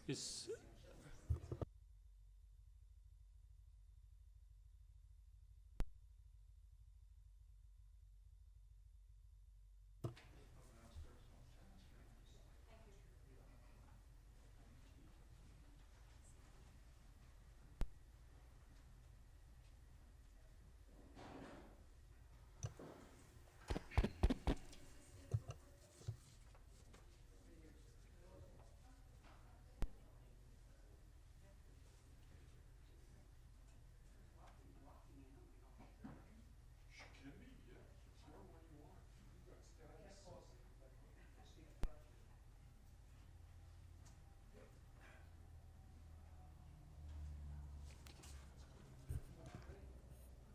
Is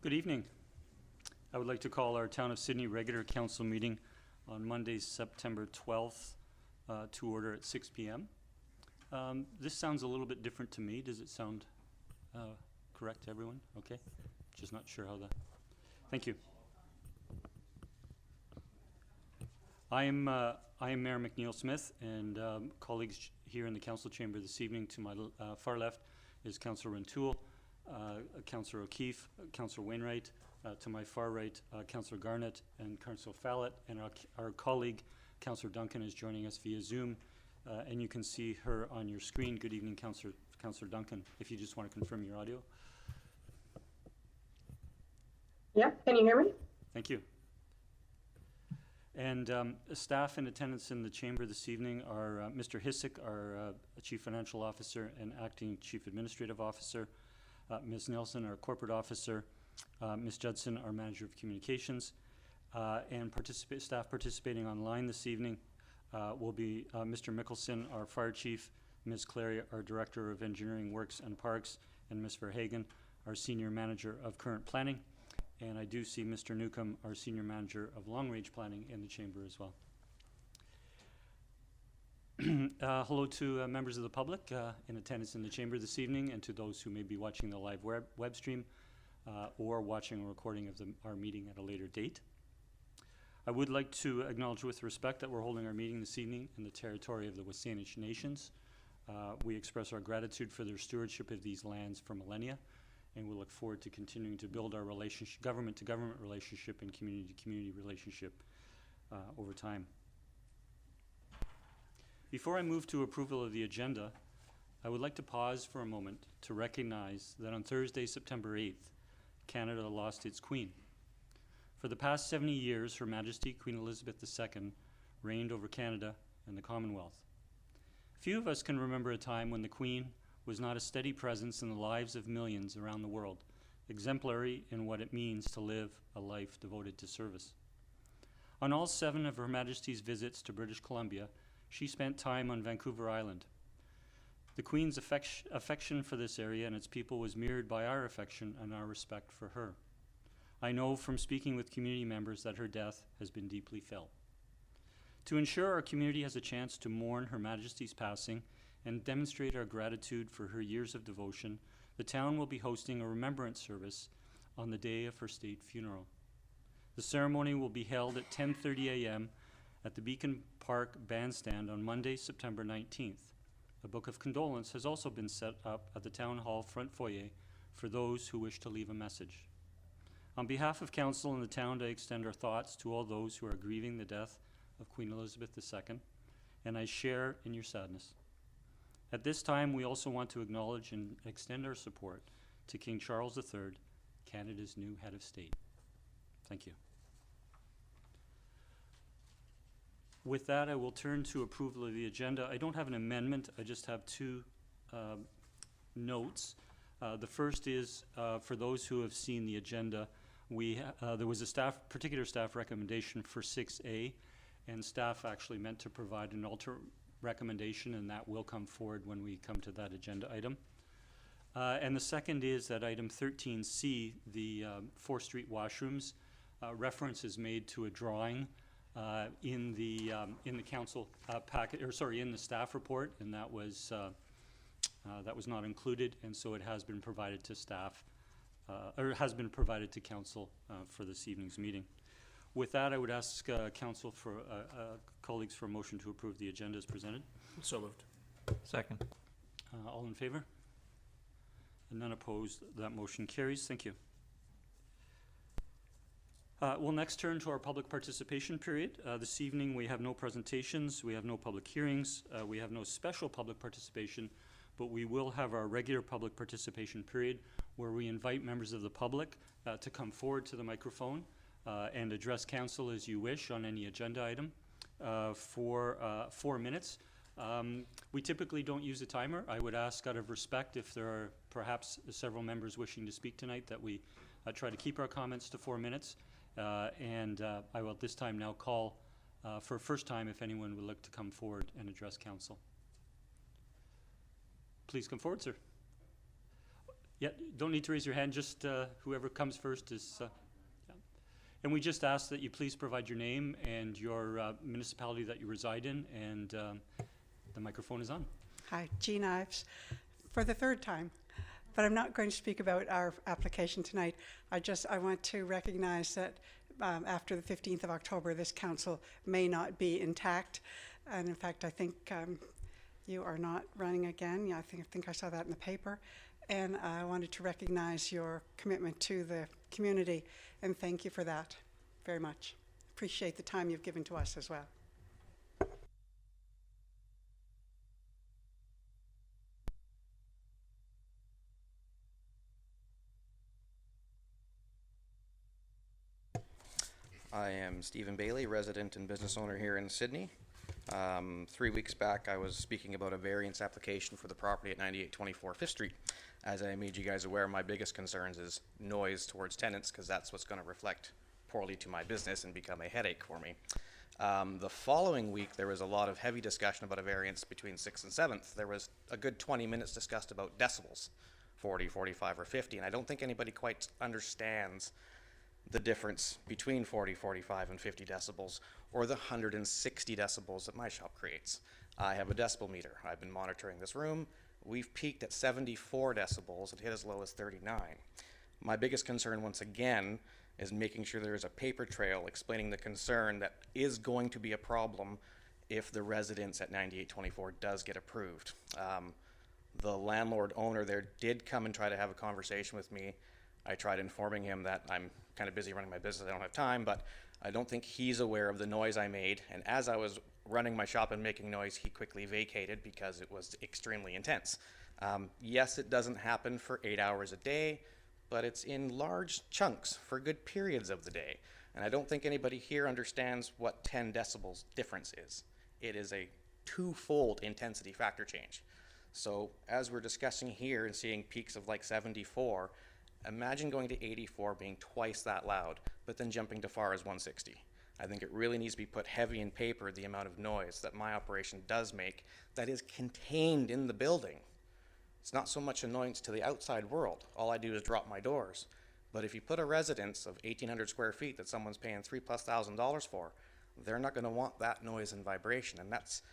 Good evening. I would like to call our Town of Sydney regular council meeting on Monday, September 12th to order at 6 p.m. This sounds a little bit different to me. Does it sound correct to everyone? Okay. Just not sure how that. Thank you. I am Mayor McNeil Smith, and colleagues here in the council chamber this evening. To my far left is Councillor Renewal, Councillor O'Keefe, Councillor Wainwright. To my far right, Councillor Garnett and Councillor Fallett, and our colleague, Councillor Duncan, is joining us via Zoom, and you can see her on your screen. Good evening, Councillor Duncan, if you just want to confirm your audio. Yeah, can you hear me? Thank you. And staff in attendance in the chamber this evening are Mr. Hissick, our Chief Financial Officer and Acting Chief Administrative Officer, Ms. Nelson, our Corporate Officer, Ms. Judson, our Manager of Communications, and staff participating online this evening will be Mr. Mickelson, our Fire Chief, Ms. Clary, our Director of Engineering Works and Parks, and Ms. Verhagen, our Senior Manager of Current Planning. And I do see Mr. Newcomb, our Senior Manager of Long Range Planning, in the chamber as well. Hello to members of the public in attendance in the chamber this evening, and to those who may be watching the live web stream or watching a recording of our meeting at a later date. I would like to acknowledge with respect that we're holding our meeting this evening in the territory of the Miscellaneous Nations. We express our gratitude for their stewardship of these lands for millennia, and we look forward to continuing to build our relationship, government-to-government relationship and community-to-community relationship over time. Before I move to approval of the agenda, I would like to pause for a moment to recognize that on Thursday, September 8th, Canada lost its Queen. For the past 70 years, Her Majesty Queen Elizabeth II reigned over Canada and the Commonwealth. Few of us can remember a time when the Queen was not a steady presence in the lives of millions around the world, exemplary in what it means to live a life devoted to service. On all 7 of Her Majesty's visits to British Columbia, she spent time on Vancouver Island. The Queen's affection for this area and its people was mirrored by our affection and our respect for her. I know from speaking with community members that her death has been deeply felt. To ensure our community has a chance to mourn Her Majesty's passing and demonstrate our gratitude for her years of devotion, the town will be hosting a remembrance service on the day of her state funeral. The ceremony will be held at 10:30 a.m. at the Beacon Park Bandstand on Monday, September 19th. A book of condolence has also been set up at the Town Hall front foyer for those who wish to leave a message. On behalf of Council and the town, I extend our thoughts to all those who are grieving the death of Queen Elizabeth II, and I share in your sadness. At this time, we also want to acknowledge and extend our support to King Charles III, Canada's new head of state. Thank you. With that, I will turn to approval of the agenda. I don't have an amendment. I just have 2 notes. The first is for those who have seen the agenda, there was a particular staff recommendation for 6A, and staff actually meant to provide an alter recommendation, and that will come forward when we come to that agenda item. And the second is that item 13C, the 4th Street washrooms, reference is made to a drawing in the council packet, or sorry, in the staff report, and that was not included, and so it has been provided to staff, or has been provided to council for this evening's meeting. With that, I would ask council for colleagues for a motion to approve the agenda as presented. So moved. Second. All in favor? And none opposed. That motion carries. Thank you. We'll next turn to our public participation period. This evening we have no presentations, we have no public hearings, we have no special public participation, but we will have our regular public participation period where we invite members of the public to come forward to the microphone and address council as you wish on any agenda item for 4 minutes. We typically don't use a timer. I would ask out of respect, if there are perhaps several members wishing to speak tonight, that we try to keep our comments to 4 minutes. I will at this time now call for first time if anyone would like to come forward and address council. Please come forward, sir. Yeah, don't need to raise your hand, just whoever comes first is... yeah. And we just ask that you please provide your name and your municipality that you reside in, and the microphone is on. Hi, Jean Ives, for the third time. But I'm not going to speak about our application tonight. I want to recognize that after the 15th of October, this council may not be intact. And in fact, I think you are not running again. Yeah, I think I saw that in the paper. And I wanted to recognize your commitment to the community and thank you for that very much. Appreciate the time you've given to us as well. I am Stephen Bailey, resident and business owner here in Sydney. 3 weeks back, I was speaking about a variance application for the property at 9824 5th Street. As I made you guys aware, my biggest concerns is noise towards tenants, because that's what's going to reflect poorly to my business and become a headache for me. The following week, there was a lot of heavy discussion about a variance between 6th and 7th. There was a good 20 minutes discussed about decibels, 40, 45, or 50, and I don't think anybody quite understands the difference between 40, 45, and 50 decibels, or the 160 decibels that my shop creates. I have a decibel meter. I've been monitoring this room. We've peaked at 74 decibels. It hit as low as 39. My biggest concern, once again, is making sure there is a paper trail explaining the concern that is going to be a problem if the residence at 9824 does get approved. The landlord owner there did come and try to have a conversation with me. I tried informing him that I'm kind of busy running my business, I don't have time, but I don't think he's aware of the noise I made. And as I was running my shop and making noise, he quickly vacated because it was extremely intense. Yes, it doesn't happen for 8 hours a day, but it's in large chunks for good periods of the day. And I don't think anybody here understands what 10 decibels difference is. It is a twofold intensity factor change. So as we're discussing here and seeing peaks of like 74, imagine going to 84 being twice that loud, but then jumping to far as 160. I think it really needs to be put heavy in paper, the amount of noise that my operation does make that is contained in the building. It's not so much annoyance to the outside world. All I do is drop my doors. But if you put a residence of 1,800 square feet that someone's paying $3,000+ for, they're not going to want that noise and vibration. And that's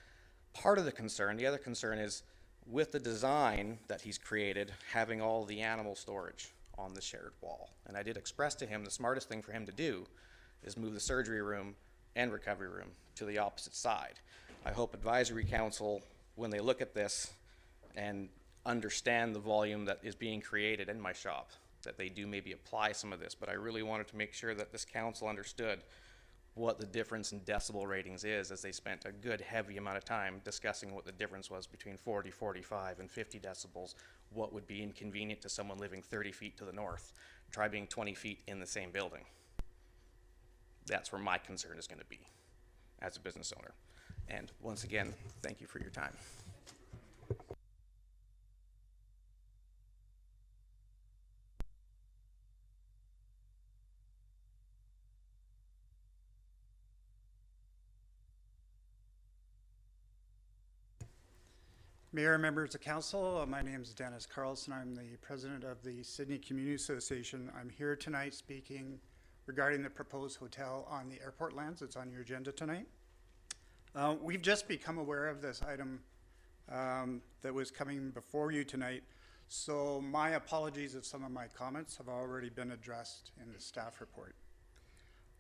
part of the concern. The other concern is with the design that he's created, having all the animal storage on the shared wall. And I did express to him the smartest thing for him to do is move the surgery room and recovery room to the opposite side. I hope advisory council, when they look at this and understand the volume that is being created in my shop, that they do maybe apply some of this. But I really wanted to make sure that this council understood what the difference in decibel ratings is, as they spent a good heavy amount of time discussing what the difference was between 40, 45, and 50 decibels, what would be inconvenient to someone living 30 feet to the north. Try being 20 feet in the same building. That's where my concern is going to be as a business owner. And once again, thank you for your time. Mayor and members of council, my name is Dennis Carlsen. I'm the president of the Sidney Community Association. I'm here tonight speaking regarding the proposed hotel on the airport lands. It's on your agenda tonight. We've just become aware of this item that was coming before you tonight. So my apologies if some of my comments have already been addressed in the staff report.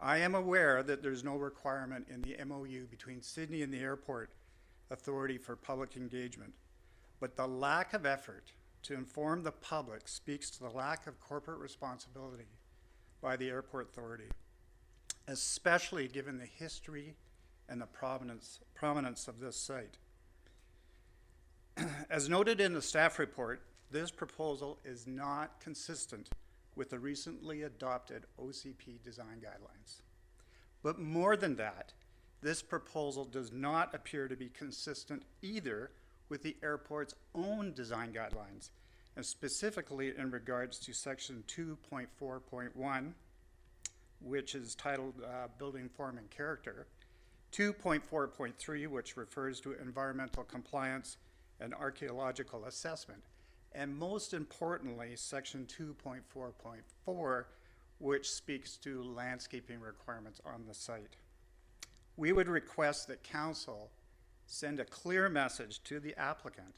I am aware that there's no requirement in the MOU between Sydney and the airport authority for public engagement. but the lack of effort to inform the public speaks to the lack of corporate responsibility by the airport authority, especially given the history and the prominence of this site. As noted in the staff report, this proposal is not consistent with the recently adopted OCP design guidelines. But more than that, this proposal does not appear to be consistent either with the airport's own design guidelines, and specifically in regards to section 2.4.1, which is titled Building Form and Character, 2.4.3, which refers to environmental compliance and archaeological assessment, and most importantly, section 2.4.4, which speaks to landscaping requirements on the site. We would request that council send a clear message to the applicant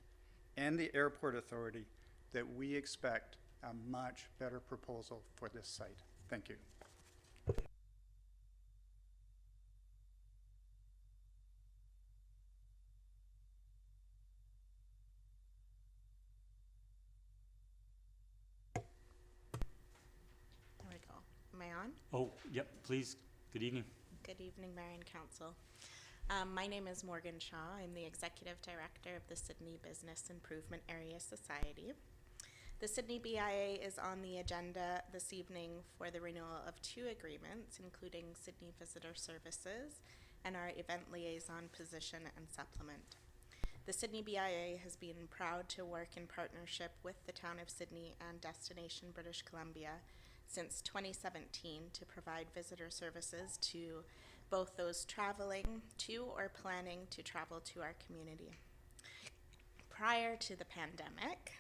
and the airport authority that we expect a much better proposal for this site. Thank you. There we go. Am I on? Oh, yep, please. Good evening. Good evening, Mayor and Council. My name is Morgan Shaw. I'm the Executive Director of the Sydney Business Improvement Area Society. The Sydney BIA is on the agenda this evening for the renewal of 2 agreements, including Sydney Visitor Services and our event liaison position and supplement. The Sydney BIA has been proud to work in partnership with the Town of Sydney and Destination British Columbia since 2017 to provide visitor services to both those traveling to or planning to travel to our community. Prior to the pandemic,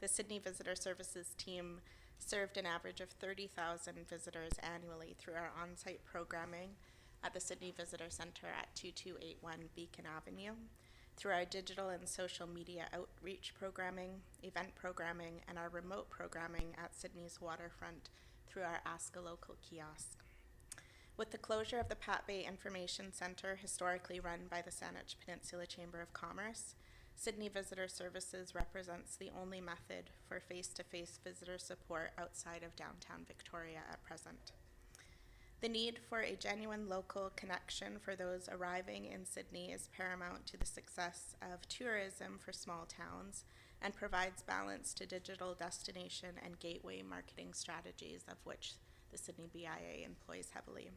the Sydney Visitor Services team served an average of 30,000 visitors annually through our on-site programming at the Sydney Visitor Centre at 2281 Beacon Avenue, through our digital and social media outreach programming, event programming, and our remote programming at Sydney's waterfront through our Ask a Local kiosk. With the closure of the Pat Bay Information Centre, historically run by the Saanich Peninsula Chamber of Commerce, Sydney Visitor Services represents the only method for face-to-face visitor support outside of downtown Victoria at present. The need for a genuine local connection for those arriving in Sydney is paramount to the success of tourism for small towns and provides balance to digital destination and gateway marketing strategies, of which the Sydney BIA employs heavily.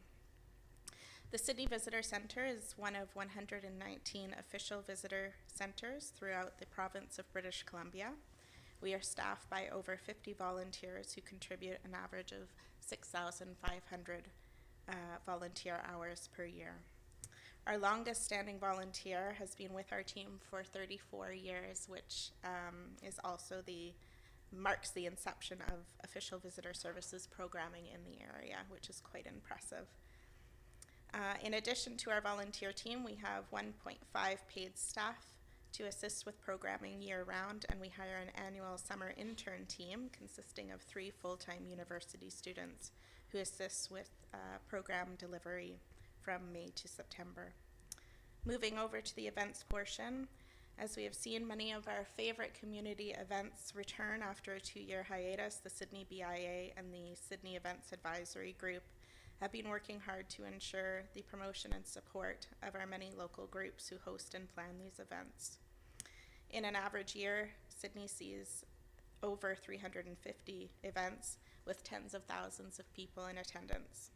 The Sydney Visitor Centre is one of 119 official visitor centres throughout the province of British Columbia. We are staffed by over 50 volunteers who contribute an average of 6,500 volunteer hours per year. Our longest standing volunteer has been with our team for 34 years, which is also marks the inception of official visitor services programming in the area, which is quite impressive. In addition to our volunteer team, we have 1.5 paid staff to assist with programming year-round, and we hire an annual summer intern team consisting of 3 full-time university students who assists with program delivery from May to September. Moving over to the events portion, as we have seen many of our favorite community events return after a 2-year hiatus, the Sydney BIA and the Sydney Events Advisory Group have been working hard to ensure the promotion and support of our many local groups who host and plan these events. In an average year, Sydney sees over 350 events with tens of thousands of people in attendance.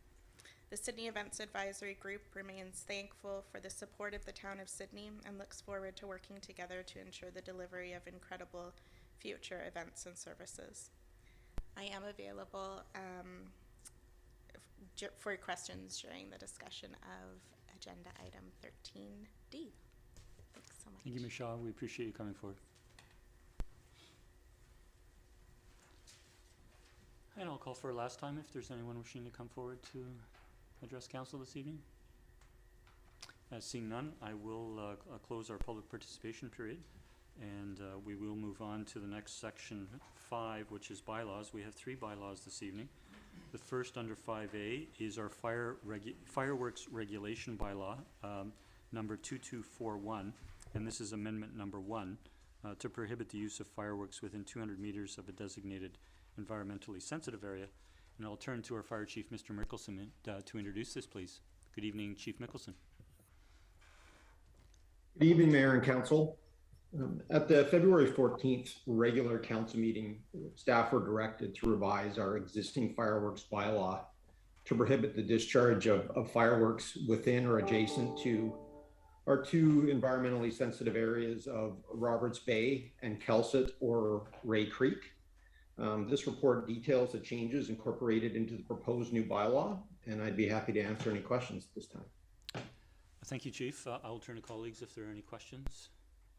The Sydney Events Advisory Group remains thankful for the support of the Town of Sydney and looks forward to working together to ensure the delivery of incredible future events and services. I am available for questions during the discussion of agenda item 13D. Thanks so much. Thank you, Ms. Shaw. We appreciate you coming forward. And I'll call for a last time if there's anyone wishing to come forward to address council this evening. Seeing none, I will close our public participation period, and we will move on to the next section 5, which is bylaws. We have 3 bylaws this evening. The first under 5A is our fireworks regulation bylaw, number 2241. and this is amendment number 1, to prohibit the use of fireworks within 200 meters of a designated environmentally sensitive area. And I'll turn to our Fire Chief, Mr. Mickelson, to introduce this, please. Good evening, Chief Mickelson. Good evening, Mayor and Council. At the February 14th regular council meeting, staff were directed to revise our existing fireworks bylaw to prohibit the discharge of fireworks within or adjacent to our 2 environmentally sensitive areas of Roberts Bay and Kelset or Ray Creek. This report details the changes incorporated into the proposed new bylaw, and I'd be happy to answer any questions at this time. Thank you, Chief. I'll turn to colleagues if there are any questions.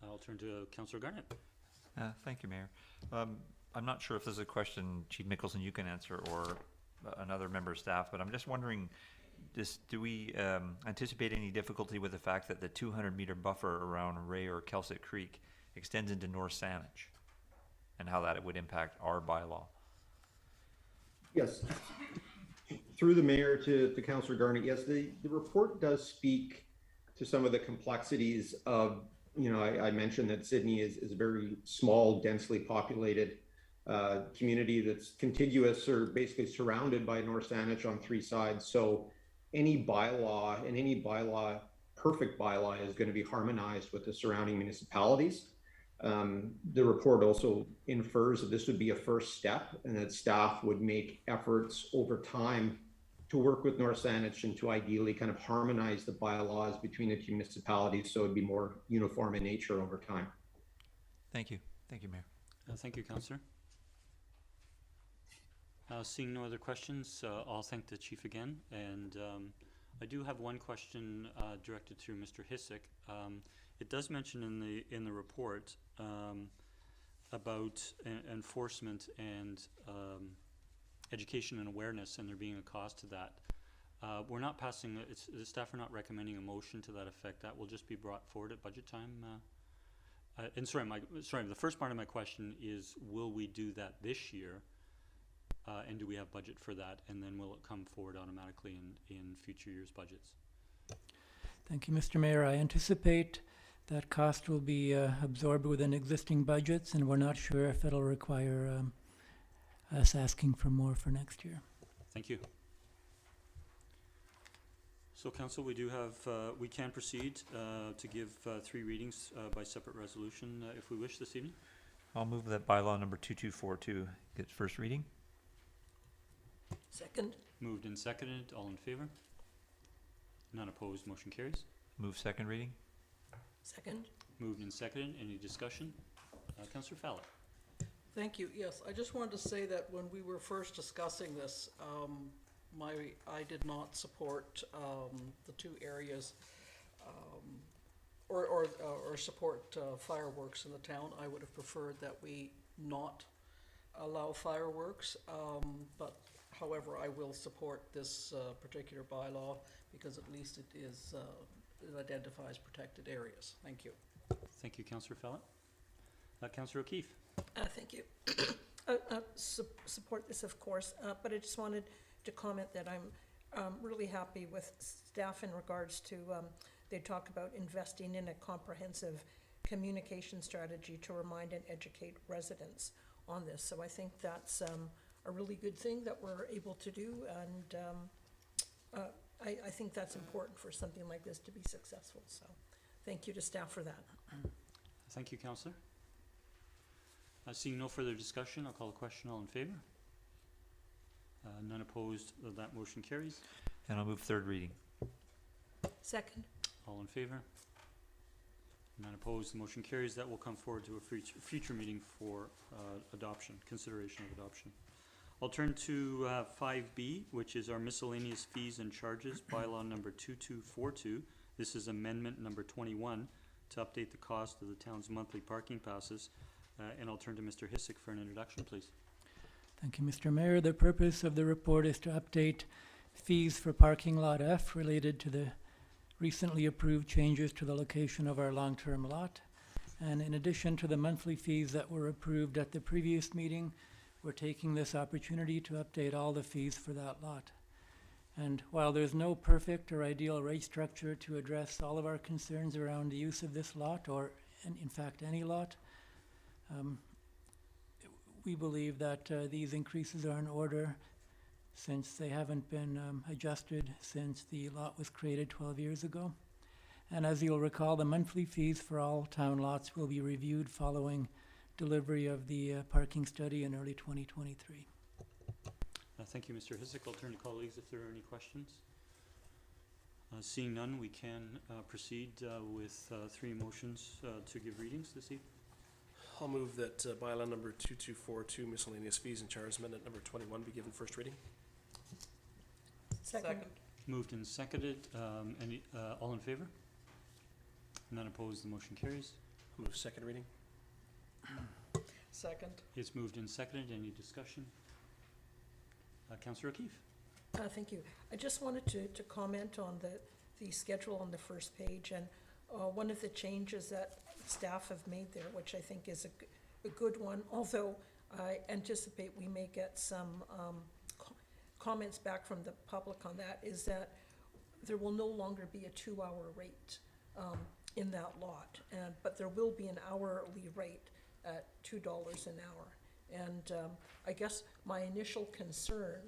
I'll turn to Councillor Garnett. Thank you, Mayor. I'm not sure if this is a question, Chief Mickelson, you can answer, or another member of staff, but I'm just wondering, do we anticipate any difficulty with the fact that the 200-meter buffer around Ray or Kelset Creek extends into North Saanich, and how that would impact our bylaw? Yes. Through the mayor to Councillor Garnett, yes, the report does speak to some of the complexities of, I mentioned that Sidney is a very small, densely populated community that's contiguous or basically surrounded by North Saanich on 3 sides. So any bylaw, perfect bylaw, is going to be harmonized with the surrounding municipalities. The report also infers that this would be a first step, and that staff would make efforts over time to work with North Saanich and to ideally kind of harmonize the bylaws between the 2 municipalities so it'd be more uniform in nature over time. Thank you. Thank you, Mayor. Thank you, Councillor. Seeing no other questions, I'll thank the Chief again. And I do have one question directed to Mr. Hissick. It does mention in the report about enforcement and education and awareness, and there being a cost to that. We're not passing, the staff are not recommending a motion to that effect. That will just be brought forward at budget time. And sorry, the first part of my question is, will we do that this year? And do we have budget for that? And then will it come forward automatically in future years' budgets? Thank you, Mr. Mayor. I anticipate that cost will be absorbed within existing budgets, and we're not sure if it'll require us asking for more for next year. Thank you. So, Council, we do have, we can proceed to give 3 readings by separate resolution if we wish this evening. I'll move that bylaw number 2242 gets first reading. Second. Moved and seconded. All in favor? None opposed. Motion carries. Move second reading. Second. Moved and seconded. Any discussion? Councillor Fallon. Thank you. Yes, I just wanted to say that when we were first discussing this, I did not support the 2 areas or support fireworks in the town. I would have preferred that we not allow fireworks, but however, I will support this particular bylaw because at least it identifies protected areas. Thank you. Thank you, Councillor Fallon. Councillor O'Keefe. Thank you. Support this, of course, but I just wanted to comment that I'm really happy with staff in regards to, they talk about investing in a comprehensive communication strategy to remind and educate residents on this. So I think that's a really good thing that we're able to do, and I think that's important for something like this to be successful. So thank you to staff for that. Thank you, Councillor. Seeing no further discussion, I'll call a question. All in favor? None opposed. That motion carries. And I'll move third reading. Second. All in favor? None opposed. The motion carries. That will come forward to a future meeting for adoption, consideration of adoption. I'll turn to 5B, which is our miscellaneous fees and charges, bylaw number 2242. This is amendment number 21 to update the cost of the town's monthly parking passes. And I'll turn to Mr. Hissick for an introduction, please. Thank you, Mr. Mayor. The purpose of the report is to update fees for parking lot F related to the recently approved changes to the location of our long-term lot. And in addition to the monthly fees that were approved at the previous meeting, we're taking this opportunity to update all the fees for that lot. And while there's no perfect or ideal rate structure to address all of our concerns around the use of this lot, or in fact any lot, we believe that these increases are in order, since they haven't been adjusted since the lot was created 12 years ago. And as you'll recall, the monthly fees for all town lots will be reviewed following delivery of the parking study in early 2023. Thank you, Mr. Hisik. I'll turn to colleagues if there are any questions. Seeing none, we can proceed with three motions to give readings this evening. I'll move that bylaw number 2242, miscellaneous fees and charges amendment number 21 be given first reading. Second. Moved and seconded. All in favor? None opposed, the motion carries. I'll move second reading. Second. It's moved and seconded. Any discussion? Councillor O'Keefe. Thank you. I just wanted to comment on the schedule on the first page, and one of the changes that staff have made there, which I think is a good one, although I anticipate we may get some comments back from the public on that, is that there will no longer be a 2-hour rate in that lot, but there will be an hourly rate at $2 an hour. And I guess my initial concern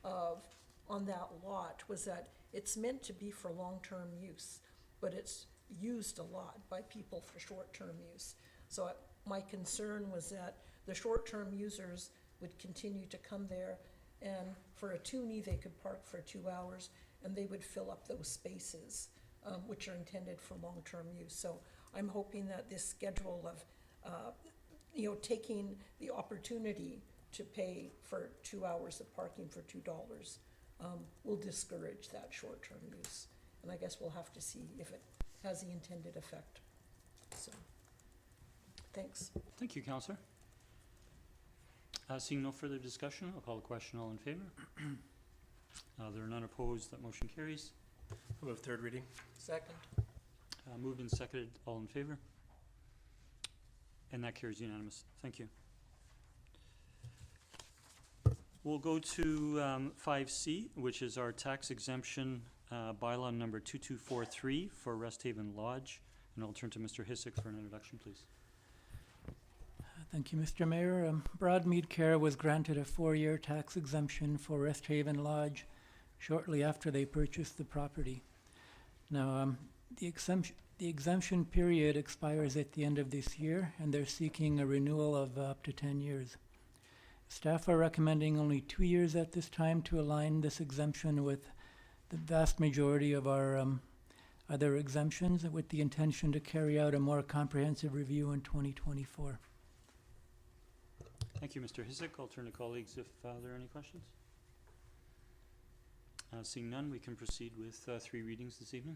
on that lot was that it's meant to be for long-term use, but it's used a lot by people for short-term use. So my concern was that the short-term users would continue to come there, and for a toonie they could park for 2 hours and they would fill up those spaces, which are intended for long-term use. So I'm hoping that this schedule of taking the opportunity to pay for 2 hours of parking for $2 will discourage that short-term use. And I guess we'll have to see if it has the intended effect. So, thanks. Thank you, Councillor. Seeing no further discussion, I'll call the question. All in favor? There are none opposed. That motion carries. I'll move third reading. Second. Moved and seconded. All in favor? And that carries unanimous. Thank you. We'll go to 5C, which is our tax exemption bylaw number 2243 for Rest Haven Lodge. And I'll turn to Mr. Hisik for an introduction, please. Thank you, Mr. Mayor. Broadmead Care was granted a 4-year tax exemption for Rest Haven Lodge shortly after they purchased the property. Now, the exemption period expires at the end of this year, and they're seeking a renewal of up to 10 years. Staff are recommending only 2 years at this time to align this exemption with the vast majority of our other exemptions, with the intention to carry out a more comprehensive review in 2024. Thank you, Mr. Hisik. I'll turn to colleagues if there are any questions. Seeing none, we can proceed with 3 readings this evening.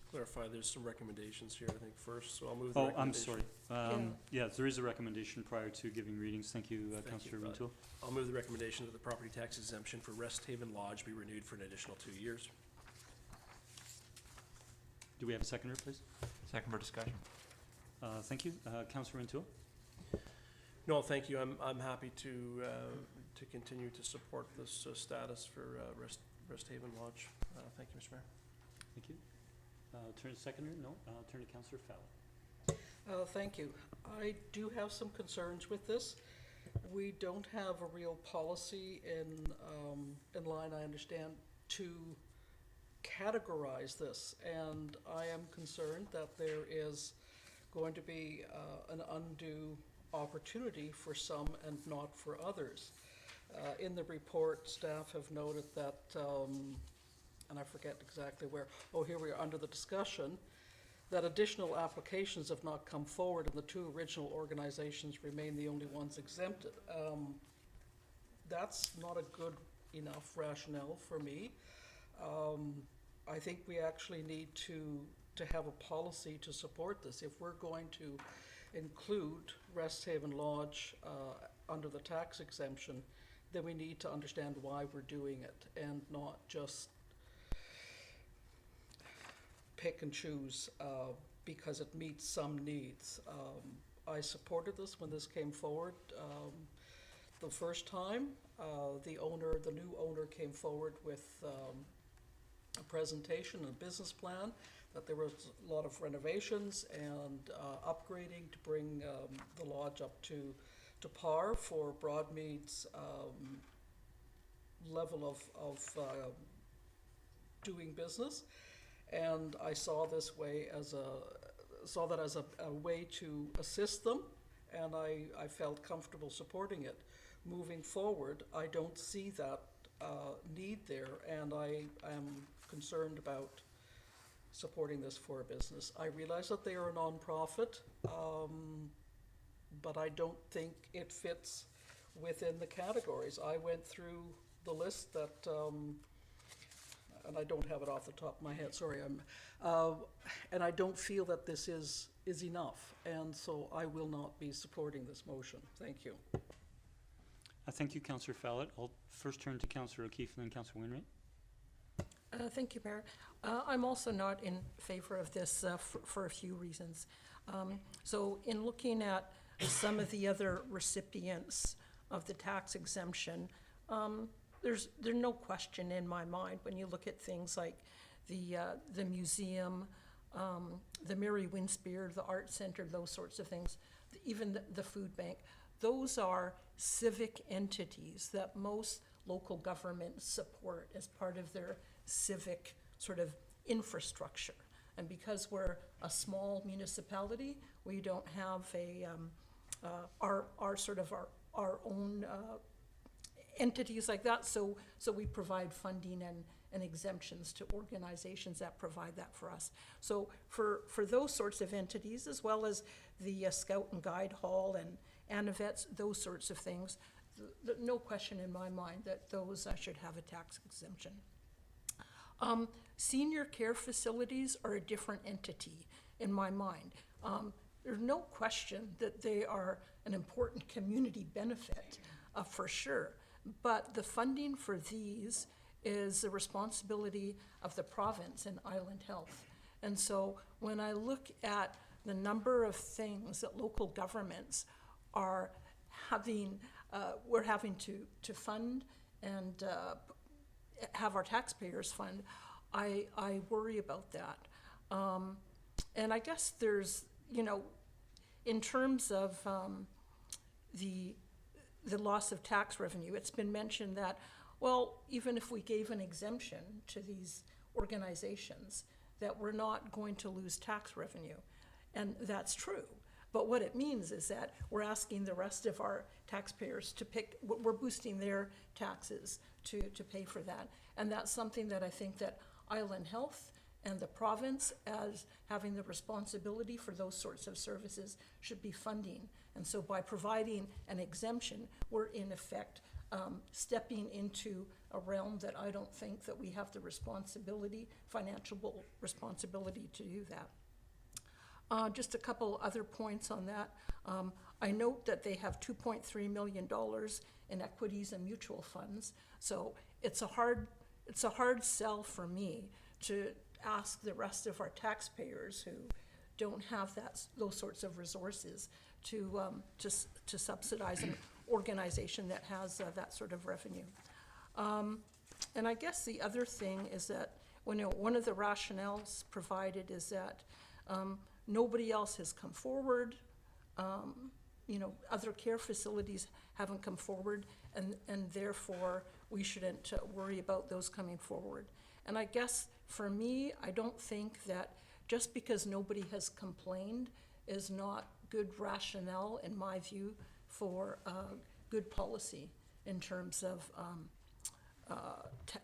Clarify, there's some recommendations here, I think, first, so I'll move the Oh, I'm recommendation. sorry. Yes, there is a recommendation prior to giving readings. Thank you, Thank Councillor you. Rintoul. I'll move the recommendation that the property tax exemption for Rest Haven Lodge be renewed for an additional 2 years. Do we have a seconder, please? Second for discussion. Thank you. Councillor Rintoul? No, thank you. I'm happy to continue to support this status for Rest Haven Lodge. Thank you, Mr. Mayor. Thank you. Turn to seconder? No. Turn to Councillor Fowler. Thank you. I do have some concerns with this. We don't have a real policy in line, I understand, to categorize this, and I am concerned that there is going to be an undue opportunity for some and not for others. In the report, staff have noted that, and I forget exactly where, oh, here we are under the discussion, that additional applications have not come forward and the 2 original organizations remain the only ones exempted. That's not a good enough rationale for me. I think we actually need to have a policy to support this. If we're going to include Rest Haven Lodge under the tax exemption, then we need to understand why we're doing it and not just pick and choose because it meets some needs. I supported this when this came forward. The first time, the new owner came forward with a presentation, a business plan, that there was a lot of renovations and upgrading to bring the lodge up to par for Broadmead's level of doing business. And I saw that as a way to assist them, and I felt comfortable supporting it. Moving forward, I don't see that need there, and I am concerned about supporting this for a business. I realize that they are a nonprofit, but I don't think it fits within the categories. I went through the list that, and I don't have it off the top of my head, sorry, and I don't feel that this is enough, and so I will not be supporting this motion. Thank you. Thank you, Councillor Fallett. I'll first turn to Councillor O'Keefe and then Councillor Wainwright. Thank you, Mayor. I'm also not in favor of this for a few reasons. So in looking at some of the other recipients of the tax exemption, there's no question in my mind when you look at things like the museum, the Mary Winspear, the art center, those sorts of things, even the food bank. Those are civic entities that most local governments support as part of their civic sort of infrastructure. And because we're a small municipality, we don't have our own entities like that. So we provide funding and exemptions to organizations that provide that for us. So for those sorts of entities, as well as the Scout and Guide Hall and Anavets, those sorts of things, no question in my mind that those should have a tax exemption. Senior care facilities are a different entity in my mind. There's no question that they are an important community benefit, for sure. But the funding for these is the responsibility of the province and Island Health. And so when I look at the number of things that local governments are having, we're having to fund and have our taxpayers fund, I worry about that. And I guess there's, in terms of the loss of tax revenue, it's been mentioned that, well, even if we gave an exemption to these organizations, that we're not going to lose tax revenue. And that's true. But what it means is that we're asking the rest of our taxpayers to we're boosting their taxes to pay for that. And that's something that I think that Island Health and the province, as having the responsibility for those sorts of services, should be funding. And so by providing an exemption, we're in effect stepping into a realm that I don't think that we have the responsibility, financial responsibility, to do that. Just a couple other points on that. I note that they have $2.3 million in equities and mutual funds. So it's a hard sell for me to ask the rest of our taxpayers who don't have those sorts of resources to subsidize an organization that has that sort of revenue. And I guess the other thing is that one of the rationales provided is that nobody else has come forward. Other care facilities haven't come forward, and therefore we shouldn't worry about those coming forward. And I guess for me, I don't think that just because nobody has complained is not good rationale, in my view, for good policy in terms of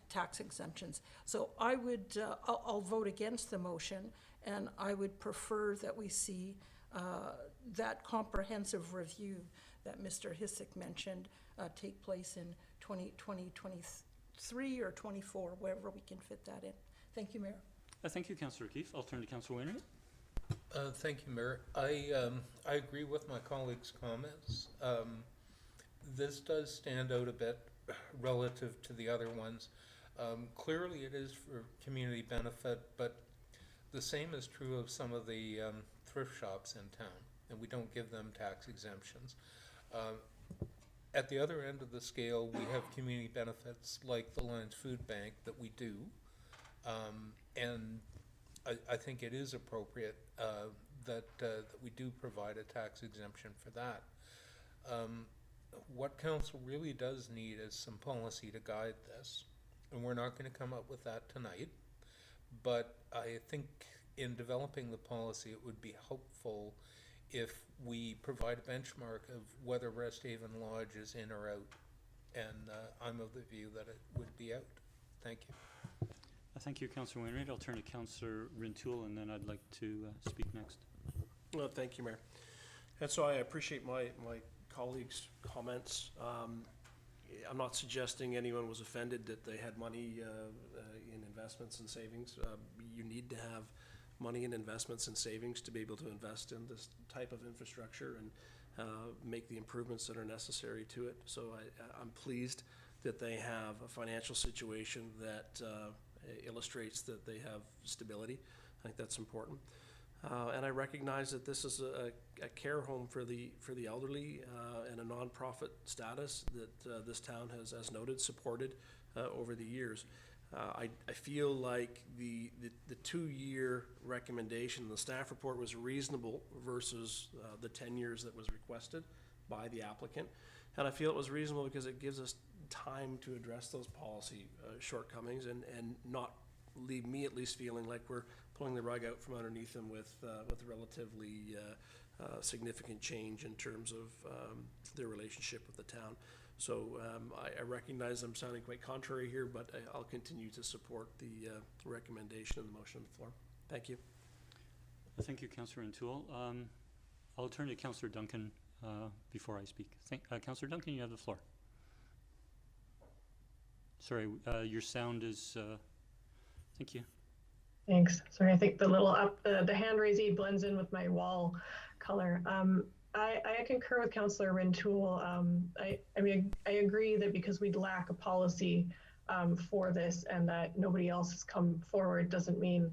tax exemptions. So I would, I'll vote against the motion, and I would prefer that we see that comprehensive review that Mr. Hissick mentioned take place in 2023 or 24, wherever we can fit that in. Thank you, Mayor. Thank you, Councillor O'Keefe. I'll turn to Councillor Wainwright. Thank you, Mayor. I agree with my colleagues' comments. This does stand out a bit relative to the other ones. Clearly it is for community benefit, but the same is true of some of the thrift shops in town. and we don't give them tax exemptions. At the other end of the scale, we have community benefits like the Lions Food Bank that we do, and I think it is appropriate that we do provide a tax exemption for that. What council really does need is some policy to guide this, and we're not going to come up with that tonight, but I think in developing the policy it would be helpful if we provide a benchmark of whether Resthaven Lodge is in or out, and I'm of the view that it would be out. Thank you. Thank you, Councillor Wainwright. I'll turn to Councillor Renewal, and then I'd like to speak next. Well, thank you, Mayor. And so I appreciate my colleagues' comments. I'm not suggesting anyone was offended that they had money in investments and savings. You need to have money in investments and savings to be able to invest in this type of infrastructure and make the improvements that are necessary to it. So I'm pleased that they have a financial situation that illustrates that they have stability. I think that's important. And I recognize that this is a care home for the elderly and a nonprofit status that this town has, as noted, supported over the years. I feel like the 2-year recommendation in the staff report was reasonable versus the 10 years that was requested by the applicant. And I feel it was reasonable because it gives us time to address those policy shortcomings and not leave me at least feeling like we're pulling the rug out from underneath them with relatively significant change in terms of their relationship with the town. So I recognize I'm sounding quite contrary here, but I'll continue to support the recommendation and the motion on the floor. Thank you. Thank you, Councillor Renewal. I'll turn to Councillor Duncan before I speak. Councillor Duncan, you have the floor. Sorry, your sound is, thank you. Thanks. Sorry, I think the little the hand raising blends in with my wall color. I concur with Councillor Renewal. I mean, I agree that because we lack a policy for this and that nobody else has come forward doesn't mean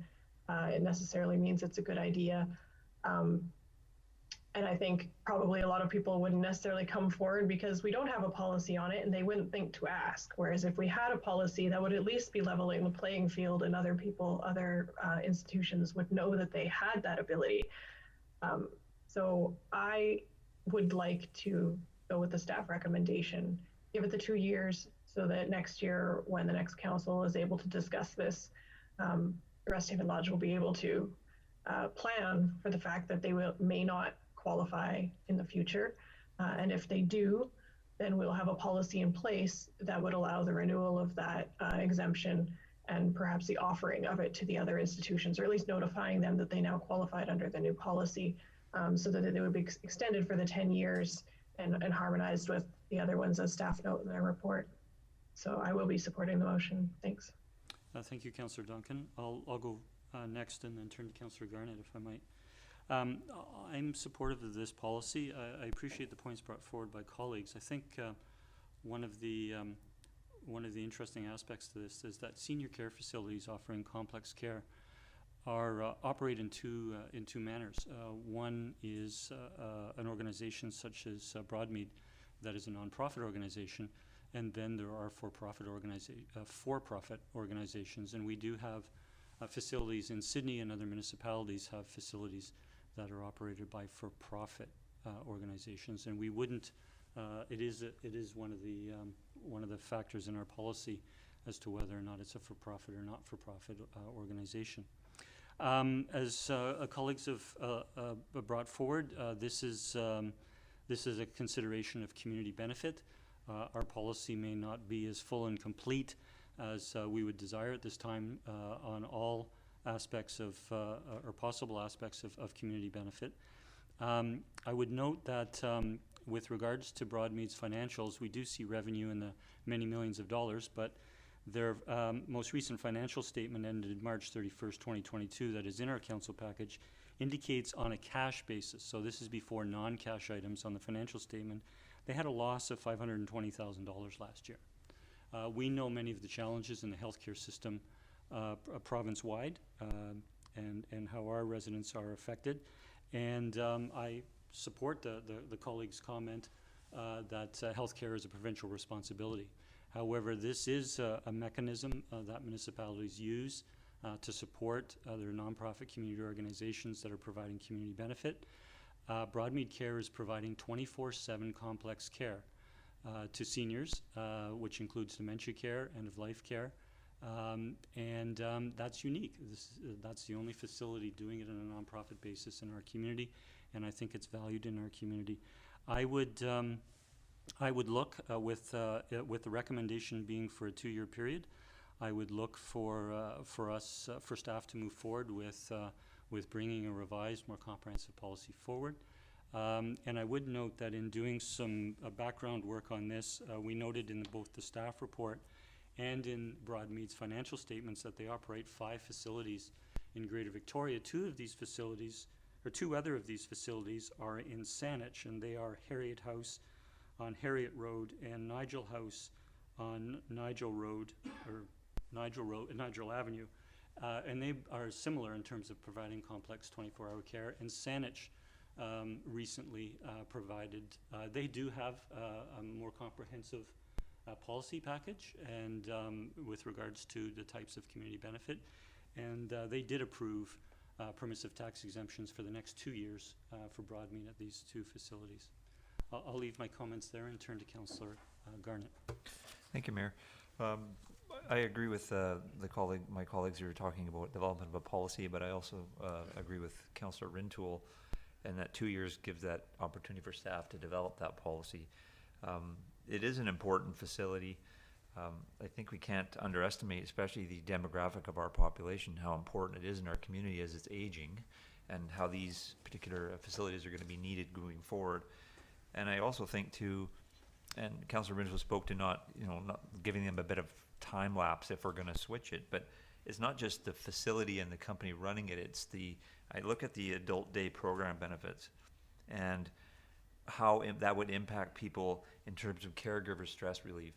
it necessarily means it's a good idea. And I think probably a lot of people wouldn't necessarily come forward because we don't have a policy on it and they wouldn't think to ask. Whereas if we had a policy, that would at least be leveling the playing field and other people, other institutions would know that they had that ability. So I would like to go with the staff recommendation, give it the 2 years so that next year when the next council is able to discuss this, Resthaven Lodge will be able to plan for the fact that they may not qualify in the future. And if they do, then we'll have a policy in place that would allow the renewal of that exemption and perhaps the offering of it to the other institutions, or at least notifying them that they now qualified under the new policy, so that it would be extended for the 10 years and harmonized with the other ones as staff note in their report. So I will be supporting the motion. Thanks. Thank you, Councillor Duncan. I'll go next and then turn to Councillor Garnett if I might. I'm supportive of this policy. I appreciate the points brought forward by colleagues. I think one of the interesting aspects to this is that senior care facilities offering complex care are operate in two manners. One is an organization such as Broadmead that is a nonprofit organization, and then there are for-profit organizations, and we do have facilities in Sydney, and other municipalities have facilities that are operated by for-profit organizations, and we wouldn't. It is one of the factors in our policy as to whether or not it's a for-profit or not for-profit organization. As colleagues have brought forward, this is a consideration of community benefit. Our policy may not be as full and complete as we would desire at this time on all aspects of, or possible aspects of community benefit. I would note that with regards to Broadmead's financials, we do see revenue in the many millions of dollars, but their most recent financial statement ended March 31st, 2022, that is in our council package, indicates on a cash basis, so this is before non-cash items on the financial statement, they had a loss of $520,000 last year. We know many of the challenges in the healthcare system province-wide and how our residents are affected. And I support the colleague's comment that healthcare is a provincial responsibility. However, this is a mechanism that municipalities use to support their nonprofit community organizations that are providing community benefit. Broadmead Care is providing 24/7 complex care to seniors, which includes dementia care, end-of-life care, and that's unique. That's the only facility doing it on a nonprofit basis in our community, and I think it's valued in our community. I would look with the recommendation being for a 2-year period. I would look for staff to move forward with bringing a revised, more comprehensive policy forward. And I would note that in doing some background work on this, we noted in both the staff report and in Broadmead's financial statements that they operate 5 facilities in Greater Victoria. 2 other of these facilities are in Saanich, and they are Harriet House on Harriet Road and Nigel House on Nigel Avenue. And they are similar in terms of providing complex 24-hour care. And Saanich recently provided, they do have a more comprehensive policy package and with regards to the types of community benefit. And they did approve permissive tax exemptions for the next 2 years for Broadmead at these 2 facilities. I'll leave my comments there and turn to Councillor Garnett. Thank you, Mayor. I agree with my colleagues who are talking about development of a policy, but I also agree with Councillor Rintoul, and that 2 years gives that opportunity for staff to develop that policy. It is an important facility. I think we can't underestimate, especially the demographic of our population, how important it is in our community as it's aging, and how these particular facilities are going to be needed going forward. And I also think too, and Councillor Rintoul spoke to not giving them a bit of time lapse if we're going to switch it, but it's not just the facility and the company running it. I look at the adult day program benefits and how that would impact people in terms of caregiver stress relief,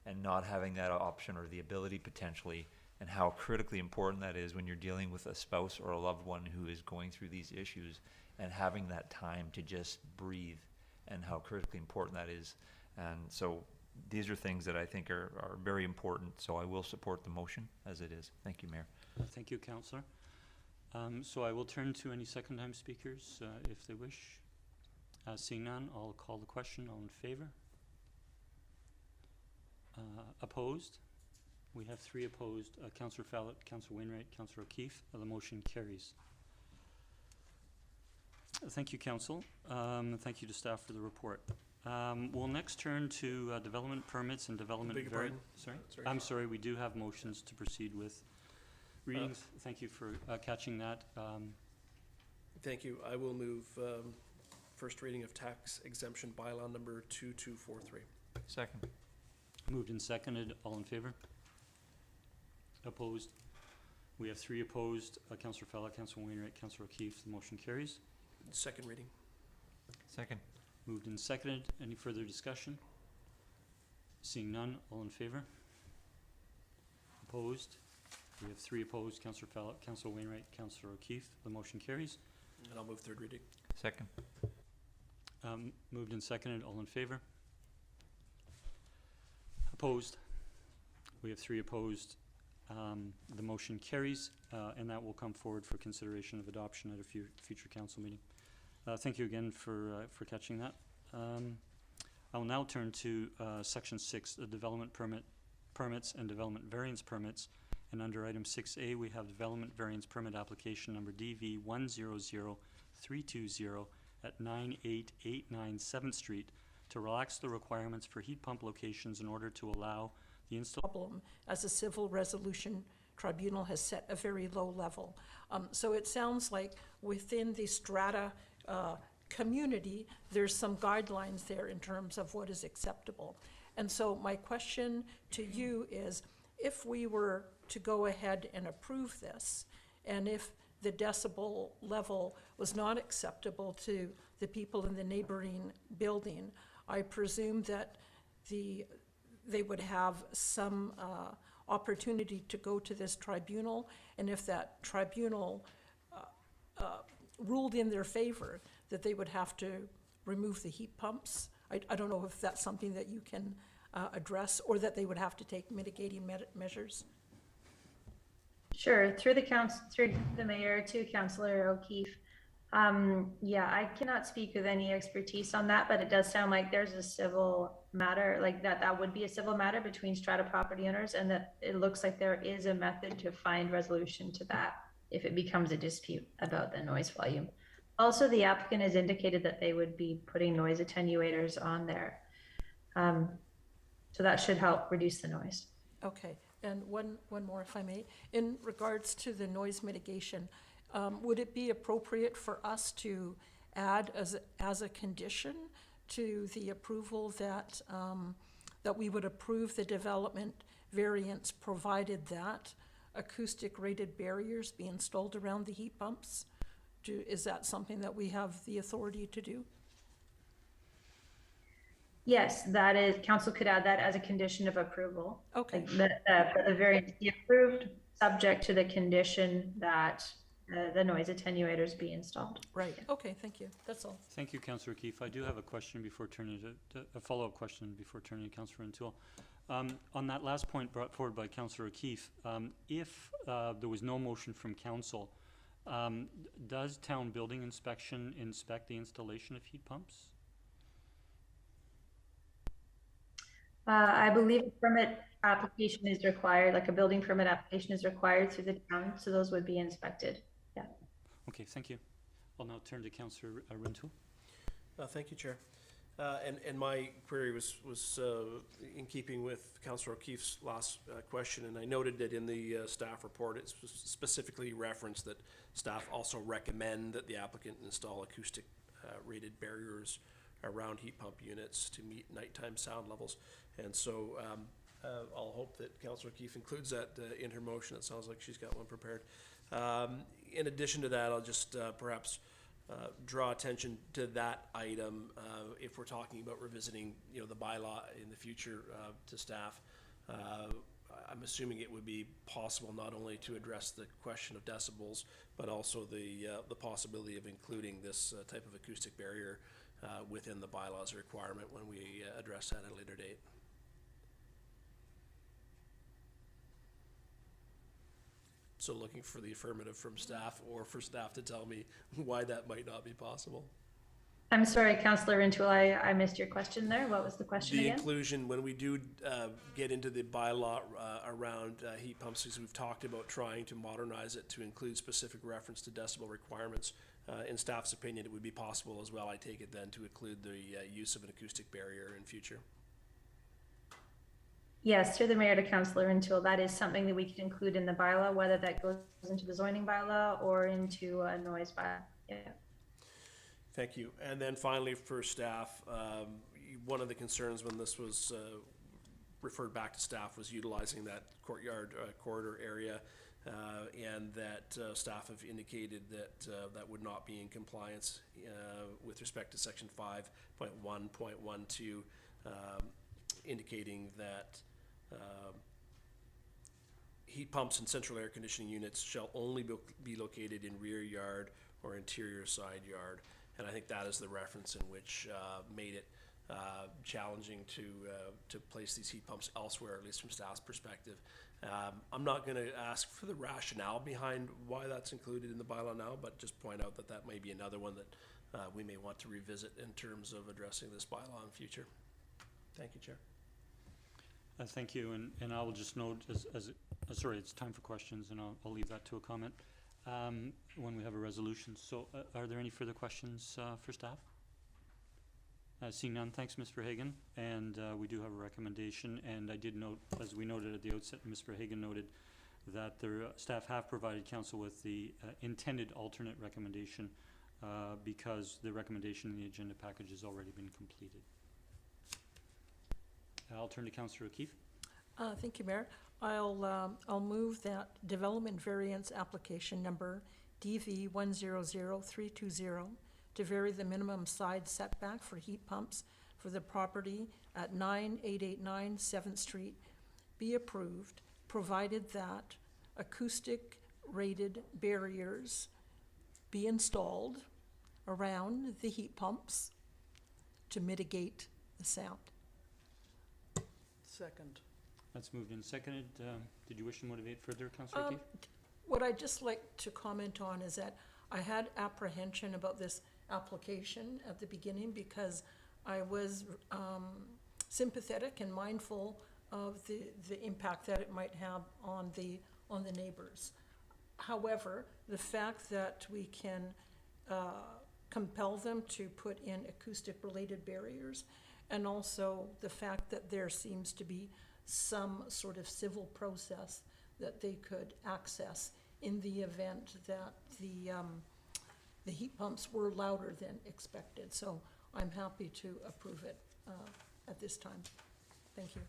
and not having that option or the ability potentially, and how critically important that is when you're dealing with a spouse or a loved one who is going through these issues, and having that time to just breathe, and how critically important that is. And so these are things that I think are very important, so I will support the motion as it is. Thank you, Mayor. Thank you, Councillor. So I will turn to any second-time speakers if they wish. Seeing none, I'll call the question. All in favor? Opposed? We have 3 opposed. Councillor Fallot, Councillor Wainwright, Councillor O'Keefe. The motion carries. Thank you, Council. Thank you to staff for the report. We'll next turn to development permits and development variance. Sorry? I'm sorry, we do have motions to proceed with readings. Thank you for catching that. Thank you. I will move first reading of tax exemption bylaw number 2243. Second. Moved and seconded. All in favor? Opposed? We have 3 opposed. Councillor Fallot, Councillor Wainwright, Councillor O'Keefe. The motion carries. Second reading. Second. Moved and seconded. Any further discussion? Seeing none, all in favor? Opposed? We have 3 opposed. Councillor Fallot, Councillor Wainwright, Councillor O'Keefe. The motion carries. And I'll move third reading. Second. Moved and seconded. All in favor? Opposed? We have 3 opposed. The motion carries, and that will come forward for consideration of adoption at a future council meeting. Thank you again for catching that. I will now turn to Section 6, the development permits and development variance permits. And under item 6A, we have development variance permit application number DV 100320 at 9889 7th Street to relax the requirements for heat pump locations in order to allow the problem, as a civil resolution tribunal has set a very low level. So it sounds like within the strata community, there's some guidelines there in terms of what is acceptable. And so my question to you is, if we were to go ahead and approve this, and if the decibel level was not acceptable to the people in the neighboring building, I presume that they would have some opportunity to go to this tribunal, and if that tribunal ruled in their favor, that they would have to remove the heat pumps. I don't know if that's something that you can address, or that they would have to take mitigating measures. Sure, through the mayor to Councillor O'Keefe. Yeah, I cannot speak with any expertise on that, but it does sound like there's a civil matter, like that would be a civil matter between strata property owners, and that it looks like there is a method to find resolution to that if it becomes a dispute about the noise volume. Also, the applicant has indicated that they would be putting noise attenuators on there. So that should help reduce the noise. Okay, and one more, if I may. In regards to the noise mitigation, would it be appropriate for us to add as a condition to the approval that that we would approve the development variance, provided that acoustic rated barriers be installed around the heat pumps? Is that something that we have the authority to do? Yes, that is, council could add that as a condition of approval. Okay. Like the variance be approved, subject to the condition that the noise attenuators be installed. Right, okay, thank you, that's all. Thank you, Councillor O'Keefe. I do have a question before turning to a follow-up question before turning to Councillor Renewal. On that last point brought forward by Councillor O'Keefe, if there was no motion from council, does town building inspection inspect the installation of heat pumps? I believe a permit application is required, like a building permit application is required through the town, so those would be inspected. Yeah. Okay, thank you. I'll now turn to Councillor Renewal. Thank you, Chair. And my query was in keeping with Councillor O'Keefe's last question, and I noted that in the staff report, it specifically referenced that staff also recommend that the applicant install acoustic rated barriers around heat pump units to meet nighttime sound levels. And so I'll hope that Councillor O'Keefe includes that in her motion. It sounds like she's got one prepared. In addition to that, I'll just perhaps draw attention to that item if we're talking about revisiting, the bylaw in the future to staff. I'm assuming it would be possible not only to address the question of decibels, but also the possibility of including this type of acoustic barrier within the bylaws requirement when we address that at a later date. So looking for the affirmative from staff, or for staff to tell me why that might not be possible. I'm sorry, Councillor Renewal, I missed your question there. What was the question again? The inclusion, when we do get into the bylaw around heat pumps, because we've talked about trying to modernize it to include specific reference to decibel requirements. In staff's opinion, it would be possible as well, I take it then, to include the use of an acoustic barrier in future. Yes, through the mayor to Councillor Renewal, that is something that we could include in the bylaw, whether that goes into the zoning bylaw or into a noise bylaw. Yeah. Thank you. And then finally for staff, one of the concerns when this was referred back to staff was utilizing that courtyard corridor area, and that staff have indicated that that would not be in compliance with respect to section 5.1.12, indicating that heat pumps and central air conditioning units shall only be located in rear yard or interior side yard. And I think that is the reference in which made it challenging to place these heat pumps elsewhere, at least from staff's perspective. I'm not going to ask for the rationale behind why that's included in the bylaw now, but just point out that that may be another one that we may want to revisit in terms of addressing this bylaw in future. Thank you, Chair. Thank you, and I will just note, sorry, it's time for questions, and I'll leave that to a comment when we have a resolution. So are there any further questions for staff? Seeing none, thanks, Ms. Verhagen. And we do have a recommendation, and I did note, as we noted at the outset, Ms. Verhagen noted that their staff have provided council with the intended alternate recommendation because the recommendation in the agenda package has already been completed. I'll turn to Councillor O'Keefe. Thank you, Mayor. I'll move that development variance application number DV 100320 to vary the minimum side setback for heat pumps for the property at 9889 7th Street be approved, provided that acoustic rated barriers be installed around the heat pumps to mitigate the sound. Second. That's moved and seconded. Did you wish to motivate further, Councillor O'Keefe? What I'd just like to comment on is that I had apprehension about this application at the beginning because I was sympathetic and mindful of the impact that it might have on the neighbors. However, the fact that we can compel them to put in acoustic-related barriers, and also the fact that there seems to be some sort of civil process that they could access in the event that the heat pumps were louder than expected. So I'm happy to approve it at this time. Thank you.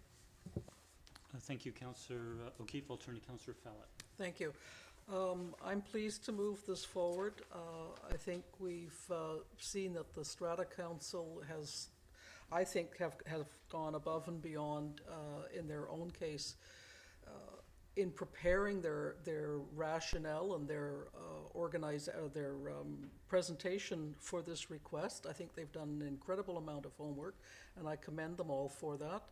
Thank you, Councillor O'Keefe. I'll turn to Councillor Fallett. Thank you. I'm pleased to move this forward. I think we've seen that the Strata Council has, I think, have gone above and beyond in their own case in preparing their rationale and their presentation for this request. I think they've done an incredible amount of homework, and I commend them all for that.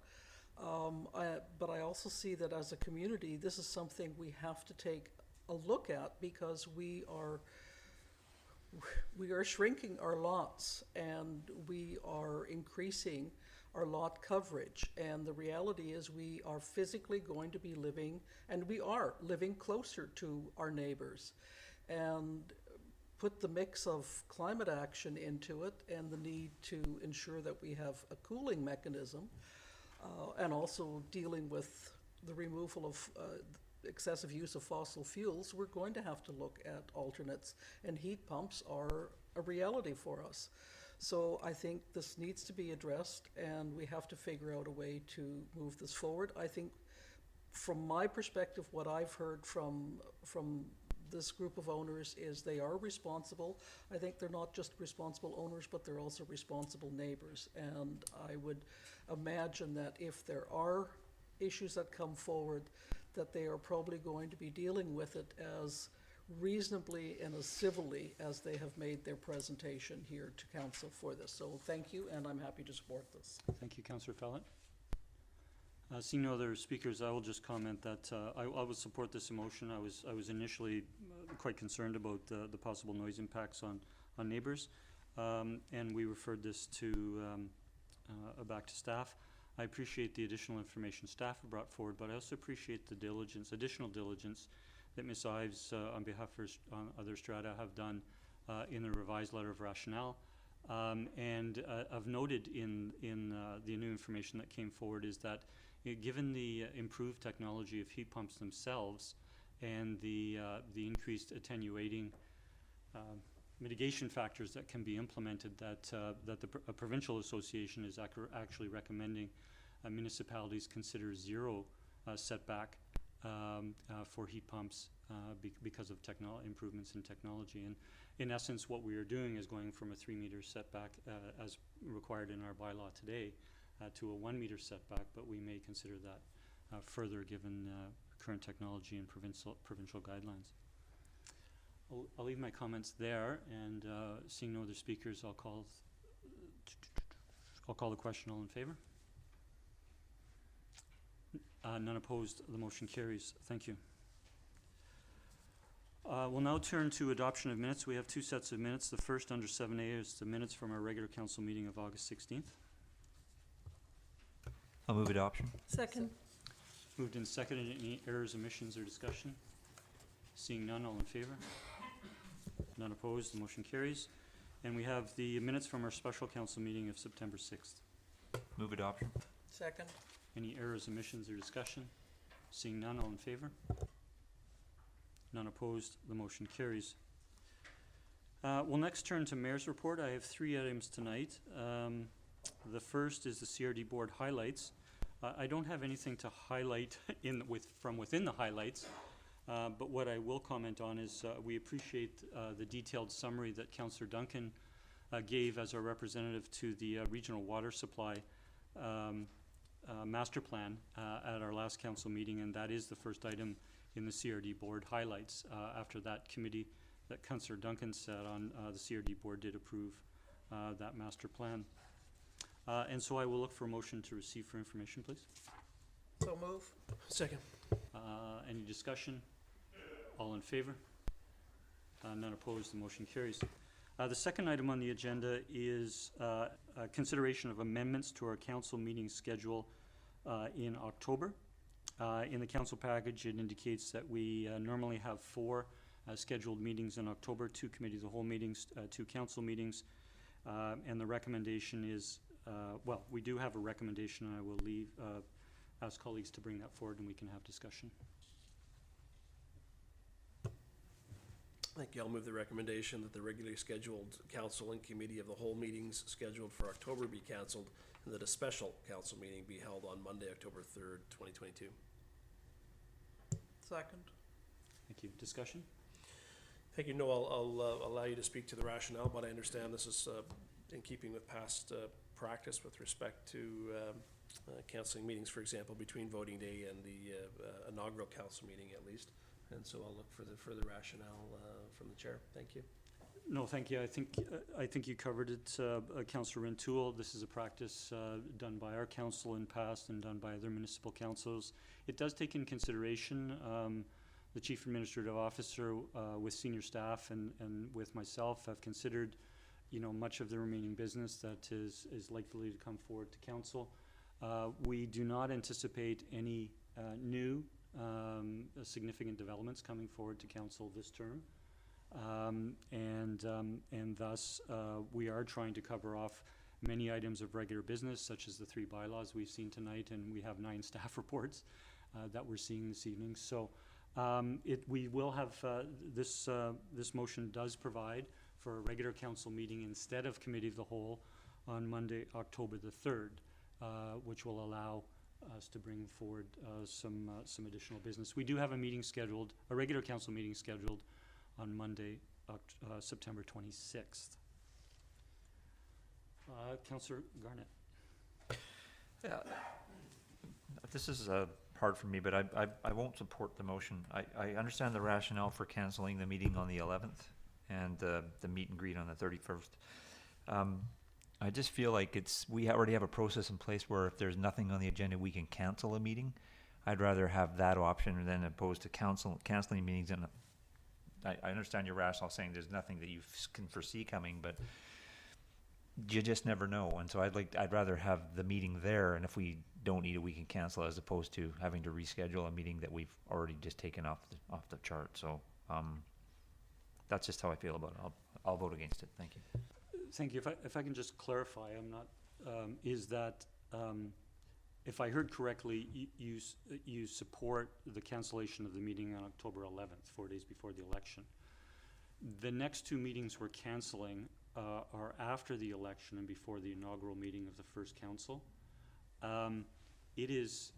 But I also see that as a community, this is something we have to take a look at because we are shrinking our lots and we are increasing our lot coverage. And the reality is we are physically going to be living, and we are living closer to our neighbors. And put the mix of climate action into it and the need to ensure that we have a cooling mechanism, and also dealing with the removal of excessive use of fossil fuels, we're going to have to look at alternates, and heat pumps are a reality for us. So I think this needs to be addressed, and we have to figure out a way to move this forward. I think from my perspective, what I've heard from this group of owners is they are responsible. I think they're not just responsible owners, but they're also responsible neighbors. And I would imagine that if there are issues that come forward, that they are probably going to be dealing with it as reasonably and as civilly as they have made their presentation here to council for this. So thank you, and I'm happy to support this. Thank you, Councillor Fallett. Seeing no other speakers, I will just comment that I would support this motion. I was initially quite concerned about the possible noise impacts on neighbors, and we referred this to back to staff. I appreciate the additional information staff have brought forward, but I also appreciate the additional diligence that Ms. Ives, on behalf of other strata, have done in the revised letter of rationale. And I've noted in the new information that came forward is that given the improved technology of heat pumps themselves and the increased attenuating mitigation factors that can be implemented, that a provincial association is actually recommending municipalities consider zero setback for heat pumps because of improvements in technology. And in essence, what we are doing is going from a 3-meter setback as required in our bylaw today to a 1-meter setback, but we may consider that further given current technology and provincial guidelines. I'll leave my comments there, and seeing no other speakers, I'll call the question. All in favor? None opposed. The motion carries. Thank you. We'll now turn to adoption of minutes. We have 2 sets of minutes. The first under 7A is the minutes from our regular council meeting of August 16th. I'll move adoption. Second. Moved and seconded. Any errors, omissions, or discussion? Seeing none, all in favor? None opposed. The motion carries. And we have the minutes from our special council meeting of September 6th. Move adoption. Second. Any errors, omissions, or discussion? Seeing none, all in favor? None opposed. The motion carries. We'll next turn to Mayor's report. I have 3 items tonight. The first is the CRD board highlights. I don't have anything to highlight from within the highlights, but what I will comment on is we appreciate the detailed summary that Councillor Duncan gave as our representative to the regional water supply master plan at our last council meeting, and that is the first item in the CRD board highlights. After that committee that Councillor Duncan said on, the CRD board did approve that master plan. And so I will look for a motion to receive for information, please. So move. Second. Any discussion? All in favor? None opposed, the motion carries. The second item on the agenda is consideration of amendments to our council meeting schedule in October. In the council package, it indicates that we normally have 4 scheduled meetings in October, 2 committee of the whole meetings, 2 council meetings. And the recommendation is, well, we do have a recommendation, and I will ask colleagues to bring that forward and we can have discussion. Thank you. I'll move the recommendation that the regularly scheduled council and committee of the whole meetings scheduled for October be cancelled, and that a special council meeting be held on Monday, October 3rd, 2022. Second. Thank you. Discussion? Thank you. No, I'll allow you to speak to the rationale, but I understand this is in keeping with past practice with respect to cancelling meetings, for example, between voting day and the inaugural council meeting at least. And so I'll look for the further rationale from the chair. Thank you. No, thank you. I think you covered it, Councillor Renewal. This is a practice done by our council in past and done by other municipal councils. It does take in consideration the Chief Administrative Officer with senior staff and with myself have considered, you know, much of the remaining business that is likely to come forward to council. We do not anticipate any new significant developments coming forward to council this term. And thus we are trying to cover off many items of regular business, such as the 3 bylaws we've seen tonight, and we have 9 staff reports that we're seeing this evening. So we will have this motion does provide for a regular council meeting instead of committee of the whole on Monday, October the 3rd, which will allow us to bring forward some additional business. We do have a meeting scheduled, a regular council meeting scheduled on Monday, September 26th. Councillor Garnett. Yeah, this is hard for me, but I won't support the motion. I understand the rationale for canceling the meeting on the 11th and the meet and greet on the 31st. I just feel like we already have a process in place where if there's nothing on the agenda, we can cancel a meeting. I'd rather have that option than opposed to canceling meetings. And I understand your rationale saying there's nothing that you can foresee coming, but you just never know. And so I'd rather have the meeting there, and if we don't need it, we can cancel, as opposed to having to reschedule a meeting that we've already just taken off the chart. So that's just how I feel about it. I'll vote against it. Thank you. Thank you. If I can just clarify, I'm not, is that, if I heard correctly, you support the cancellation of the meeting on October 11th, 4 days before the election. The next 2 meetings we're canceling are after the election and before the inaugural meeting of the first council. It is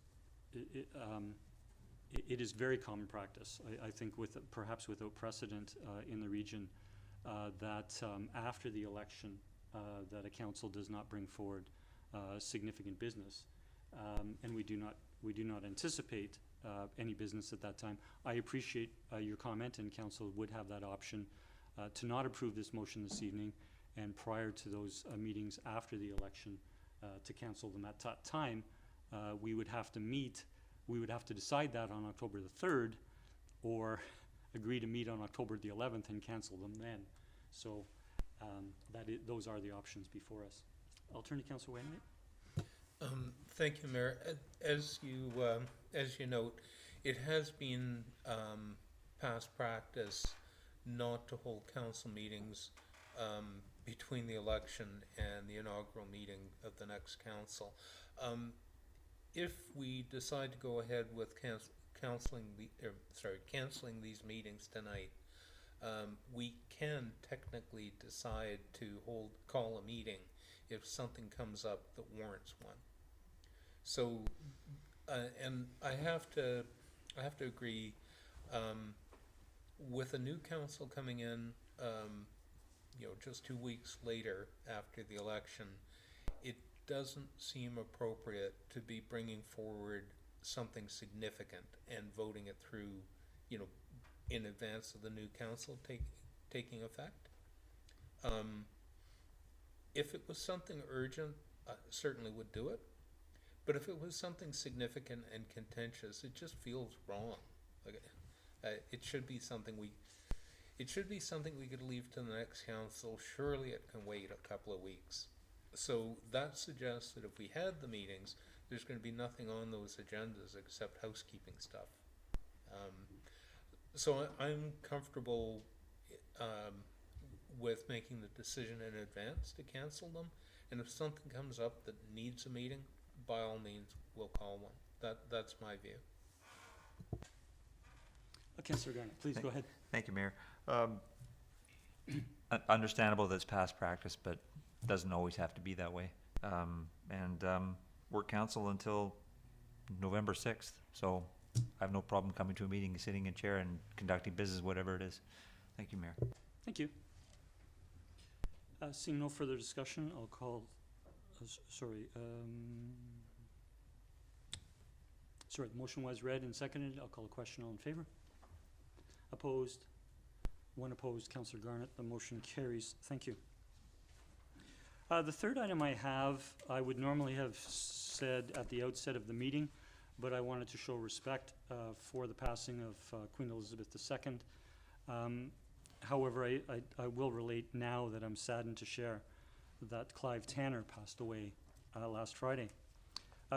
very common practice, I think, perhaps without precedent in the region, that after the election that a council does not bring forward significant business, and we do not anticipate any business at that time. I appreciate your comment, and council would have that option to not approve this motion this evening, and prior to those meetings after the election to cancel them at that time. We would have to decide that on October the 3rd, or agree to meet on October the 11th and cancel them then. So those are the options before us. I'll turn to Councillor Wainwright. Thank you, Mayor. As you note, it has been past practice not to hold council meetings between the election and the inaugural meeting of the next council. If we decide to go ahead with canceling these meetings tonight, we can technically decide to call a meeting if something comes up that warrants one. So, and I have to agree, with a new council coming in, just 2 weeks later after the election, it doesn't seem appropriate to be bringing forward something significant and voting it through, in advance of the new council taking effect. If it was something urgent, I certainly would do it. But if it was something significant and contentious, it just feels wrong. Like, it should be something we could leave to the next council. Surely it can wait a couple of weeks. So that suggests that if we had the meetings, there's going to be nothing on those agendas except housekeeping stuff. So I'm comfortable with making the decision in advance to cancel them. And if something comes up that needs a meeting, by all means, we'll call one. That's my view. Councillor Garnett, please go ahead. Thank you, Mayor. Understandable that it's past practice, but doesn't always have to be that way. Work council until November 6th, so I have no problem coming to a meeting, sitting in chair and conducting business, whatever it is. Thank you, Mayor. Thank you. Seeing no further discussion, I'll call, the motion was read and seconded. I'll call a question. All in favor? Opposed? One opposed. Councillor Garnett. The motion carries. Thank you. The third item I have, I would normally have said at the outset of the meeting, but I wanted to show respect for the passing of Queen Elizabeth II. However, I will relate now that I'm saddened to share that Clive Tanner passed away last Friday.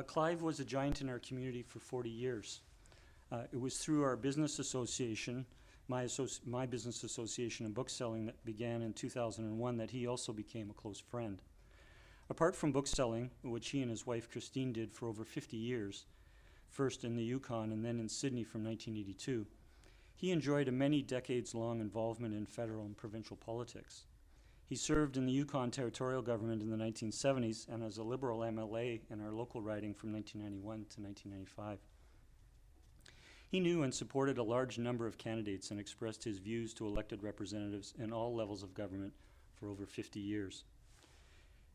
Clive was a giant in our community for 40 years. It was through our business association, my business association in bookselling that began in 2001, that he also became a close friend. Apart from bookselling, which he and his wife Christine did for over 50 years, first in the Yukon and then in Sydney from 1982, he enjoyed a many decades-long involvement in federal and provincial politics. He served in the Yukon territorial government in the 1970s and as a Liberal MLA in our local riding from 1991 to 1995. He knew and supported a large number of candidates and expressed his views to elected representatives in all levels of government for over 50 years.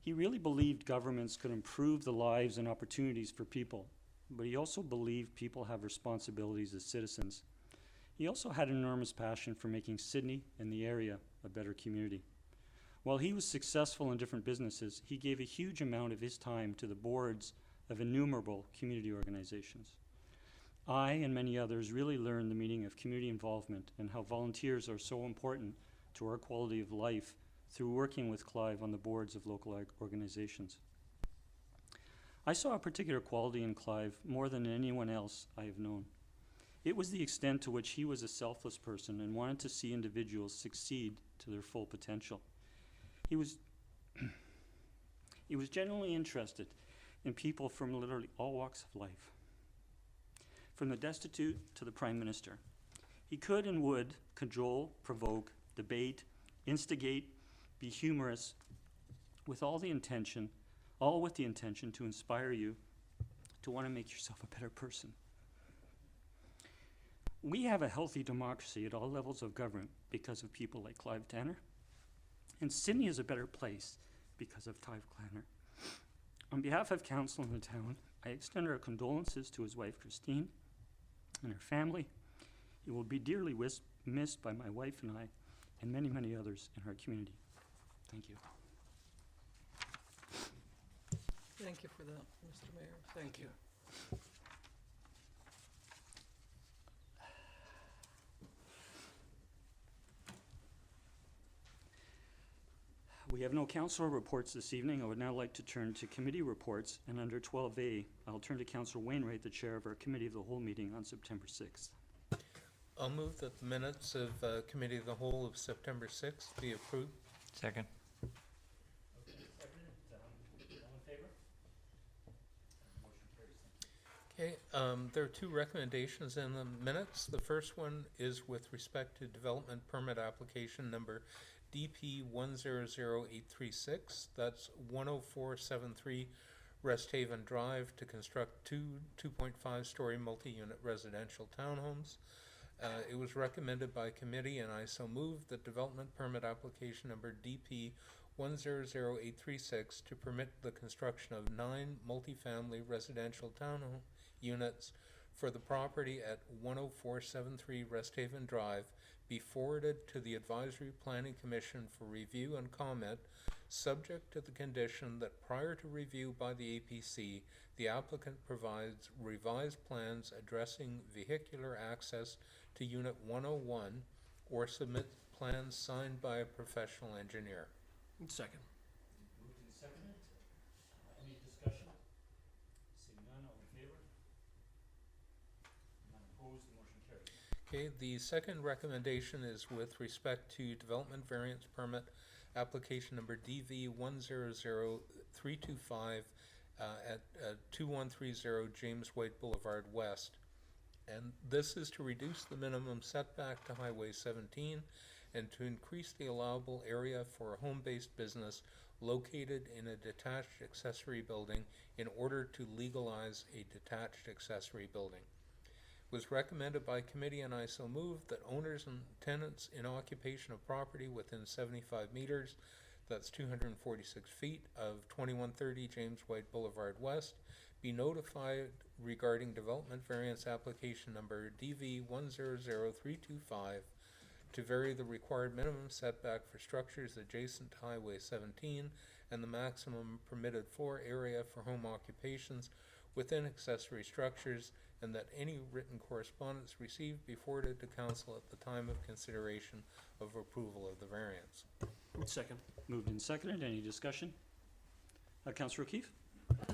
He really believed governments could improve the lives and opportunities for people, but he also believed people have responsibilities as citizens. He also had an enormous passion for making Sydney and the area a better community. While he was successful in different businesses, he gave a huge amount of his time to the boards of innumerable community organizations. I and many others really learned the meaning of community involvement and how volunteers are so important to our quality of life through working with Clive on the boards of local organizations. I saw a particular quality in Clive more than anyone else I have known. It was the extent to which he was a selfless person and wanted to see individuals succeed to their full potential. He was genuinely interested in people from literally all walks of life, from the destitute to the Prime Minister. He could and would cajole, provoke, debate, instigate, be humorous, with the intention to inspire you to want to make yourself a better person. We have a healthy democracy at all levels of government because of people like Clive Tanner, and Sydney is a better place because of Clive Tanner. On behalf of council in the town, I extend our condolences to his wife Christine and her family. He will be dearly missed by my wife and I, and many, many others in our community. Thank you. Thank you for that, Mr. Mayor. Thank you. We have no council reports this evening. I would now like to turn to committee reports, and under 12A, I'll turn to Councillor Wainwright, the chair of our Committee of the Whole meeting on September 6th. I'll move that the minutes of Committee of the Whole of September 6th be approved. Second. Okay, there are two recommendations in the minutes. The first one is with respect to development permit application number DP 100836. That's 10473 Rest Haven Drive to construct two 2.5-story multi-unit residential townhomes. It was recommended by committee, and I so move that development permit application number DP 100836 to permit the construction of 9 multifamily residential townhome units for the property at 10473 Resthaven Drive be forwarded to the Advisory Planning Commission for review and comment, subject to the condition that prior to review by the APC, the applicant provides revised plans addressing vehicular access to Unit 101 or submit plans signed by a professional engineer. Second. Moved and seconded. Any discussion? Seeing none, all in favor? None opposed, the motion carries. Okay, the second recommendation is with respect to development variance permit application number DV 100325 at 2130 James White Boulevard West. And this is to reduce the minimum setback to Highway 17 and to increase the allowable area for a home-based business located in a detached accessory building in order to legalize a detached accessory building. It was recommended by committee, and I so move, that owners and tenants in occupation of property within 75 meters, that's 246 feet, of 2130 James White Boulevard West, be notified regarding development variance application number DV 100325 to vary the required minimum setback for structures adjacent to Highway 17 and the maximum permitted floor area for home occupations within accessory structures, and that any written correspondence received be forwarded to council at the time of consideration of approval of the variance. Second. Moved and seconded. Any discussion? Councillor O'Keefe?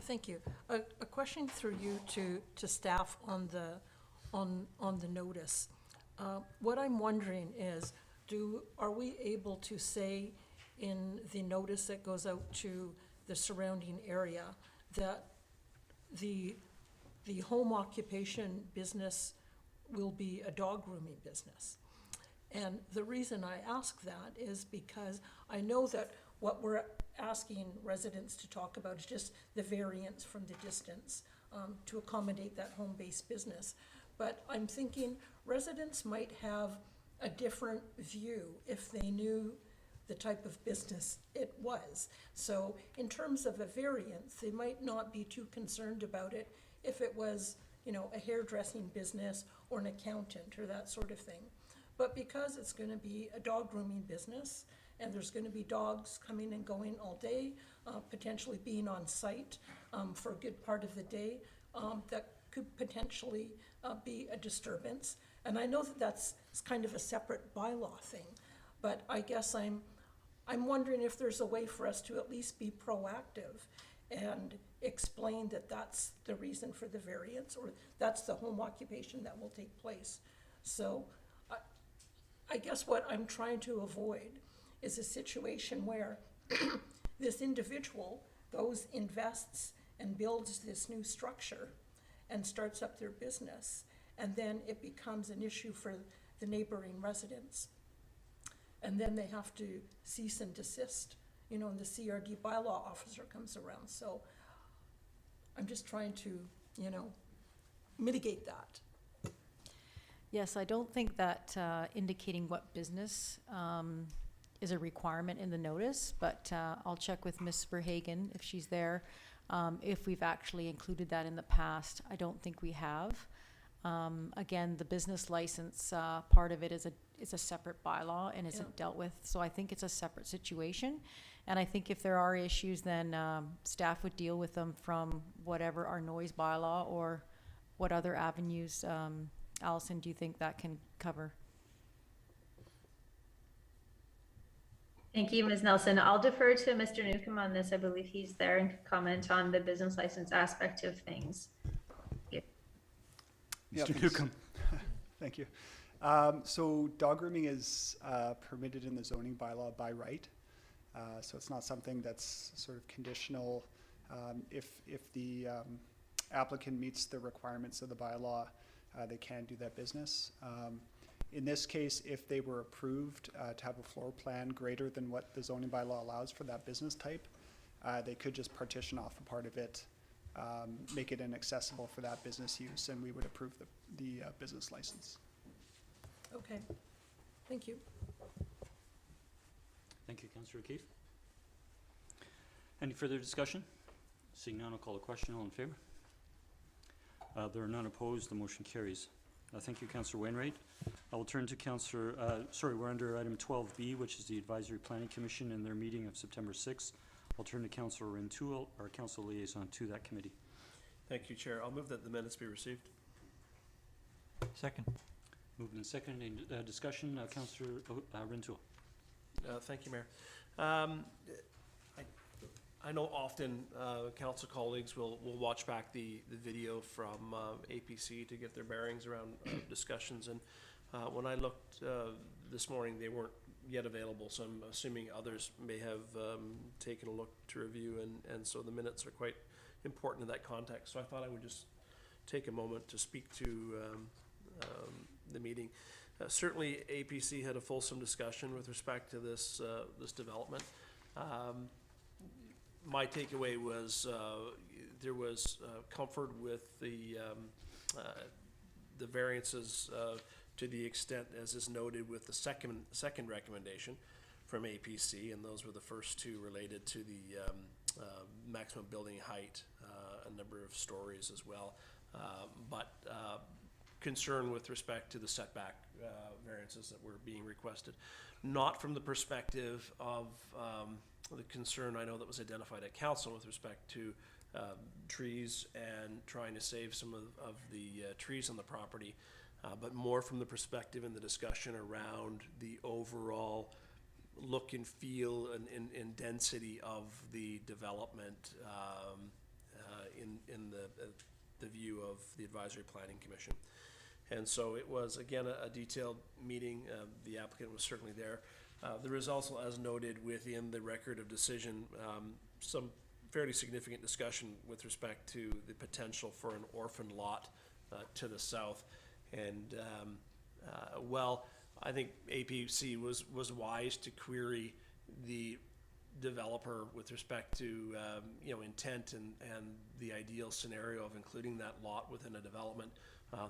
Thank you. A question through you to staff on the notice. What I'm wondering is, are we able to say in the notice that goes out to the surrounding area that the home occupation business will be a dog grooming business? And the reason I ask that is because I know that what we're asking residents to talk about is just the variance from the distance to accommodate that home-based business. But I'm thinking residents might have a different view if they knew the type of business it was. So in terms of a variance, they might not be too concerned about it if it was, you know, a hairdressing business or an accountant or that sort of thing. But because it's going to be a dog grooming business, and there's going to be dogs coming and going all day, potentially being on site for a good part of the day, that could potentially be a disturbance. And I know that that's kind of a separate bylaw thing, but I guess I'm wondering if there's a way for us to at least be proactive and explain that that's the reason for the variance, or that's the home occupation that will take place. So I guess what I'm trying to avoid is a situation where this individual goes, invests, and builds this new structure and starts up their business, and then it becomes an issue for the neighboring residents. And then they have to cease and desist, you know, and the CRD bylaw officer comes around. So I'm just trying to, you know, mitigate that. Yes, I don't think that indicating what business is a requirement in the notice, but I'll check with Ms. Verhagen if she's there, if we've actually included that in the past. I don't think we have. Again, the business license part of it is a separate bylaw and isn't dealt with, so I think it's a separate situation. And I think if there are issues, then staff would deal with them from whatever our noise bylaw, or what other avenues, Allison, do you think that can cover? Thank you, Ms. Nelson. I'll defer to Mr. Newcomb on this. I believe he's there and can comment on the business license aspect of things. Yeah, Mr. Newcomb. Thank you. So dog grooming is permitted in the zoning bylaw by right. So it's not something that's sort of conditional. If the applicant meets the requirements of the bylaw, they can do that business. In this case, if they were approved to have a floor plan greater than what the zoning bylaw allows for that business type, they could just partition off a part of it, make it inaccessible for that business use, and we would approve the business license. Okay, thank you. Thank you, Councillor O'Keefe. Any further discussion? Seeing none, I'll call the question. All in favor? There are none opposed, the motion carries. Thank you, Councillor Wainwright. I will turn to Councillor, we're under item 12B, which is the Advisory Planning Commission and their meeting of September 6th. I'll turn to Councillor Renewal, our council liaison to that committee. Thank you, Chair. I'll move that the minutes be received. Second. Moved and seconded. Any discussion? Councillor Renewal. Thank you, Mayor. I know often council colleagues will watch back the video from APC to get their bearings around discussions, and when I looked this morning, they weren't yet available, so I'm assuming others may have taken a look to review, and so the minutes are quite important in that context. So I thought I would just take a moment to speak to the meeting. Certainly, APC had a fulsome discussion with respect to this this development. My takeaway was there was comfort with the variances to the extent as is noted with the second recommendation from APC, and those were the first two related to the maximum building height, a number of stories as well, but concern with respect to the setback variances that were being requested, not from the perspective of the concern I know that was identified at council with respect to trees and trying to save some of the trees on the property, but more from the perspective and the discussion around the overall look and feel and density of the development in the view of the Advisory Planning Commission. And so it was, again, a detailed meeting. The applicant was certainly there. There is also, as noted within the record of decision, some fairly significant discussion with respect to the potential for an orphan lot to the south. And well, I think APC was wise to query the developer with respect to intent and the ideal scenario of including that lot within a development.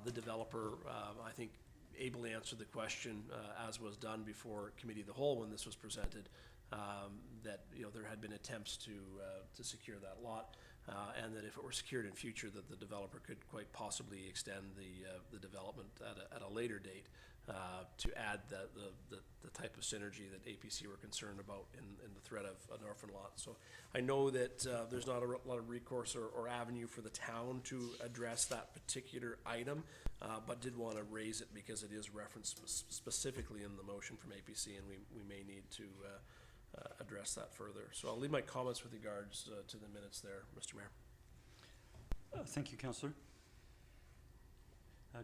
The developer, I think, ably answered the question, as was done before Committee of the Whole when this was presented, that there had been attempts to secure that lot, and that if it were secured in future, that the developer could quite possibly extend the development at a later date to add the type of synergy that APC were concerned about in the threat of an orphan lot. So I know that there's not a lot of recourse or avenue for the town to address that particular item, but did want to raise it because it is referenced specifically in the motion from APC, and we may need to address that further. So I'll leave my comments with regards to the minutes there, Mr. Mayor. Thank you, Councillor.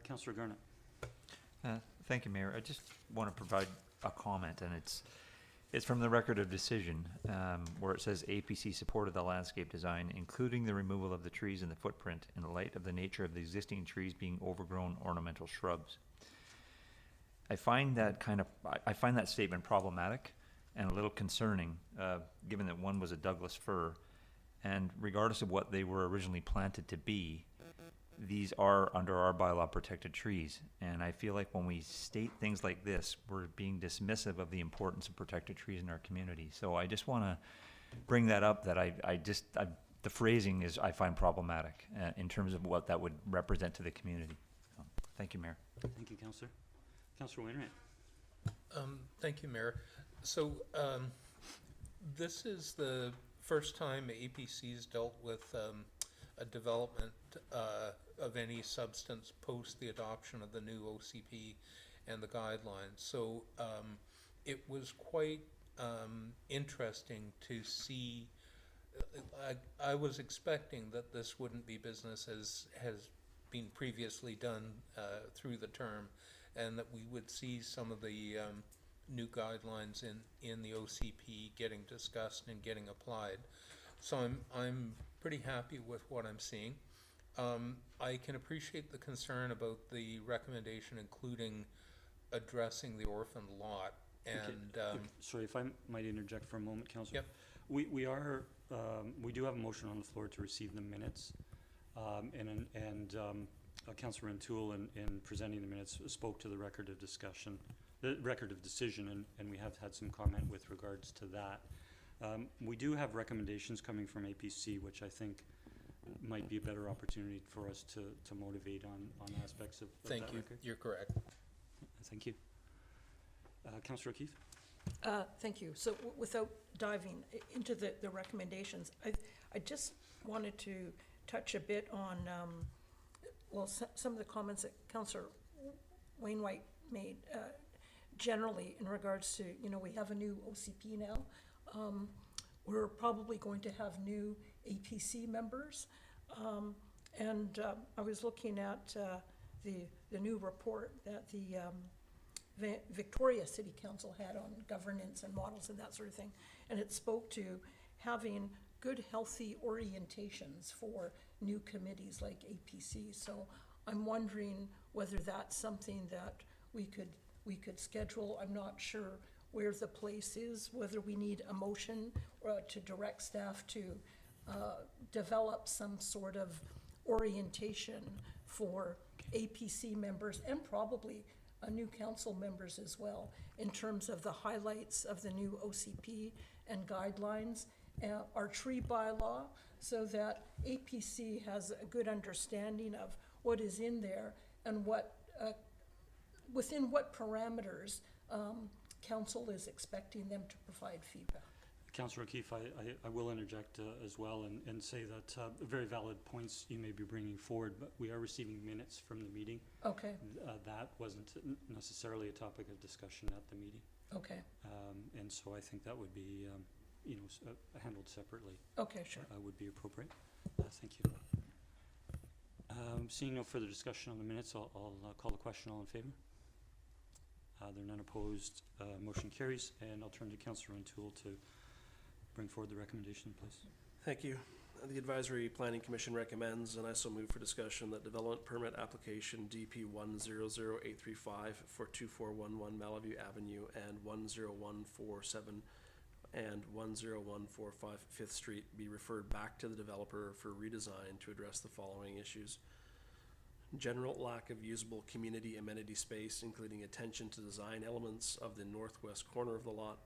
Councillor Garnett. Thank you, Mayor. I just want to provide a comment, and it's from the record of decision, where it says APC supported the landscape design, including the removal of the trees in the footprint in light of the nature of the existing trees being overgrown ornamental shrubs. I find that statement problematic and a little concerning, given that one was a Douglas fir, and regardless of what they were originally planted to be, these are under our bylaw protected trees. And I feel like when we state things like this, we're being dismissive of the importance of protected trees in our community. So I just want to bring that up, that the phrasing is, I find problematic in terms of what that would represent to the community. So, thank you, Mayor. Thank you, Councillor. Councillor Wainwright. Thank you, Mayor. So this is the first time APC's dealt with a development of any substance post the adoption of the new OCP and the guidelines. So it was quite interesting to see. I was expecting that this wouldn't be business as has been previously done through the term, and that we would see some of the new guidelines in the OCP getting discussed and getting applied. So I'm pretty happy with what I'm seeing. I can appreciate the concern about the recommendation including addressing the orphan lot. And sorry, if I might interject for a moment, Councillor. Yep. We do have a motion on the floor to receive the minutes, and Councillor Renewal in presenting the minutes spoke to the record of discussion, the record of decision, and we have had some comment with regards to that. We do have recommendations coming from APC, which I think might be a better opportunity for us to motivate on aspects of Thank that you. record. You're correct. Thank you. Councillor O'Keefe? Thank you. So without diving into the recommendations, I just wanted to touch a bit on, well, some of the comments that Councillor Wainwright made generally in regards to, you know, we have a new OCP now. We're probably going to have new APC members. And I was looking at the new report that the Victoria City Council had on governance and models and that sort of thing. And it spoke to having good, healthy orientations for new committees like APC. So I'm wondering whether that's something that we could schedule. I'm not sure where the place is, whether we need a motion to direct staff to develop some sort of orientation for APC members and probably new council members as well, in terms of the highlights of the new OCP and guidelines, our tree bylaw, so that APC has a good understanding of what is in there and what, within what parameters council is expecting them to provide feedback. Councillor O'Keefe, I will interject as well and say that very valid points you may be bringing forward, but we are receiving minutes from the meeting. Okay. That wasn't necessarily a topic of discussion at the meeting. Okay. And so I think that would be, you know, handled separately. Okay, sure. Would be appropriate. Thank you. Seeing no further discussion on the minutes, I'll call the question. All in favor? There are none opposed. Motion carries, and I'll turn to Councillor O'Toole to bring forward the recommendation, please. Thank you. The Advisory Planning Commission recommends, and I so move for discussion, that development permit application DP 100835 for 2411 Malaview Avenue and 10147 and 10145 Fifth Street be referred back to the developer for redesign to address the following issues. General lack of usable community amenity space, including attention to design elements of the northwest corner of the lot.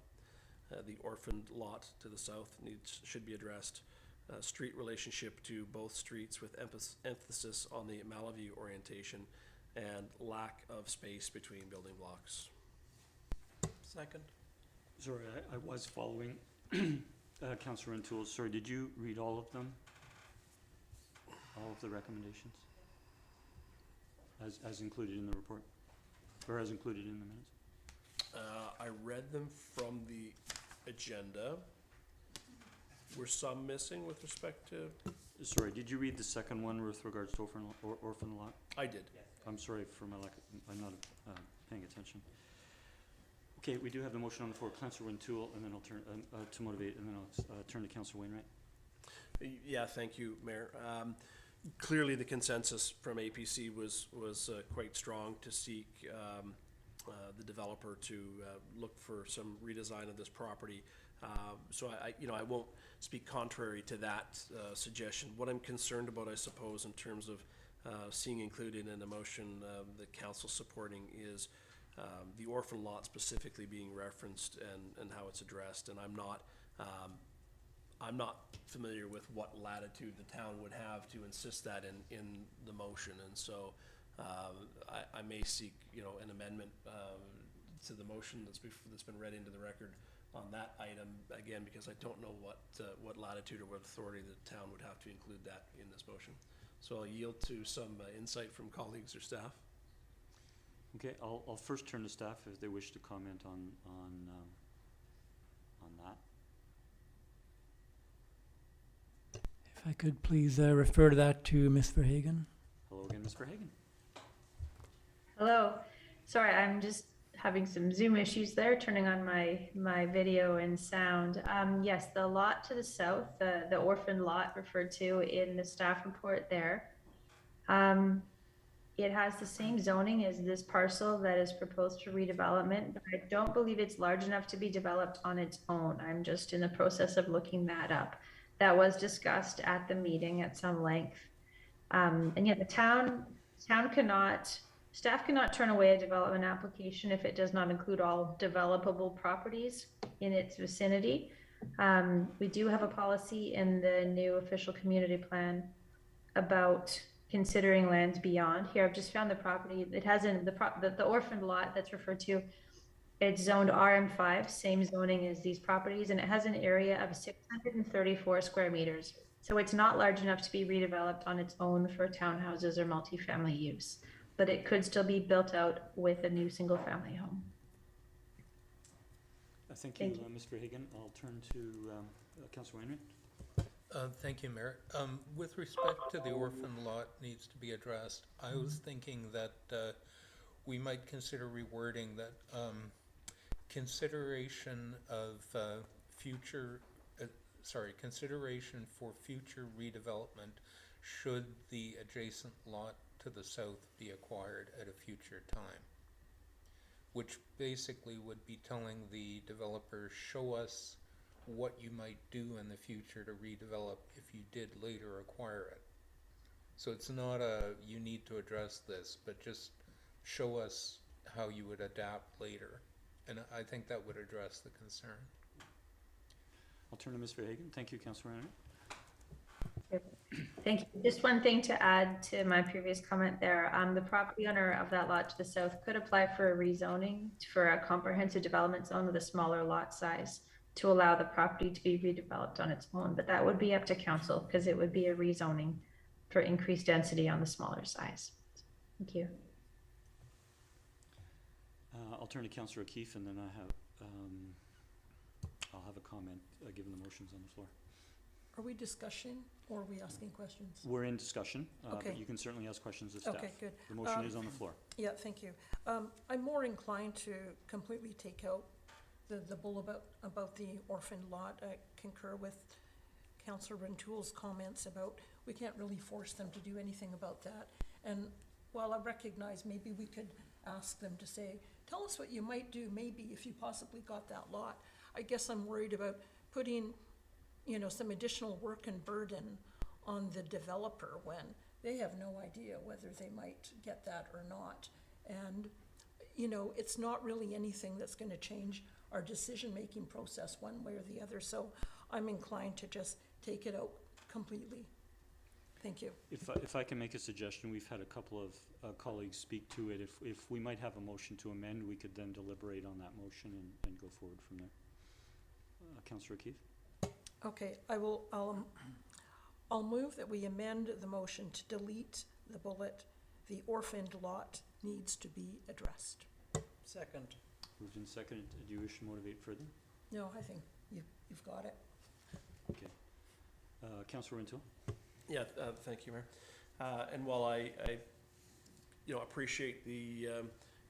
The orphaned lot to the south should be addressed. Street relationship to both streets with emphasis on the Malaview orientation, and lack of space between building blocks. Second. Sorry, I was following Councillor O'Toole. Sorry, did you read all of them? All of the recommendations? As included in the report? Or as included in the minutes? I read them from the agenda. Were some missing with respect to? Sorry, did you read the second one with regards to orphan lot? I did. I'm sorry for my lack, I'm not paying attention. Okay, we do have the motion on the floor. Councillor O'Toole, and then I'll turn to motivate, and then I'll turn to Councillor Wainwright. Yeah, thank you, Mayor. Clearly, the consensus from APC was quite strong to seek the developer to look for some redesign of this property. So I won't speak contrary to that suggestion. What I'm concerned about, I suppose, in terms of seeing included in the motion the council supporting is the orphan lot specifically being referenced and how it's addressed. And I'm not familiar with what latitude the town would have to insist that in the motion. And so I may seek, an amendment to the motion that's been read into the record on that item, again, because I don't know what latitude or what authority the town would have to include that in this motion. So I'll yield to some insight from colleagues or staff. Okay, I'll first turn to staff if they wish to comment on that. If I could please refer that to Ms. Verhagen. Hello again, Ms. Verhagen. Hello. Sorry, I'm just having some Zoom issues there, turning on my video and sound. Yes, the lot to the south, the orphan lot referred to in the staff report there, it has the same zoning as this parcel that is proposed for redevelopment, but I don't believe it's large enough to be developed on its own. I'm just in the process of looking that up. That was discussed at the meeting at some length. And yet the staff cannot turn away a development application if it does not include all developable properties in its vicinity. We do have a policy in the new official community plan about considering lands beyond. Here, I've just found the property. It hasn't, the orphaned lot that's referred to, it's zoned RM5, same zoning as these properties, and it has an area of 634 square meters. So it's not large enough to be redeveloped on its own for townhouses or multifamily use, but it could still be built out with a new single-family home. Thank you, Thank you. Mr. Hagan. I'll turn to Councillor Wainwright. Thank you, Mayor. With respect to the orphan lot needs to be addressed, I was thinking that we might consider rewording that consideration for future redevelopment should the adjacent lot to the south be acquired at a future time, which basically would be telling the developer, show us what you might do in the future to redevelop if you did later acquire it. So it's not you need to address this, but just show us how you would adapt later. And I think that would address the concern. I'll turn to Ms. Verhagen. Thank you, Councillor Wainwright. Thank you. Just one thing to add to my previous comment there. The property owner of that lot to the south could apply for a rezoning for a comprehensive development zone with a smaller lot size to allow the property to be redeveloped on its own, but that would be up to council because it would be a rezoning for increased density on the smaller size. Thank you. I'll turn to Councillor O'Keefe, and then I'll have a comment given the motions on the floor. Are we discussing or are we asking questions? We're in discussion, Okay. but you can certainly ask questions of staff. Okay, good. The motion is on the floor. Yeah, thank you. I'm more inclined to completely take out the bull about the orphaned lot. I concur with Councillor Rentoul's comments about we can't really force them to do anything about that. And while I recognize maybe we could ask them to say, tell us what you might do maybe if you possibly got that lot. I guess I'm worried about putting, some additional work and burden on the developer when they have no idea whether they might get that or not. And, it's not really anything that's going to change our decision-making process one way or the other. So I'm inclined to just take it out completely. Thank you. If I can make a suggestion, we've had a couple of colleagues speak to it. If we might have a motion to amend, we could then deliberate on that motion and go forward from there. Councillor O'Keefe? Okay, I'll move that we amend the motion to delete the bullet, the orphaned lot needs to be addressed. Second. Moved and seconded. Do you wish to motivate further? No, I think you've got it. Okay. Councillor Rentoul? Yeah, thank you, Mayor. And while I appreciate the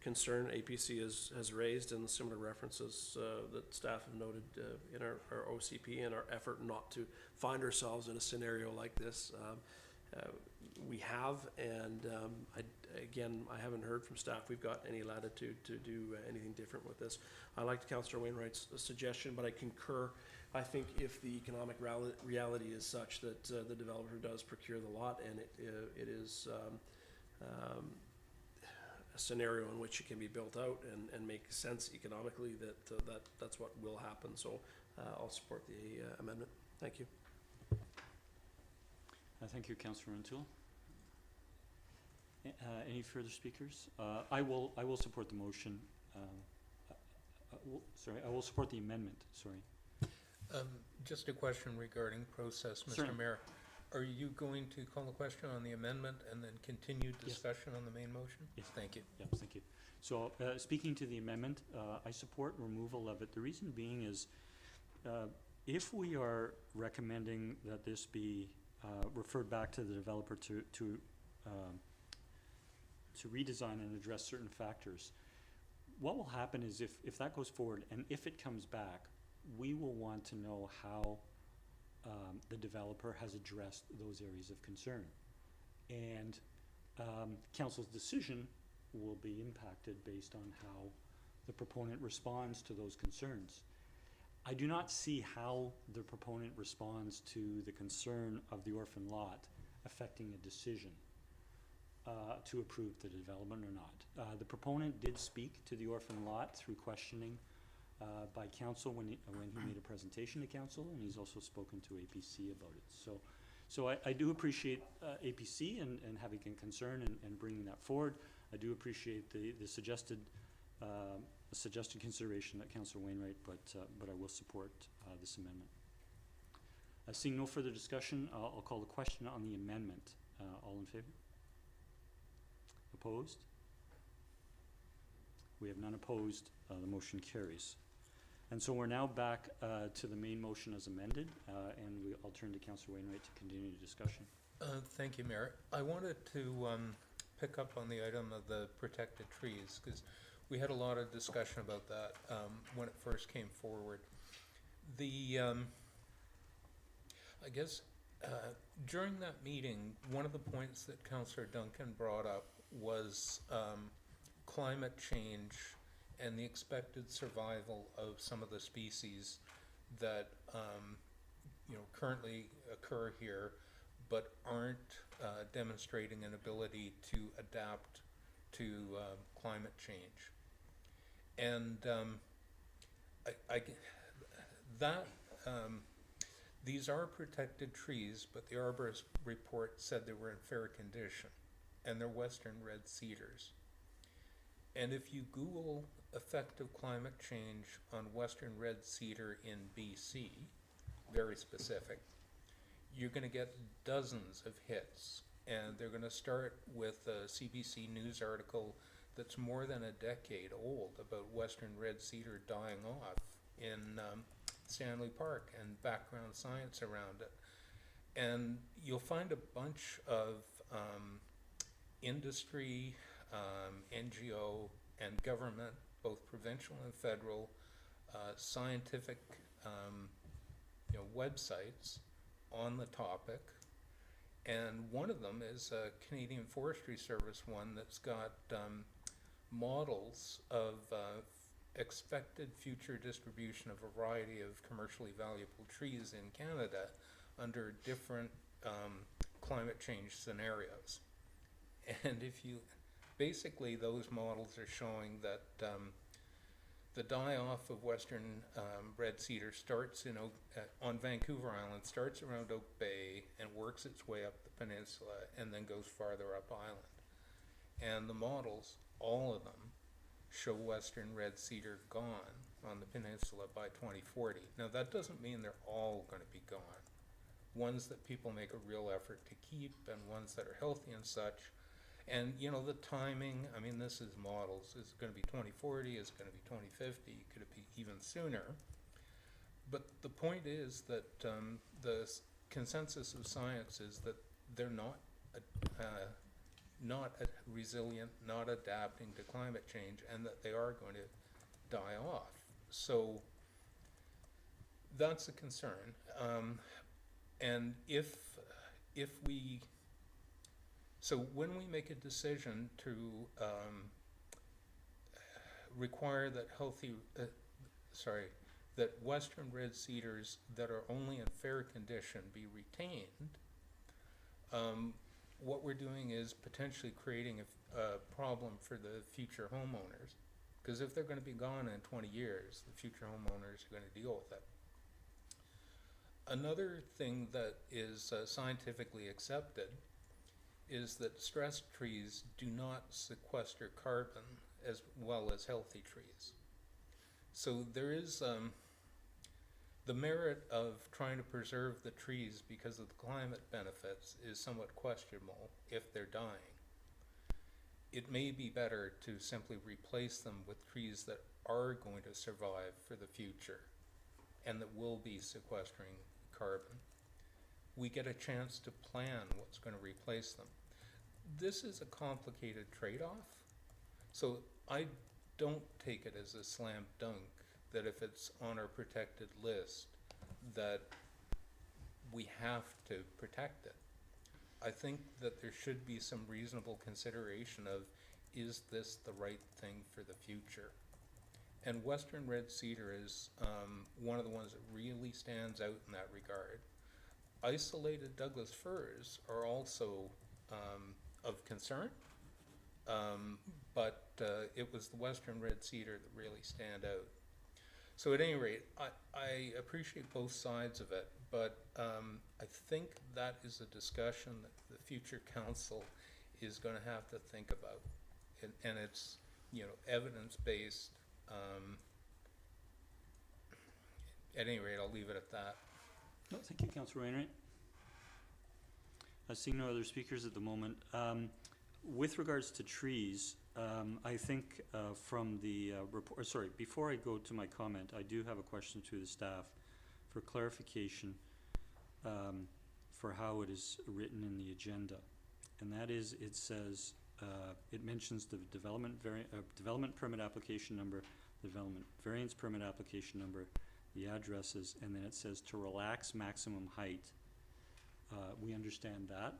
concern APC has raised and the similar references that staff have noted in our OCP and our effort not to find ourselves in a scenario like this, we have, and I haven't heard from staff we've got any latitude to do anything different with this. I liked Councillor Wainwright's suggestion, but I concur. I think if the economic reality is such that the developer does procure the lot and it is a scenario in which it can be built out and make sense economically, that's what will happen. So I'll support the amendment. Thank you. Thank you, Councillor Rentoul. Any further speakers? I will support the motion. I will support the amendment. Sorry. Just a question regarding process, Mr. Certainly. Mayor. Are you going to call the question on the amendment and then continue discussion on the main motion? Yes. Thank you. Yes, thank you. So speaking to the amendment, I support removal of it. The reason being is if we are recommending that this be referred back to the developer to redesign and address certain factors, what will happen is if that goes forward and if it comes back, we will want to know how the developer has addressed those areas of concern. And council's decision will be impacted based on how the proponent responds to those concerns. I do not see how the proponent responds to the concern of the orphan lot affecting a decision to approve the development or not. The proponent did speak to the orphan lot through questioning by council when he made a presentation to council, and he's also spoken to APC about it. So I do appreciate APC and having a concern and bringing that forward. I do appreciate the suggested consideration that Councillor Wainwright, but I will support this amendment. Seeing no further discussion, I'll call the question on the amendment. All in favor? Opposed? We have none opposed. The motion carries. And so we're now back to the main motion as amended, and I'll turn to Councillor Wainwright to continue the discussion. Thank you, Mayor. I wanted to pick up on the item of the protected trees, because we had a lot of discussion about that when it first came forward. I guess during that meeting, one of the points that Councillor Duncan brought up was climate change and the expected survival of some of the species that currently occur here, but aren't demonstrating an ability to adapt to climate change. And these are protected trees, but the arborist report said they were in fair condition, and they're western red cedars. And if you Google effective climate change on western red cedar in BC, very specific, you're going to get dozens of hits. And they're going to start with a CBC News article that's more than a decade old about western red cedar dying off in Stanley Park and background science around it. And you'll find a bunch of industry, NGO, and government, both provincial and federal, scientific websites on the topic. And one of them is a Canadian Forestry Service one that's got models of expected future distribution of a variety of commercially valuable trees in Canada under different climate change scenarios. And basically those models are showing that the die-off of western red cedar starts on Vancouver Island, starts around Oak Bay and works its way up the peninsula and then goes farther up island. And the models, all of them, show western red cedar gone on the peninsula by 2040. Now that doesn't mean they're all going to be gone. Ones that people make a real effort to keep and ones that are healthy and such. And the timing, I mean, this is models. Is it going to be 2040? Is it going to be 2050? Could it be even sooner? But the point is that the consensus of science is that they're not resilient, not adapting to climate change, and that they are going to die off. So that's a concern. And so when we make a decision to require that that western red cedars that are only in fair condition be retained, what we're doing is potentially creating a problem for the future homeowners. Because if they're going to be gone in 20 years, the future homeowners are going to deal with it. Another thing that is scientifically accepted is that stressed trees do not sequester carbon as well as healthy trees. So there is the merit of trying to preserve the trees because of the climate benefits is somewhat questionable if they're dying. It may be better to simply replace them with trees that are going to survive for the future and that will be sequestering carbon. We get a chance to plan what's going to replace them. This is a complicated trade-off, so I don't take it as a slam dunk that if it's on our protected list that we have to protect it. I think that there should be some reasonable consideration of, is this the right thing for the future? And western red cedar is one of the ones that really stands out in that regard. Isolated Douglas firs are also of concern, but it was the western red cedar that really stand out. So at any rate, I appreciate both sides of it, but I think that is a discussion that the future council is going to have to think about. And it's, you know, evidence-based. At any rate, I'll leave it at that. No, thank you, Councillor Wainwright. Seeing no other speakers at the moment, with regards to trees, I think from the report, sorry, before I go to my comment, I do have a question to the staff for clarification for how it is written in the agenda. And that is, it says, it mentions the development permit application number, development variance permit application number, the addresses, and then it says to relax maximum height. We understand that.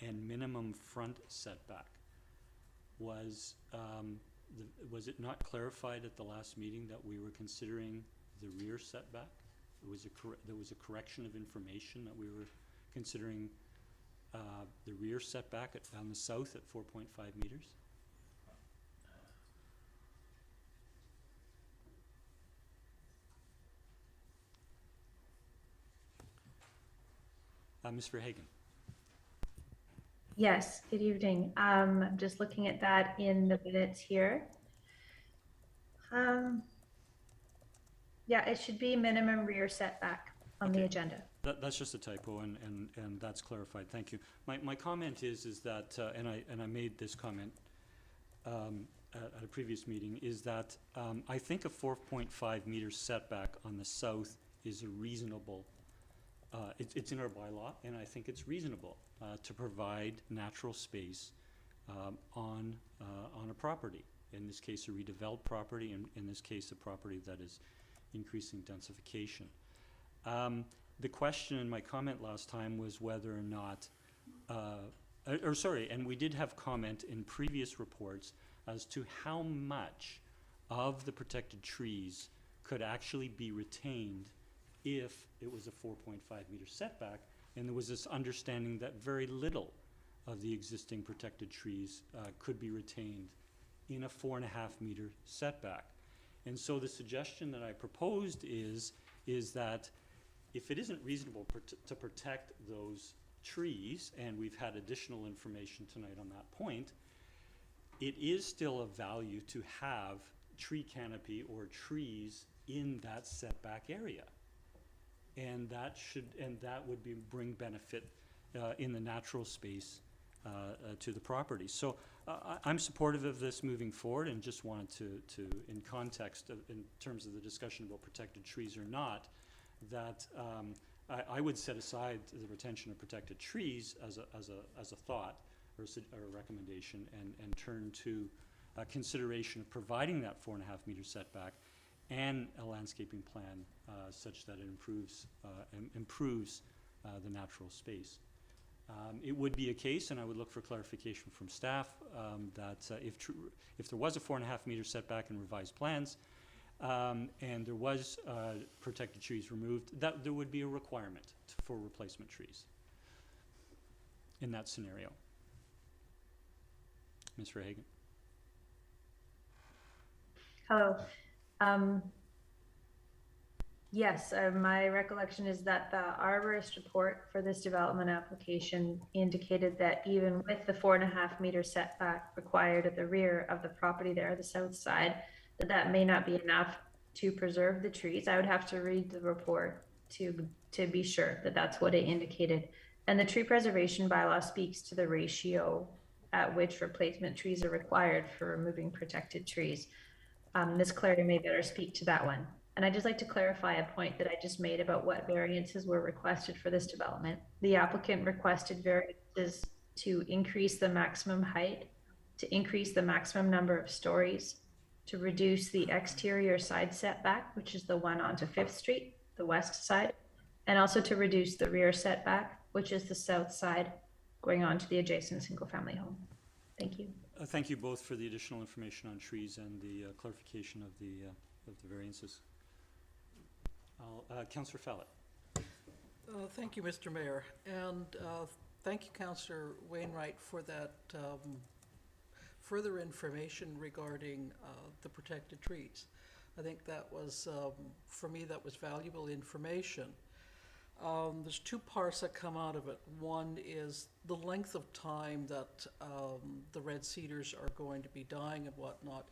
And minimum front setback. Was it not clarified at the last meeting that we were considering the rear setback? There was a correction of information that we were considering the rear setback on the south at 4.5 meters? Ms. Verhagen. Yes, good evening. I'm just looking at that in the minutes here. Yeah, it should be minimum rear setback on the agenda. That's just a typo, and that's clarified. Thank you. My comment is that, and I made this comment at a previous meeting, is that I think a 4.5 meter setback on the south is a reasonable. It's in our bylaw, and I think it's reasonable to provide natural space on a property. In this case, a redeveloped property, and in this case, a property that is increasing densification. The question in my comment last time was whether or not, and we did have comment in previous reports as to how much of the protected trees could actually be retained if it was a 4.5 meter setback, and there was this understanding that very little of the existing protected trees could be retained in a 4.5 meter setback. And so the suggestion that I proposed is that if it isn't reasonable to protect those trees, and we've had additional information tonight on that point, it is still of value to have tree canopy or trees in that setback area. And that would bring benefit in the natural space to the property. So I'm supportive of this moving forward, and just wanted to in context in terms of the discussion about protected trees or not, that I would set aside the retention of protected trees as a thought or a recommendation, and turn to consideration of providing that 4.5 meter setback and a landscaping plan such that it improves the natural space. It would be a case, and I would look for clarification from staff, that if there was a 4.5 meter setback in revised plans, and there was protected trees removed, that there would be a requirement for replacement trees in that scenario. Ms. Verhagen. Hello. Yes, my recollection is that the arborist report for this development application indicated that even with the 4.5 meter setback required at the rear of the property there, the south side, that may not be enough to preserve the trees. I would have to read the report to be sure that that's what it indicated. And the tree preservation bylaw speaks to the ratio at which replacement trees are required for removing protected trees. Ms. Clary may better speak to that one. And I'd just like to clarify a point that I just made about what variances were requested for this development. The applicant requested variances to increase the maximum height, to increase the maximum number of stories, to reduce the exterior side setback, which is the one onto 5th Street, the west side, and also to reduce the rear setback, which is the south side, going on to the adjacent single-family home. Thank you. Thank you both for the additional information on trees and the clarification of the variances. Councillor Fallett. Thank you, Mr. Mayor, and thank you, Councillor Wainwright, for that further information regarding the protected trees. I think that was, for me, that was valuable information. There's two parts that come out of it. One is the length of time that the red cedars are going to be dying and whatnot.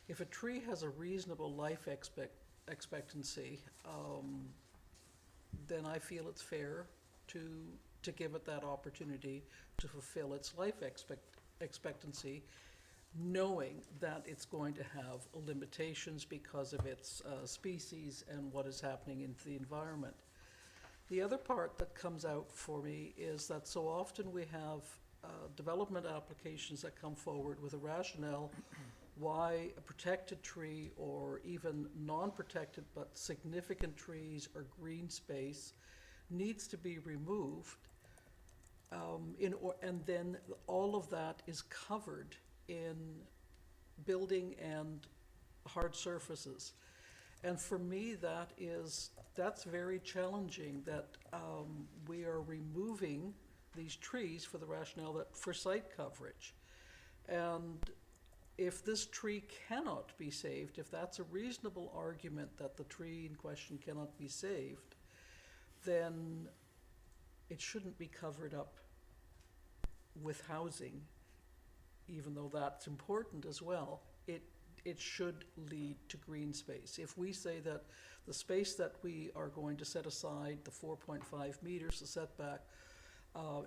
If a tree has a reasonable life expectancy, then I feel it's fair to give it that opportunity to fulfill its life expectancy, knowing that it's going to have limitations because of its species and what is happening in the environment. The other part that comes out for me is that so often we have development applications that come forward with a rationale why a protected tree or even non-protected but significant trees or green space needs to be removed, and then all of that is covered in building and hard surfaces. And for me, that's very challenging, that we are removing these trees for the rationale that for site coverage. And if this tree cannot be saved, if that's a reasonable argument that the tree in question cannot be saved, then it shouldn't be covered up with housing, even though that's important as well. It should lead to green space. If we say that the space that we are going to set aside, the 4.5 meters, the setback,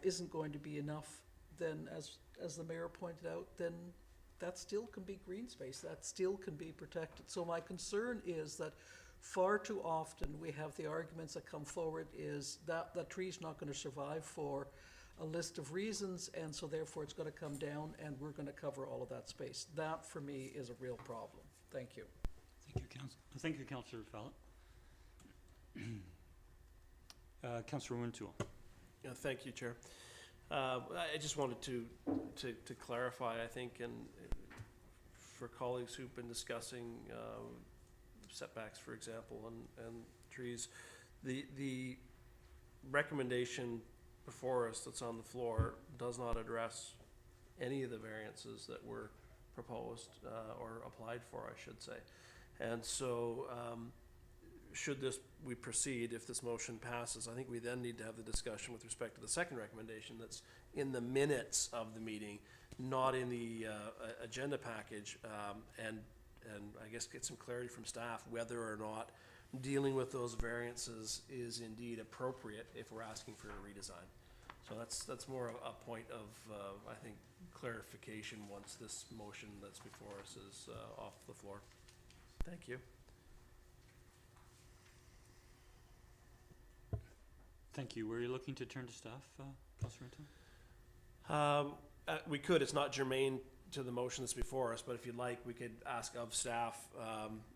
isn't going to be enough, then as the mayor pointed out, then that still can be green space, that still can be protected. So my concern is that far too often we have the arguments that come forward is that the tree's not going to survive for a list of reasons, and so therefore it's going to come down and we're going to cover all of that space. That for me is a real problem. Thank you. Thank you, Councillor Fallon. Councillor Wintoul. Yeah, thank you, Chair. I just wanted to clarify, I think, and for colleagues who've been discussing setbacks, for example, and trees, the recommendation before us that's on the floor does not address any of the variances that were proposed or applied for, I should say. And so should we proceed, if this motion passes, I think we then need to have the discussion with respect to the second recommendation that's in the minutes of the meeting, not in the agenda package, and I guess get some clarity from staff whether or not dealing with those variances is indeed appropriate if we're asking for a redesign. So that's more a point of, I think, clarification once this motion that's before us is off the floor. Thank you. Thank you. Were you looking to turn to staff, Councillor Wintoul? We could. It's not germane to the motion that's before us, but if you'd like, we could ask of staff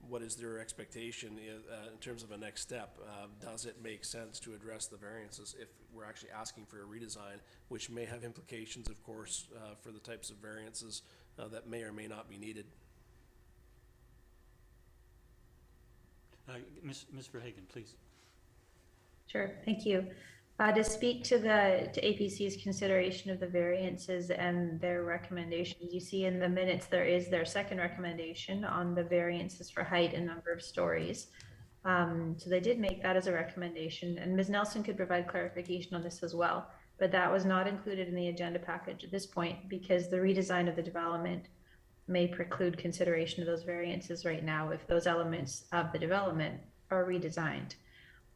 what is their expectation in terms of a next step. Does it make sense to address the variances if we're actually asking for a redesign, which may have implications, of course, for the types of variances that may or may not be needed? Ms. Verhagen, please. Sure, thank you. To speak to APC's consideration of the variances and their recommendations, you see in the minutes there is their second recommendation on the variances for height and number of stories. So they did make that as a recommendation, and Ms. Nelson could provide clarification on this as well, but that was not included in the agenda package at this point because the redesign of the development may preclude consideration of those variances right now if those elements of the development are redesigned.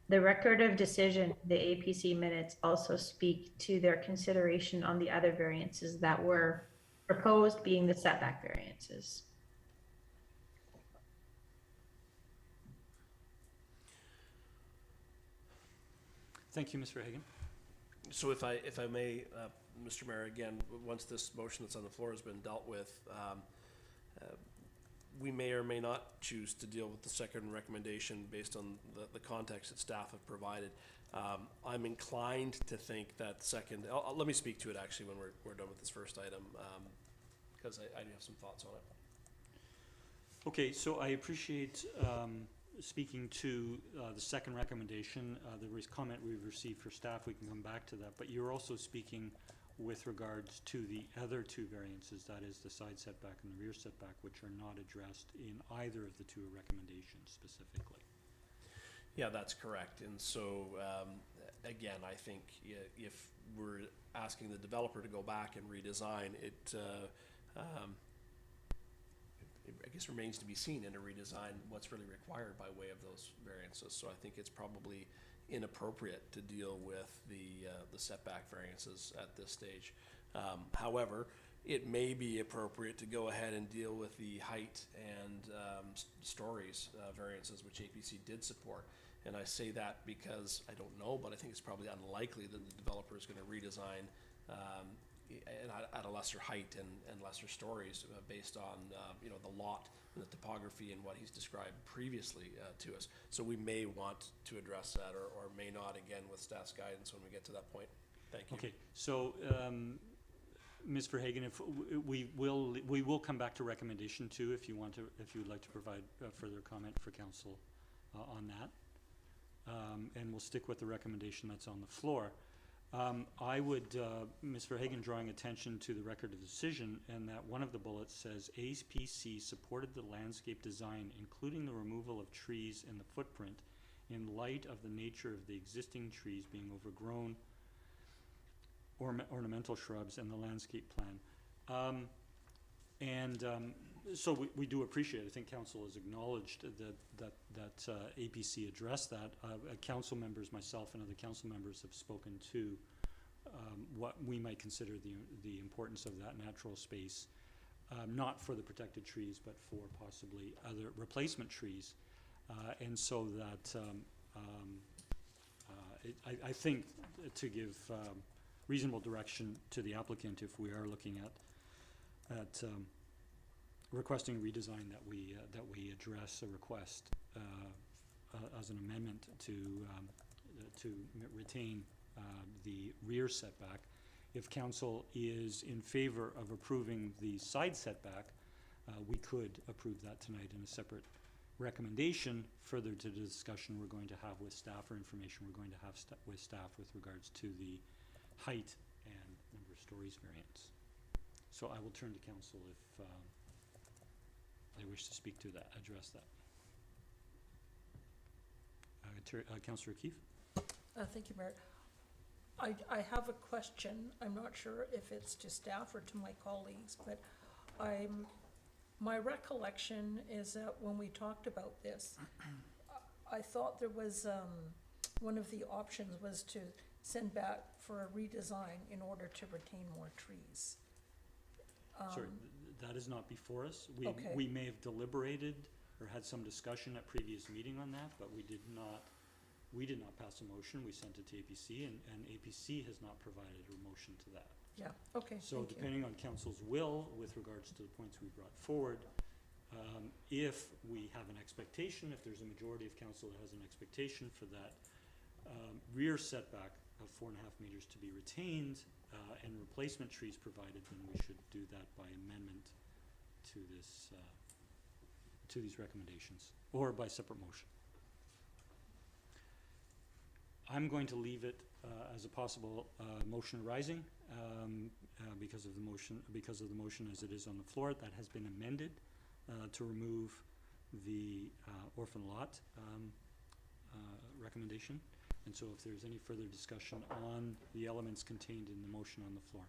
The record of decision, the APC minutes also speak to their consideration on the other variances that were proposed, being the setback variances. Thank you, Ms. Verhagen. So if I may, Mr. Mayor, again, once this motion that's on the floor has been dealt with, we may or may not choose to deal with the second recommendation based on the context that staff have provided. I'm inclined to think that second, let me speak to it actually when we're done with this first item, because I do have some thoughts on it. Okay, so I appreciate speaking to the second recommendation. There was comment we've received for staff. We can come back to that, but you're also speaking with regards to the other two variances, that is the side setback and the rear setback, which are not addressed in either of the two recommendations specifically. Yeah, that's correct. And so again, I think if we're asking the developer to go back and redesign, I guess remains to be seen in a redesign what's really required by way of those variances. So I think it's probably inappropriate to deal with the setback variances at this stage. However, it may be appropriate to go ahead and deal with the height and stories variances, which APC did support. And I say that because I don't know, but I think it's probably unlikely that the developer is going to redesign at a lesser height and lesser stories based on the lot and the topography and what he's described previously to us. So we may want to address that or may not, again, with staff's guidance when we get to that point. Thank you. Okay, so Ms. Verhagen, if we will come back to recommendation 2 if you would like to provide further comment for council on that. And we'll stick with the recommendation that's on the floor. I would, Ms. Verhagen, drawing attention to the record of decision, and that one of the bullets says APC supported the landscape design, including the removal of trees in the footprint, in light of the nature of the existing trees being overgrown, ornamental shrubs, and the landscape plan. So we do appreciate, I think council has acknowledged that APC addressed that. Council members, myself and other council members have spoken to what we might consider the importance of that natural space, not for the protected trees, but for possibly other replacement trees. And so that I think to give reasonable direction to the applicant, if we are looking at requesting redesign, that we address a request as an amendment to retain the rear setback. If council is in favor of approving the side setback, we could approve that tonight in a separate recommendation, further to the discussion we're going to have with staff, or information we're going to have with staff with regards to the height and number of stories variance. So I will turn to council if they wish to speak to that, address that. Councillor O'Keefe. Thank you, Mayor. I have a question. I'm not sure if it's to staff or to my colleagues, but my recollection is that when we talked about this, I thought there was one of the options was to send back for a redesign in order to retain more trees. Sorry, that is not before us. Okay. We may have deliberated or had some discussion at previous meeting on that, but we did not pass a motion. We sent it to APC, and APC has not provided a motion to that. Yeah, okay, So thank you. depending on council's will with regards to the points we brought forward, if we have an expectation, if there's a majority of council that has an expectation for that rear setback of 4.5 meters to be retained and replacement trees provided, then we should do that by amendment to this to these recommendations, or by separate motion. I'm going to leave it as a possible motion arising because of the motion as it is on the floor. That has been amended to remove the orphan lot recommendation. And so if there's any further discussion on the elements contained in the motion on the floor.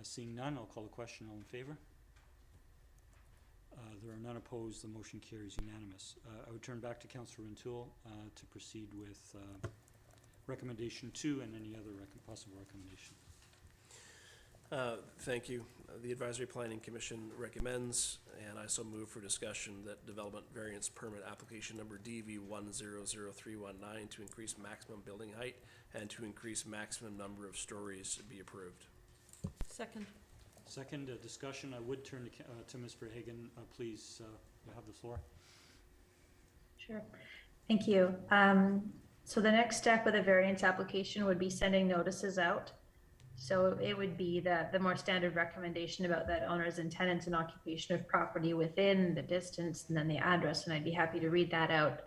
Seeing none, I'll call the question. All in favor? There are none opposed. The motion carries unanimous. I would turn back to Councillor Renewal to proceed with recommendation 2 and any other possible recommendation. Thank you. The Advisory Planning Commission recommends, and I so move for discussion, that development variance permit application number DV100319 to increase maximum building height and to increase maximum number of stories be approved. Second. Second, discussion. I would turn to Ms. Verhagen. Please, you have the floor. Sure. Thank you. So the next step with a variance application would be sending notices out. So it would be the more standard recommendation about that owners and tenants and occupation of property within the distance and then the address, and I'd be happy to read that out.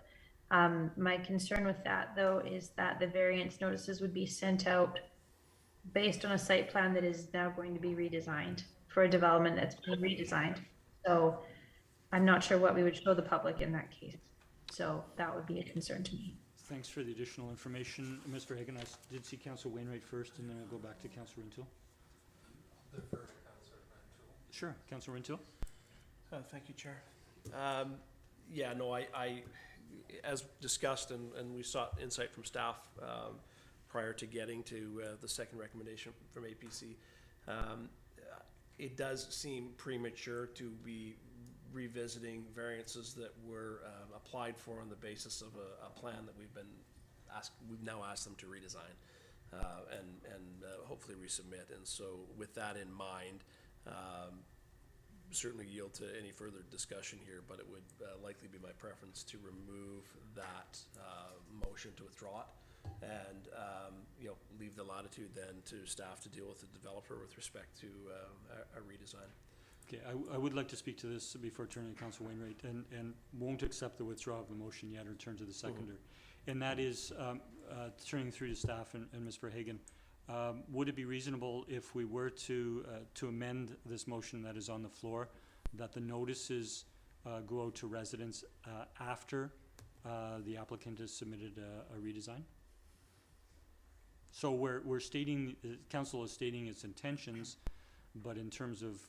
My concern with that, though, is that the variance notices would be sent out based on a site plan that is now going to be redesigned for a development that's been redesigned. So I'm not sure what we would show the public in that case. So that would be a concern to me. Thanks for the additional information. Ms. Verhagen, I did see Council Wainwright first, and then we'll go back to Council Rintoul. Sure, Council Rintoul. Thank you, Chair. Yeah, no, I as discussed, and we sought insight from staff prior to getting to the second recommendation from APC. It does seem premature to be revisiting variances that were applied for on the basis of a plan that we've now asked them to redesign and hopefully resubmit. And so with that in mind, certainly yield to any further discussion here, but it would likely be my preference to remove that motion to withdraw it and leave the latitude then to staff to deal with the developer with respect to a redesign. Okay, I would like to speak to this before turning to Council Wainwright, and won't accept the withdrawal of the motion yet or turn to the seconder. And that is, turning through to staff and Ms. Verhagen, would it be reasonable if we were to amend this motion that is on the floor, that the notices go out to residents after the applicant has submitted a redesign? So we're stating, council is stating its intentions, but in terms of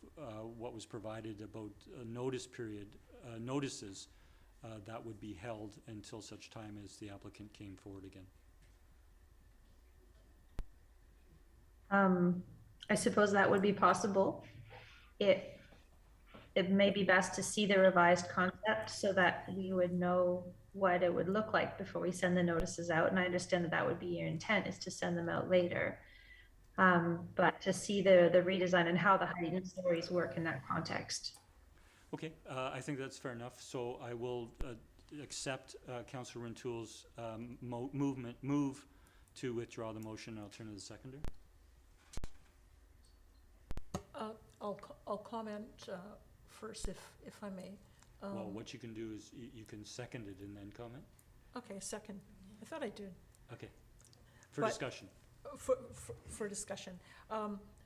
what was provided about notice period, notices, that would be held until such time as the applicant came forward again. I suppose that would be possible. It may be best to see the revised concept so that we would know what it would look like before we send the notices out. And I understand that that would be your intent, is to send them out later. But to see the redesign and how the heightened stories work in that context. Okay, I think that's fair enough. So I will accept Councillor Rintoul's move to withdraw the motion. I'll turn to the seconder. I'll comment first, if I may. Well, what you can do is you can second it and then comment. Okay, second. I thought I did. Okay, for But- discussion. For discussion.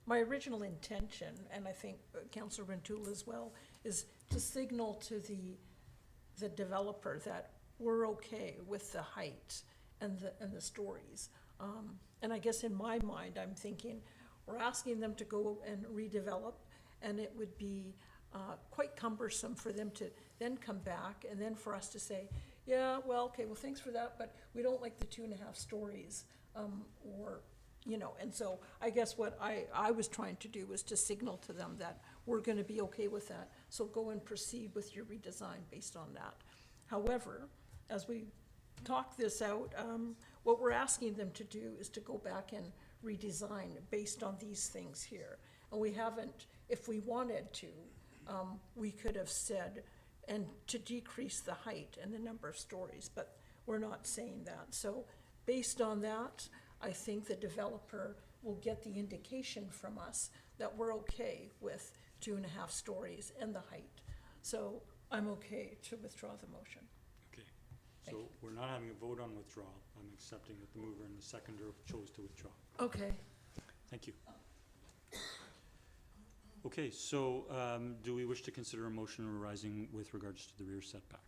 My original intention, and I think Councillor Rintoul as well, is to signal to the developer that we're okay with the height and the stories. And I guess in my mind, I'm thinking, we're asking them to go and redevelop, and it would be quite cumbersome for them to then come back and then for us to say, yeah, well, okay, well, thanks for that, but we don't like the 2.5 stories. Or, and so I guess what I was trying to do was to signal to them that we're gonna be okay with that, so go and proceed with your redesign based on that. However, as we talk this out, what we're asking them to do is to go back and redesign based on these things here. And we haven't, if we wanted to, we could have said, and to decrease the height and the number of stories, but we're not saying that. So based on that, I think the developer will get the indication from us that we're okay with 2.5 stories and the height. So I'm okay to withdraw the motion. Okay, so we're not having a vote on withdrawal. I'm accepting that the mover and the seconder chose to withdraw. Okay. Thank you. Okay, so do we wish to consider a motion arising with regards to the rear setback?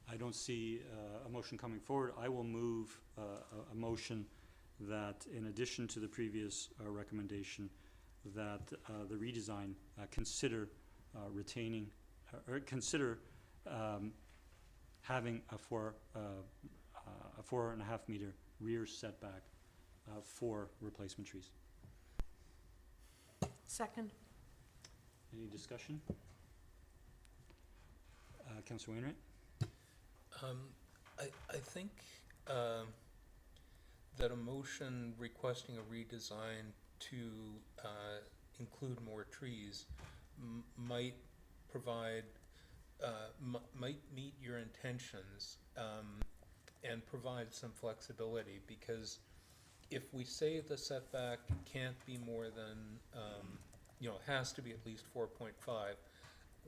I don't see a motion coming forward. I will move a motion that, in addition to the previous recommendation, that the redesign consider retaining or consider having a 4.5 meter rear setback for replacement trees. Second. Any discussion? Councillor Wainwright? I think that a motion requesting a redesign to include more trees might provide, might meet your intentions and provide some flexibility, because if we say the setback can't be more than, has to be at least 4.5,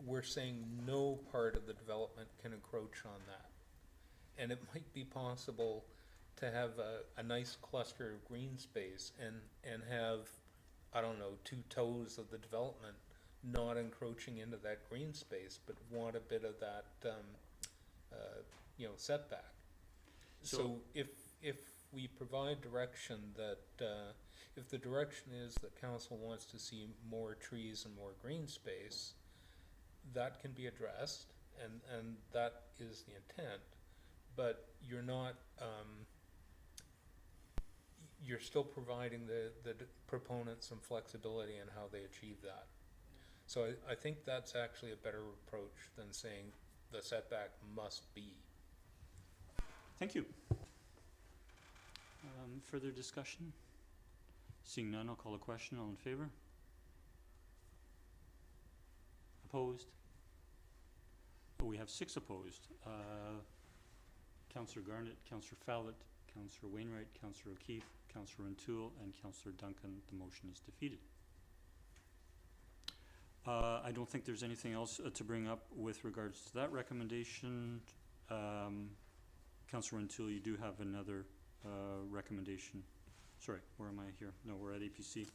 we're saying no part of the development can encroach on that. And it might be possible to have a nice cluster of green space and have, I don't know, 2 toes of the development not encroaching into that green space, but want a bit of that, setback. So if we provide direction that, if the direction is that council wants to see more trees and more green space, that can be addressed, and that is the intent, but you're not, you're still providing the proponents some flexibility in how they achieve that. So I think that's actually a better approach than saying the setback must be. Thank you. Further discussion? Seeing none, I'll call a question. All in favor? Opposed? Oh, we have 6 opposed. Councillor Garnett, Councillor Fallett, Councillor Wainwright, Councillor O'Keefe, Councillor Rentoul, and Councillor Duncan. The motion is defeated. I don't think there's anything else to bring up with regards to that recommendation. Councillor Rentoul, you do have another recommendation. Sorry, where am I here? No, we're at APC.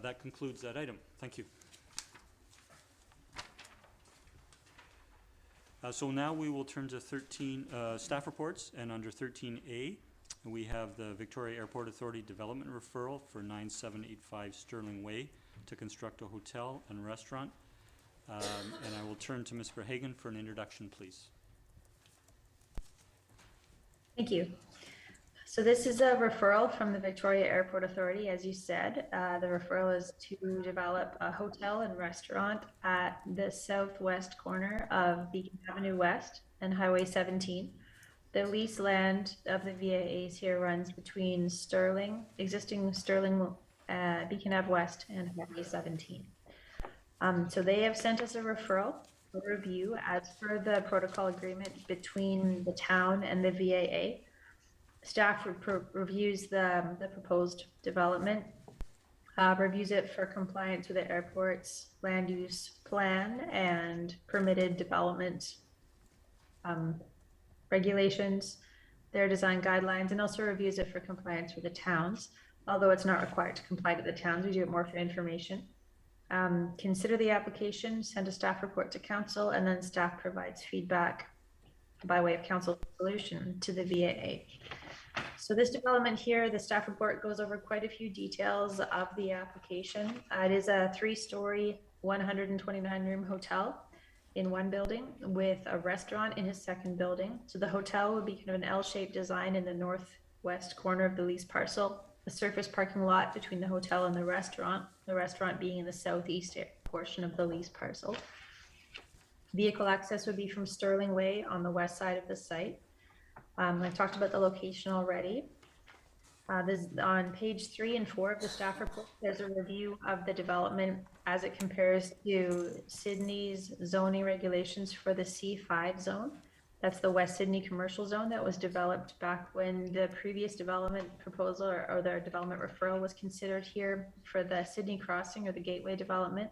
That concludes that item. Thank you. So now we will turn to 13 staff reports, and under 13A, we have the Victoria Airport Authority Development Referral for 9785 Stirling Way to construct a hotel and restaurant. And I will turn to Ms. Verhagen for an introduction, please. Thank you. So this is a referral from the Victoria Airport Authority, as you said. The referral is to develop a hotel and restaurant at the southwest corner of Beacon Avenue West and Highway 17. The lease land of the VAAs here runs between existing Stirling, Beacon Ave West and Highway 17. So they have sent us a referral for review as per the protocol agreement between the town and the VAA. Staff reviews the proposed development, reviews it for compliance with the airport's land use plan and permitted development regulations, their design guidelines, and also reviews it for compliance with the towns. Although it's not required to comply to the towns, we do it more for information. Consider the application, send a staff report to council, and then staff provides feedback by way of council solution to the VAA. So this development here, the staff report goes over quite a few details of the application. It is a 3-story, 129-room hotel in one building with a restaurant in his second building. So the hotel would be kind of an L-shaped design in the northwest corner of the lease parcel, a surface parking lot between the hotel and the restaurant being in the southeast portion of the lease parcel. Vehicle access would be from Stirling Way on the west side of the site. I talked about the location already. This, on page 3 and 4 of the staff report, there's a review of the development as it compares to Sydney's zoning regulations for the C5 zone. That's the West Sydney commercial zone that was developed back when the previous development proposal or their development referral was considered here for the Sydney Crossing or the Gateway development.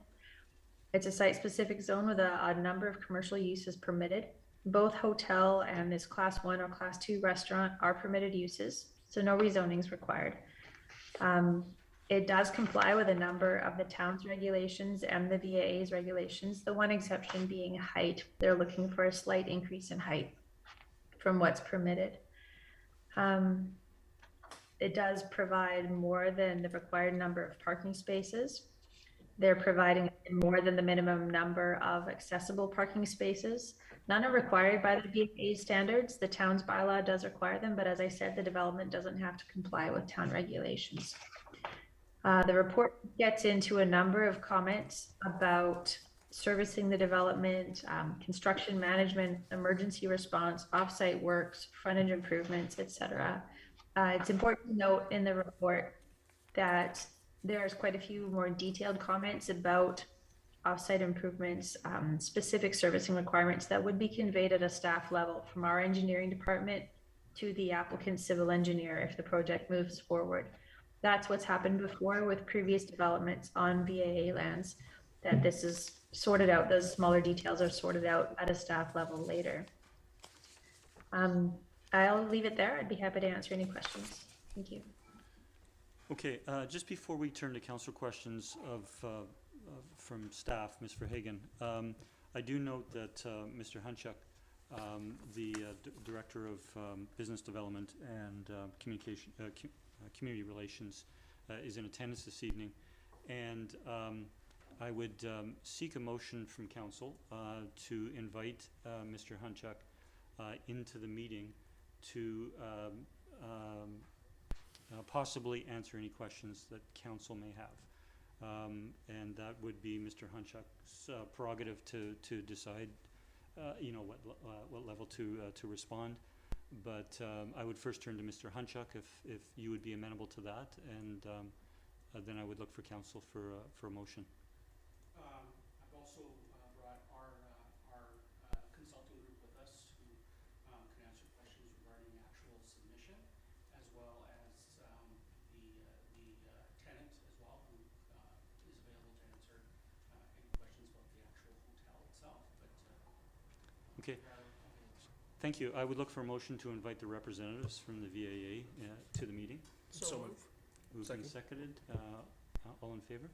It's a site-specific zone with a number of commercial uses permitted. Both hotel and this class 1 or class 2 restaurant are permitted uses, so no rezoning is required. It does comply with a number of the town's regulations and the VAA's regulations, the one exception being height. They're looking for a slight increase in height from what's permitted. It does provide more than the required number of parking spaces. They're providing more than the minimum number of accessible parking spaces. None are required by the VAA standards. The town's bylaw does require them, but as I said, the development doesn't have to comply with town regulations. The report gets into a number of comments about servicing the development, construction management, emergency response, offsite works, frontage improvements, etc. It's important to note in the report that there's quite a few more detailed comments about offsite improvements, specific servicing requirements that would be conveyed at a staff level from our engineering department to the applicant's civil engineer if the project moves forward. That's what's happened before with previous developments on VAA lands, that this is sorted out, those smaller details are sorted out at a staff level later. I'll leave it there. I'd be happy to answer any questions. Thank you. Okay, just before we turn to council questions of from staff, Ms. Verhagen. I do note that Mr. Hunchuk, the Director of Business Development and Community Relations, is in attendance this evening. And I would seek a motion from council to invite Mr. Hunchuk into the meeting to possibly answer any questions that council may have. And that would be Mr. Hunchuk's prerogative to decide, what level to respond. But I would first turn to Mr. Hunchuk if you would be amenable to that, and then I would look for council for a motion. I've also brought our consulting group with us who can answer questions regarding actual submission, as well as the tenant as well, who is available to answer any questions about the actual hotel itself. Okay. Thank you. I would look for a motion to invite the representatives from the VAA to the meeting. So moved. Moved and seconded. All in favor?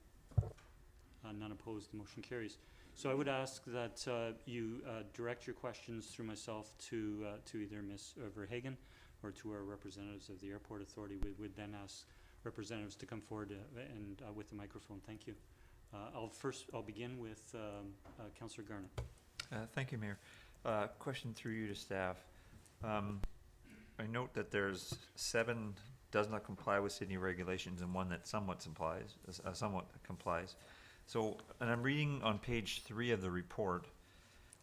None opposed. The motion carries. So I would ask that you direct your questions through myself to either Ms. Verhagen or to our representatives of the Airport Authority. We would then ask representatives to come forward and with the microphone. Thank you. I'll begin with Councillor Garnett. Thank you, Mayor. Question through you to staff. I note that there's 7 does not comply with Sydney regulations and 1 that somewhat complies. So, and I'm reading on page 3 of the report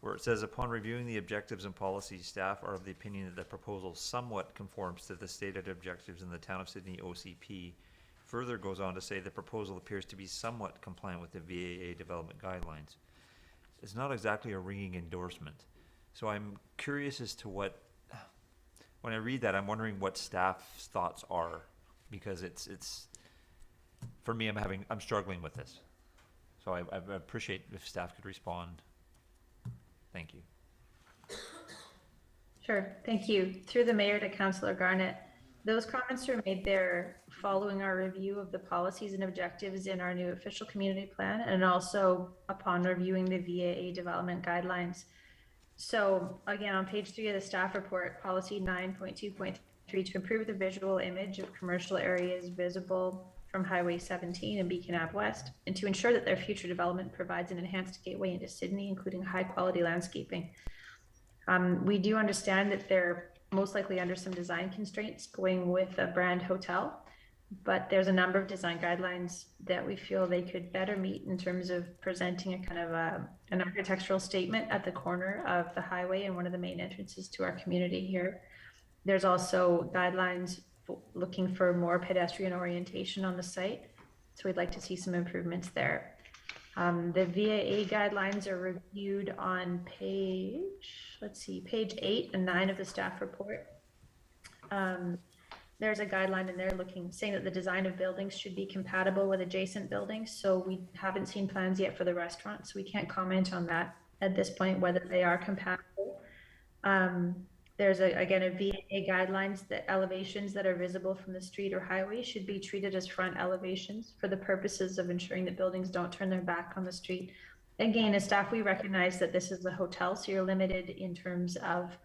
where it says, upon reviewing the objectives and policies, staff are of the opinion that the proposal somewhat conforms to the stated objectives in the Town of Sydney OCP. Further goes on to say the proposal appears to be somewhat compliant with the VAA development guidelines. It's not exactly a ringing endorsement. So I'm curious as to what, when I read that, I'm wondering what staff's thoughts are, because it's for me, I'm struggling with this. So I appreciate if staff could respond. Thank you. Sure, thank you. Through the mayor to Councillor Garnett, those comments are made there following our review of the policies and objectives in our new official community plan, and also upon reviewing the VAA development guidelines. So again, on page 3 of the staff report, policy 9.2.3, to improve the visual image of commercial areas visible from Highway 17 and Beacon Ave West, and to ensure that their future development provides an enhanced gateway into Sydney, including high quality landscaping. We do understand that they're most likely under some design constraints going with a brand hotel, but there's a number of design guidelines that we feel they could better meet in terms of presenting a kind of an architectural statement at the corner of the highway and one of the main entrances to our community here. There's also guidelines looking for more pedestrian orientation on the site, so we'd like to see some improvements there. The VAA guidelines are reviewed on page 8 and 9 of the staff report. There's a guideline in there saying that the design of buildings should be compatible with adjacent buildings. So we haven't seen plans yet for the restaurant, so we can't comment on that at this point, whether they are compatible. There's again a VAA guidelines that elevations that are visible from the street or highway should be treated as front elevations for the purposes of ensuring that buildings don't turn their back on the street. Again, as staff, we recognize that this is a hotel, so you're limited in terms of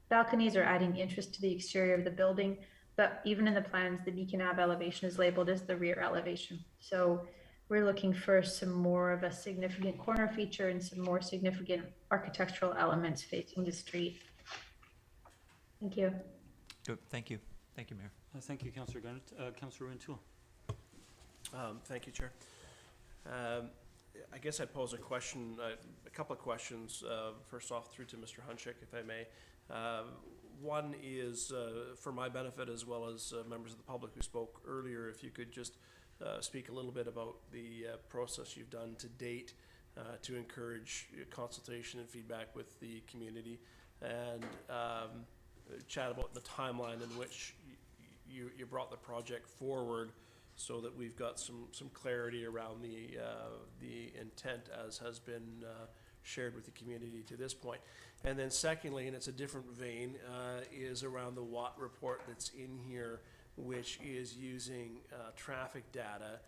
balconies or adding interest to the exterior of the building. But even in the plans, the Beacon Ave elevation is labeled as the rear elevation. So we're looking for some more of a significant corner feature and some more significant architectural elements facing the street. Thank you. Good. Thank you. Thank you, Mayor. Thank you, Councillor Garnett. Councillor Renewal. Thank you, Chair. I guess I'd pose a question, a couple of questions. First off, through to Mr. Hunchuk, if I may. One is for my benefit, as well as members of the public who spoke earlier, if you could just speak a little bit about the process you've done to date to encourage consultation and feedback with the community, and chat about the timeline in which you brought the project forward, so that we've got some clarity around the intent as has been shared with the community to this point. And then secondly, and it's a different vein, is around the WAT report that's in here, which is using traffic data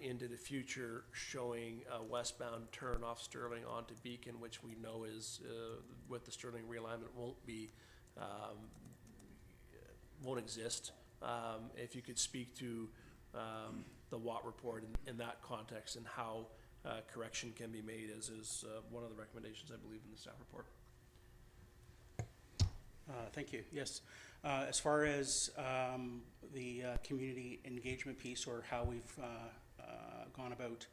into the future, showing a westbound turn off Stirling onto Beacon, which we know is, with the Stirling realignment, won't exist. If you could speak to the Watt report in that context and how correction can be made, as is one of the recommendations, I believe, in the staff report. Thank you. Yes. As far as the community engagement piece, or how we've gone about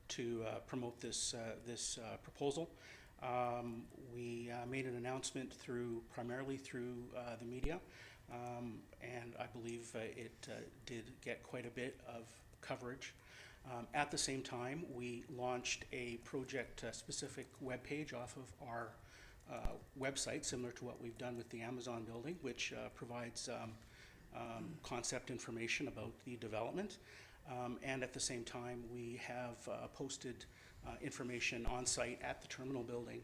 to promote this proposal, we made an announcement primarily through the media, and I believe it did get quite a bit of coverage. At the same time, we launched a project-specific webpage off of our website, similar to what we've done with the Amazon building, which provides concept information about the development. And at the same time, we have posted information on site at the terminal building,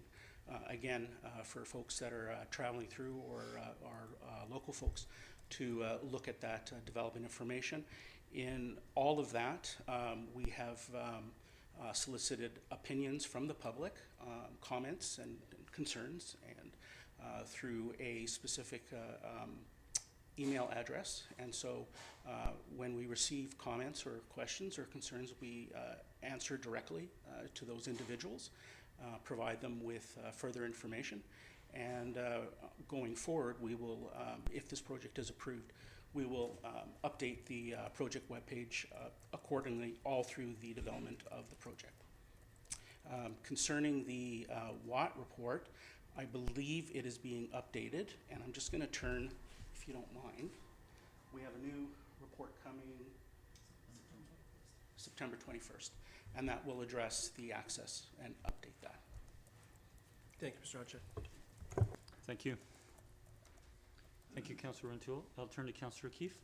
again, for folks that are traveling through, or our local folks, to look at that development information. In all of that, we have solicited opinions from the public, comments and concerns, and through a specific email address. And so when we receive comments or questions or concerns, we answer directly to those individuals, provide them with further information. And going forward, we will, if this project is approved, we will update the project webpage accordingly all through the development of the project. Concerning the Watt report, I believe it is being updated, and I'm just going to turn, if you don't mind. We have a new report coming September 21st, and that will address the access and update that. Thank you, Mr. Hunter. Thank you. Thank you, Councillor Renewal. I'll turn to Councillor O'Keefe.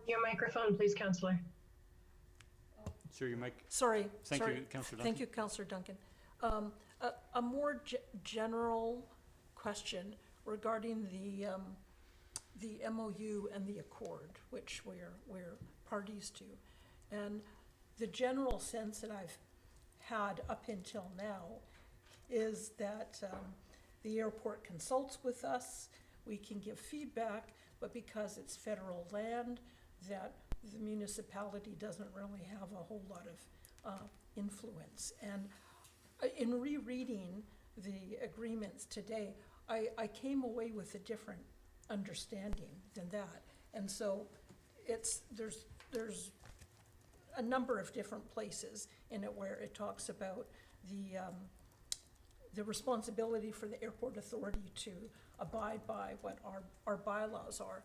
Your microphone, please, Councillor. Sir, your mic. Sorry. Thank you, Councillor Duncan. Thank you, Councillor Duncan. A more general question regarding the MOU and the accord, which we're parties to. And the general sense that I've had up until now is that the airport consults with us, we can give feedback, but because it's federal land, that the municipality doesn't really have a whole lot of influence. And in rereading the agreements today, I came away with a different understanding than that. And so there's a number of different places in it where it talks about the responsibility for the airport authority to abide by what our bylaws are.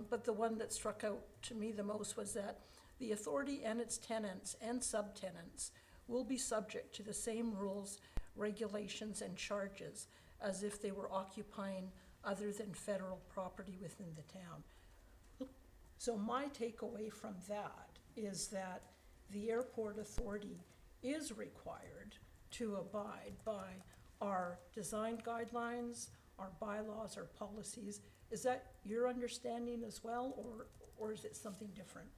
But the one that struck out to me the most was that the authority and its tenants and subtenants will be subject to the same rules, regulations, and charges as if they were occupying other than federal property within the town. So my takeaway from that is that the airport authority is required to abide by our design guidelines, our bylaws, our policies. Is that your understanding as well, or is it something different?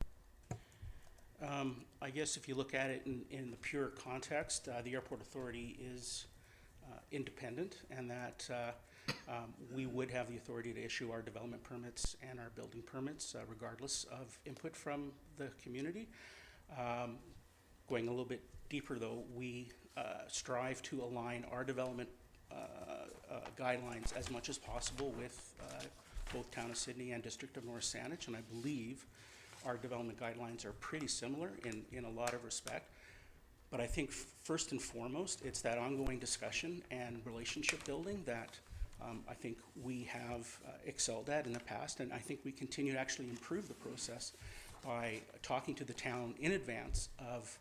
I guess if you look at it in the pure context, the airport authority is independent, and that we would have the authority to issue our development permits and our building permits regardless of input from the community. Going a little bit deeper though, we strive to align our development guidelines as much as possible with both Town of Sidney and District of North Saanich, and I believe our development guidelines are pretty similar in a lot of respect. But I think first and foremost, it's that ongoing discussion and relationship building that I think we have excelled at in the past, and I think we continue to actually improve the process by talking to the town in advance of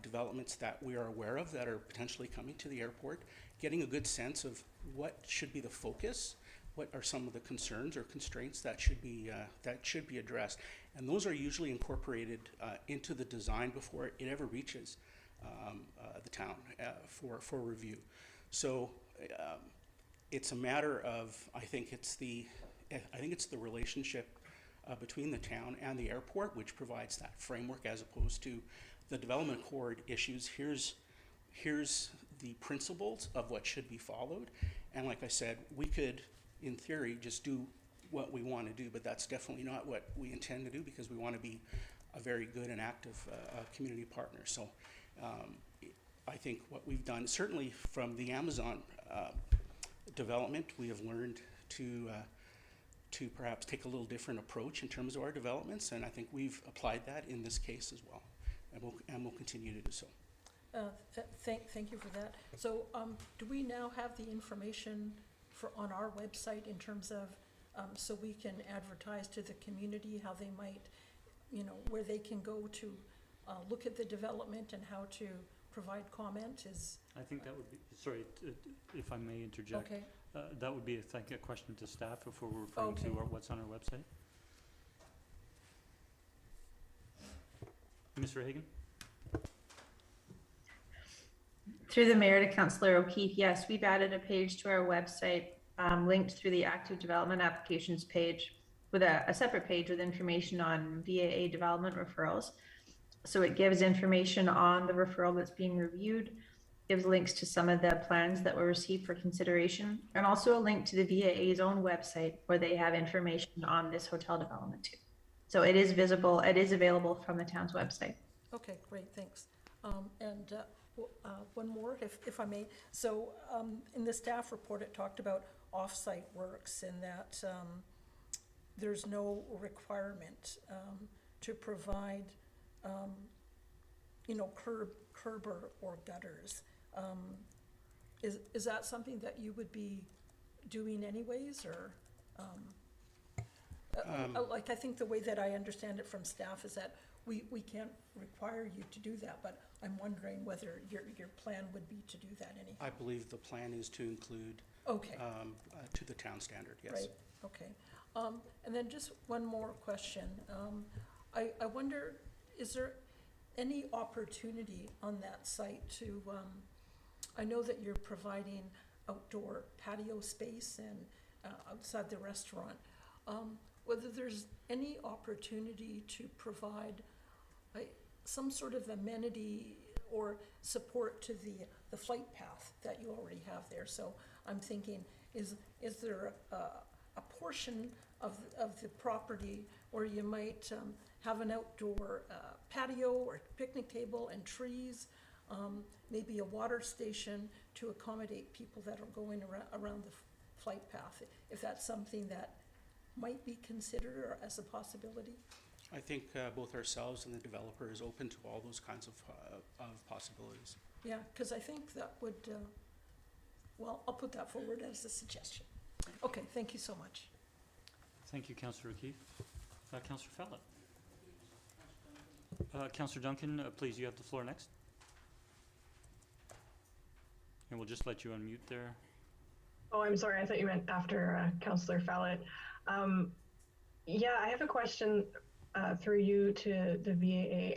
developments that we are aware of that are potentially coming to the airport, getting a good sense of what should be the focus, what are some of the concerns or constraints that should be addressed, and those are usually incorporated into the design before it ever reaches the town for review. So it's a matter of, I think it's the relationship between the town and the airport, which provides that framework, as opposed to the development accord issues. Here's the principles of what should be followed. And like I said, we could, in theory, just do what we want to do, but that's definitely not what we intend to do, because we want to be a very good and active community partner. So I think what we've done, certainly from the Amazon development, we have learned to perhaps take a little different approach in terms of our developments, and I think we've applied that in this case as well, and we'll continue to do so. Thank you for that. So do we now have the information on our website in terms of, so we can advertise to the community how they might, where they can go to look at the development and how to provide comment? I think that would be, sorry, if I may interject. Okay. That would be, I think, a question to staff if we're referring to what's on our website. Ms. Verhagen? Through the mayor to Councillor O'Keefe, yes, we've added a page to our website linked through the active development applications page with a separate page with information on VAA Development Referrals. So it gives information on the referral that's being reviewed, gives links to some of the plans that were received for consideration, and also a link to the VAA's own website where they have information on this hotel development too. So it is visible, it is available from the town's website. Okay, great, thanks. One more, if I may. So in the staff report, it talked about off-site works, and that there's no requirement to provide, curb or gutters. Is that something that you would be doing anyways, or? Like, I think the way that I understand it from staff is that we can't require you to do that, but I'm wondering whether your plan would be to do that anyhow. I believe the plan is to include to the town standard, yes. Right, okay. And then just one more question. I wonder, is there any opportunity on that site to, I know that you're providing outdoor patio space and outside the restaurant, whether there's any opportunity to provide some sort of amenity or support to the flight path that you already have there. So I'm thinking, is there a portion of the property where you might have an outdoor patio or picnic table and trees, maybe a water station to accommodate people that are going around the flight path, if that's something that might be considered or as a possibility? I think both ourselves and the developer is open to all those kinds of possibilities. Yeah, because I think that would, well, I'll put that forward as a suggestion. Okay, thank you so much. Thank you, Councillor O'Keefe. Councillor Fallett. Councillor Duncan, please, you have the floor next. And we'll just let you unmute there. Oh, I'm sorry. I thought you meant after Councillor Fallett. Yeah, I have a question through you to the VAA.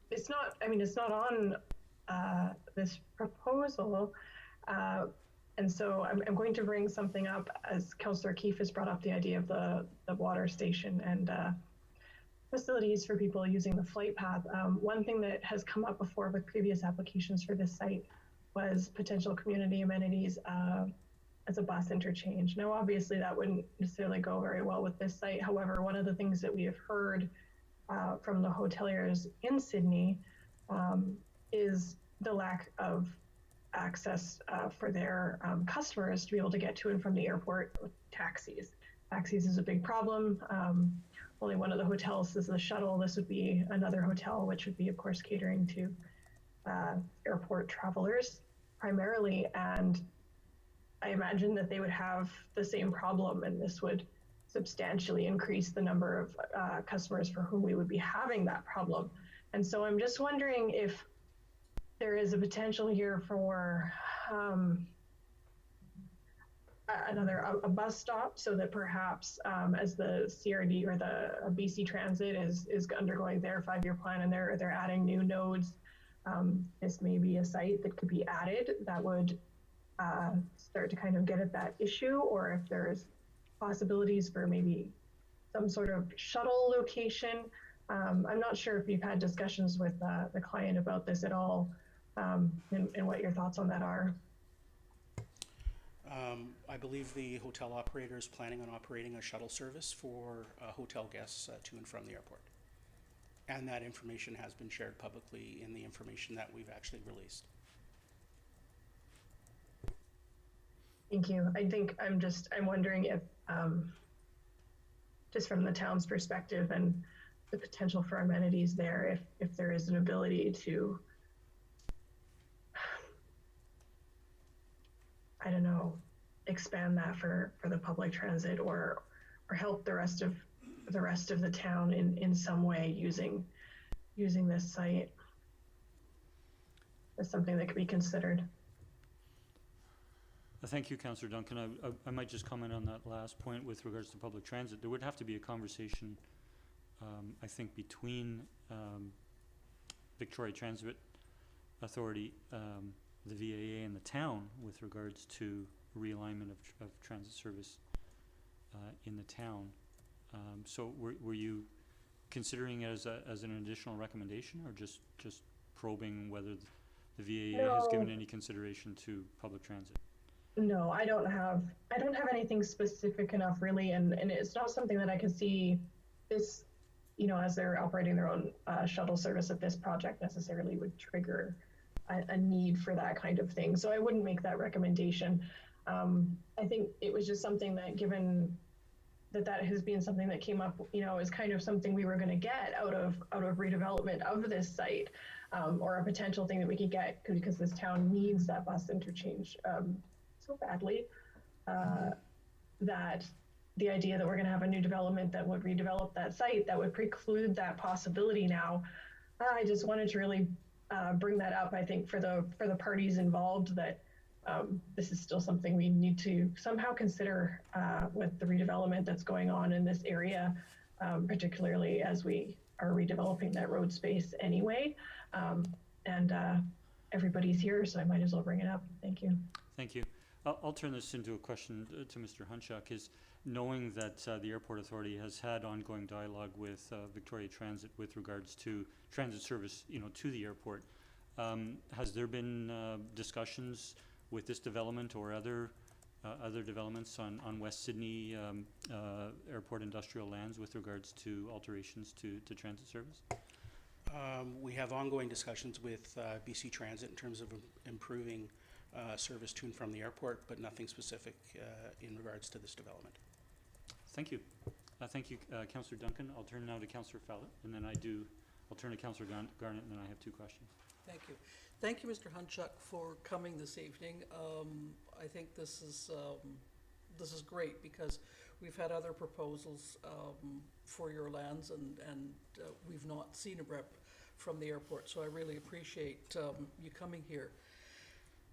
It's not on this proposal, and so I'm going to bring something up, as Councillor Keefe has brought up the idea of the water station and facilities for people using the flight path. One thing that has come up before with previous applications for this site was potential community amenities as a bus interchange. Now, obviously, that wouldn't necessarily go very well with this site. However, one of the things that we have heard from the hoteliers in Sydney is the lack of access for their customers to be able to get to and from the airport with taxis. Taxis is a big problem. Only one of the hotels is the shuttle. This would be another hotel, which would be, of course, catering to airport travelers primarily. And I imagine that they would have the same problem, and this would substantially increase the number of customers for whom we would be having that problem. And so I'm just wondering if there is a potential here for a bus stop, so that perhaps as the CRD or the BC Transit is undergoing their 5-year plan and they're adding new nodes, this may be a site that could be added that would start to kind of get at that issue, or if there's possibilities for maybe some sort of shuttle location. I'm not sure if you've had discussions with the client about this at all, and what your thoughts on that are. I believe the hotel operator is planning on operating a shuttle service for hotel guests to and from the airport. And that information has been shared publicly in the information that we've actually released. Thank you. I think I'm wondering if, just from the town's perspective and the potential for amenities there, if there is an ability to, I don't know, expand that for the public transit, or help the rest of the town in some way using this site. As something that could be considered. Thank you, Councillor Duncan. I might just comment on that last point with regards to public transit. There would have to be a conversation, I think, between Victoria Transit Authority, the VAA, and the town with regards to realignment of transit service in the town. So were you considering it as an additional recommendation, or just probing whether the VAA has given any consideration to public transit? No, I don't have anything specific enough, really, and it's not something that I can see this, as they're operating their own shuttle service, that this project necessarily would trigger a need for that kind of thing. So I wouldn't make that recommendation. I think it was just something that, given that has been something that came up, is kind of something we were going to get out of redevelopment of this site, or a potential thing that we could get because this town needs that bus interchange so badly, that the idea that we're going to have a new development that would redevelop that site, that would preclude that possibility now. I just wanted to really bring that up, I think, for the parties involved, that this is still something we need to somehow consider with the redevelopment that's going on in this area, particularly as we are redeveloping that road space anyway. And everybody's here, so I might as well bring it up. Thank you. Thank you. I'll turn this into a question to Mr. Hunchak. Is knowing that the Airport Authority has had ongoing dialogue with Victoria Transit with regards to transit service, to the airport, has there been discussions with this development or other developments on West Sydney airport industrial lands with regards to alterations to transit service? We have ongoing discussions with BC Transit in terms of improving service to and from the airport, but nothing specific in regards to this development. Thank you. Thank you, Councillor Duncan. I'll turn now to Councillor Fallett, and then I'll turn to Councillor Garnett, and then I have two questions. Thank you. Thank you, Mr. Hunchak, for coming this evening. I think this is great, because we've had other proposals for your lands, and we've not seen a rep from the airport. So I really appreciate you coming here.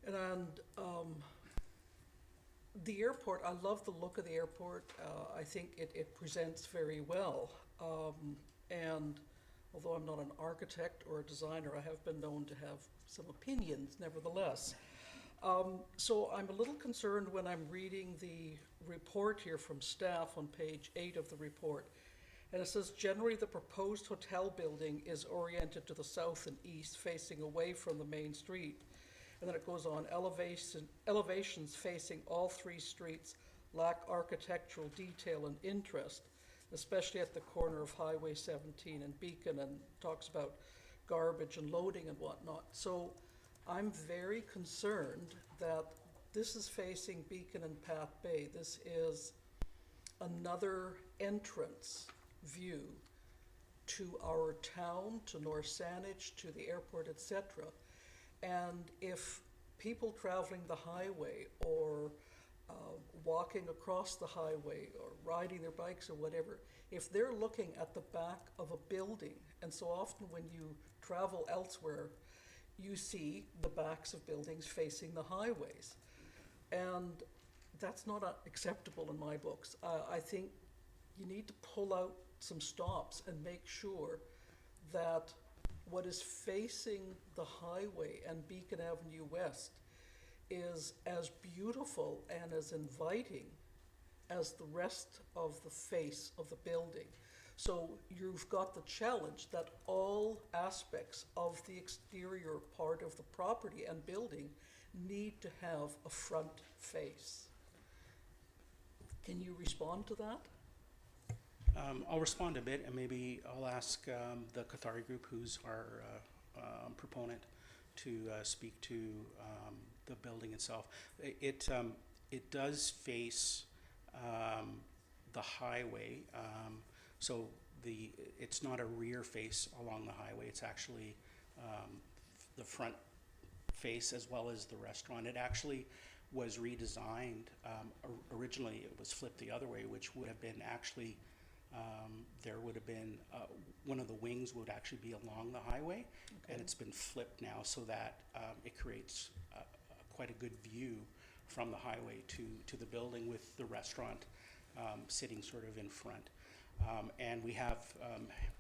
And the airport, I love the look of the airport. I think it presents very well. And although I'm not an architect or a designer, I have been known to have some opinions nevertheless. So I'm a little concerned when I'm reading the report here from staff on page 8 of the report. And it says, generally the proposed hotel building is oriented to the south and east, facing away from the main street. And then it goes on, elevations facing all three streets lack architectural detail and interest, especially at the corner of Highway 17 and Beacon, and talks about garbage and loading and whatnot. So I'm very concerned that this is facing Beacon and Path Bay. This is another entrance view to our town, to North Saanich, to the airport, etc. And if people traveling the highway, or walking across the highway, or riding their bikes or whatever, if they're looking at the back of a building, and so often when you travel elsewhere, you see the backs of buildings facing the highways. And that's not acceptable in my books. I think you need to pull out some stops and make sure that what is facing the highway and Beacon Avenue West is as beautiful and as inviting as the rest of the face of the building. So you've got the challenge that all aspects of the exterior part of the property and building need to have a front face. Can you respond to that? I'll respond a bit, and maybe I'll ask the Cathari Group, who's our proponent, to speak to the building itself. It does face the highway, so it's not a rear face along the highway. It's actually the front face as well as the restaurant. It actually was redesigned. Originally, it was flipped the other way, which would have been actually there would have been one of the wings would actually be along the highway, and it's been flipped now so that it creates quite a good view from the highway to the building, with the restaurant sitting sort of in front. And we have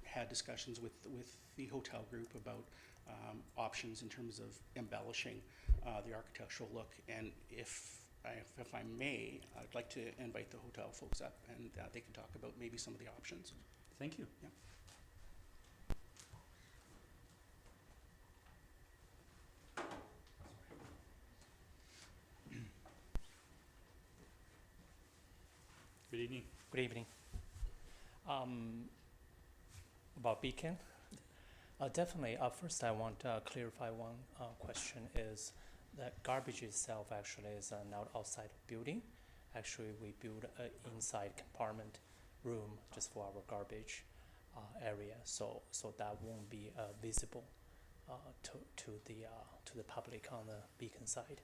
had discussions with the hotel group about options in terms of embellishing the architectural look. And if I may, I'd like to invite the hotel folks up, and they can talk about maybe some of the options. Thank you. Yeah. Good evening. Good evening. About Beacon, definitely. First, I want to clarify one question: is that garbage itself actually is not outside the building. Actually, we build an inside compartment room just for our garbage area, so that won't be visible to the public on the Beacon side.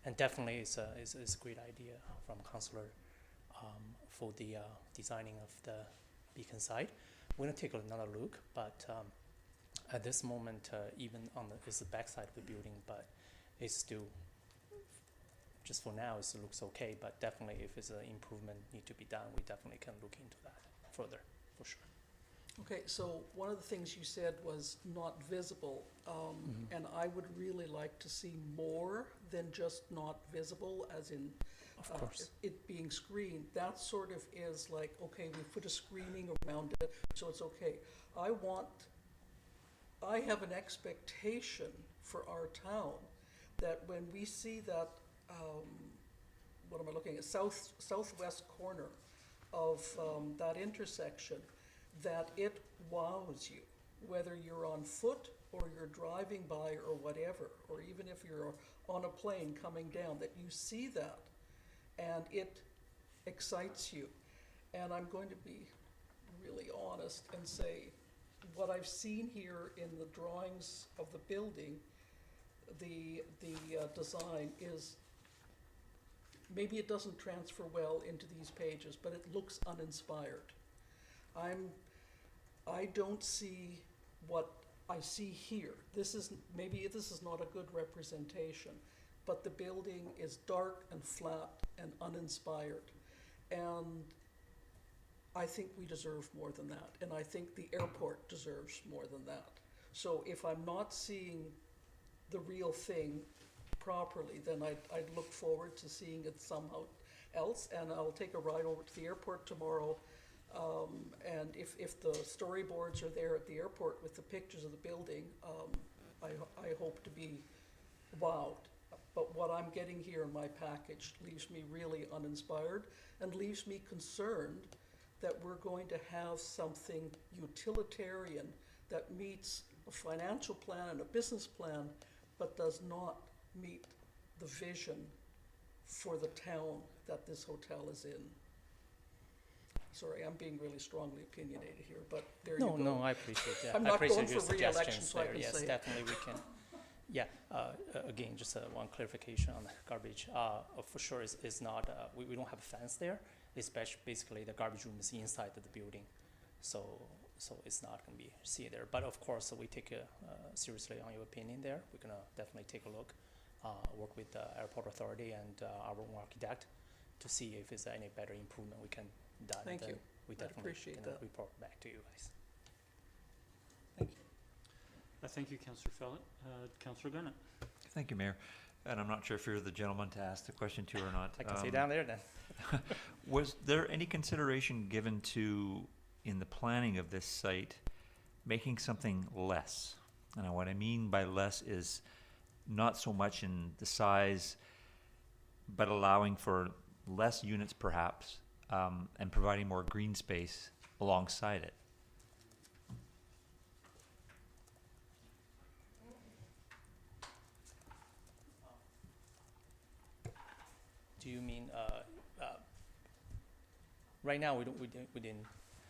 And definitely, it's a great idea from Councillor for the designing of the Beacon side. We're gonna take another look, but at this moment, even on it's the back side of the building, but it's still, just for now, it looks okay, but definitely if it's an improvement need to be done, we definitely can look into that further, for sure. Okay, so one of the things you said was not visible, and I would really like to see more than just not visible, as in Of course. it being screened. That sort of is like, okay, we put a screening around it, so it's okay. I have an expectation for our town that when we see that, what am I looking at, southwest corner of that intersection, that it wows you, whether you're on foot or you're driving by or whatever, or even if you're on a plane coming down, that you see that and it excites you. And I'm going to be really honest and say, what I've seen here in the drawings of the building, the design is, maybe it doesn't transfer well into these pages, but it looks uninspired. I don't see what I see here. Maybe this is not a good representation, but the building is dark and flat and uninspired. And I think we deserve more than that. And I think the airport deserves more than that. So if I'm not seeing the real thing properly, then I'd look forward to seeing it somehow else. And I'll take a ride over to the airport tomorrow. And if the storyboards are there at the airport with the pictures of the building, I hope to be wowed. But what I'm getting here in my package leaves me really uninspired and leaves me concerned that we're going to have something utilitarian that meets a financial plan and a business plan, but does not meet the vision for the town that this hotel is in. Sorry, I'm being really strongly opinionated here, but there you go. No, I appreciate that. I'm I not appreciate going your for re-election, suggestions so I there. can Yes, say it. definitely we can. Yeah, again, just one clarification on the garbage. For sure, it's not, we don't have a fence there. Especially, basically, the garbage room is inside of the building. So it's not going to be seen there. But of course, we take seriously on your opinion there. We're going to definitely take a look, work with the airport authority and our own architect to see if there's any better improvement we can do. Thank you. We I definitely appreciate gonna that. report back to you guys. Thank you, Councillor Fellett. Councillor Gunnar. Thank you, Mayor. and I'm not sure if you're the gentleman to ask the question to or not. I can sit down there then. Was there any consideration given to, in the planning of this site, making something less? And what I mean by less is not so much in the size, but allowing for less units perhaps, and providing more green space alongside it. Do you mean, right now we didn't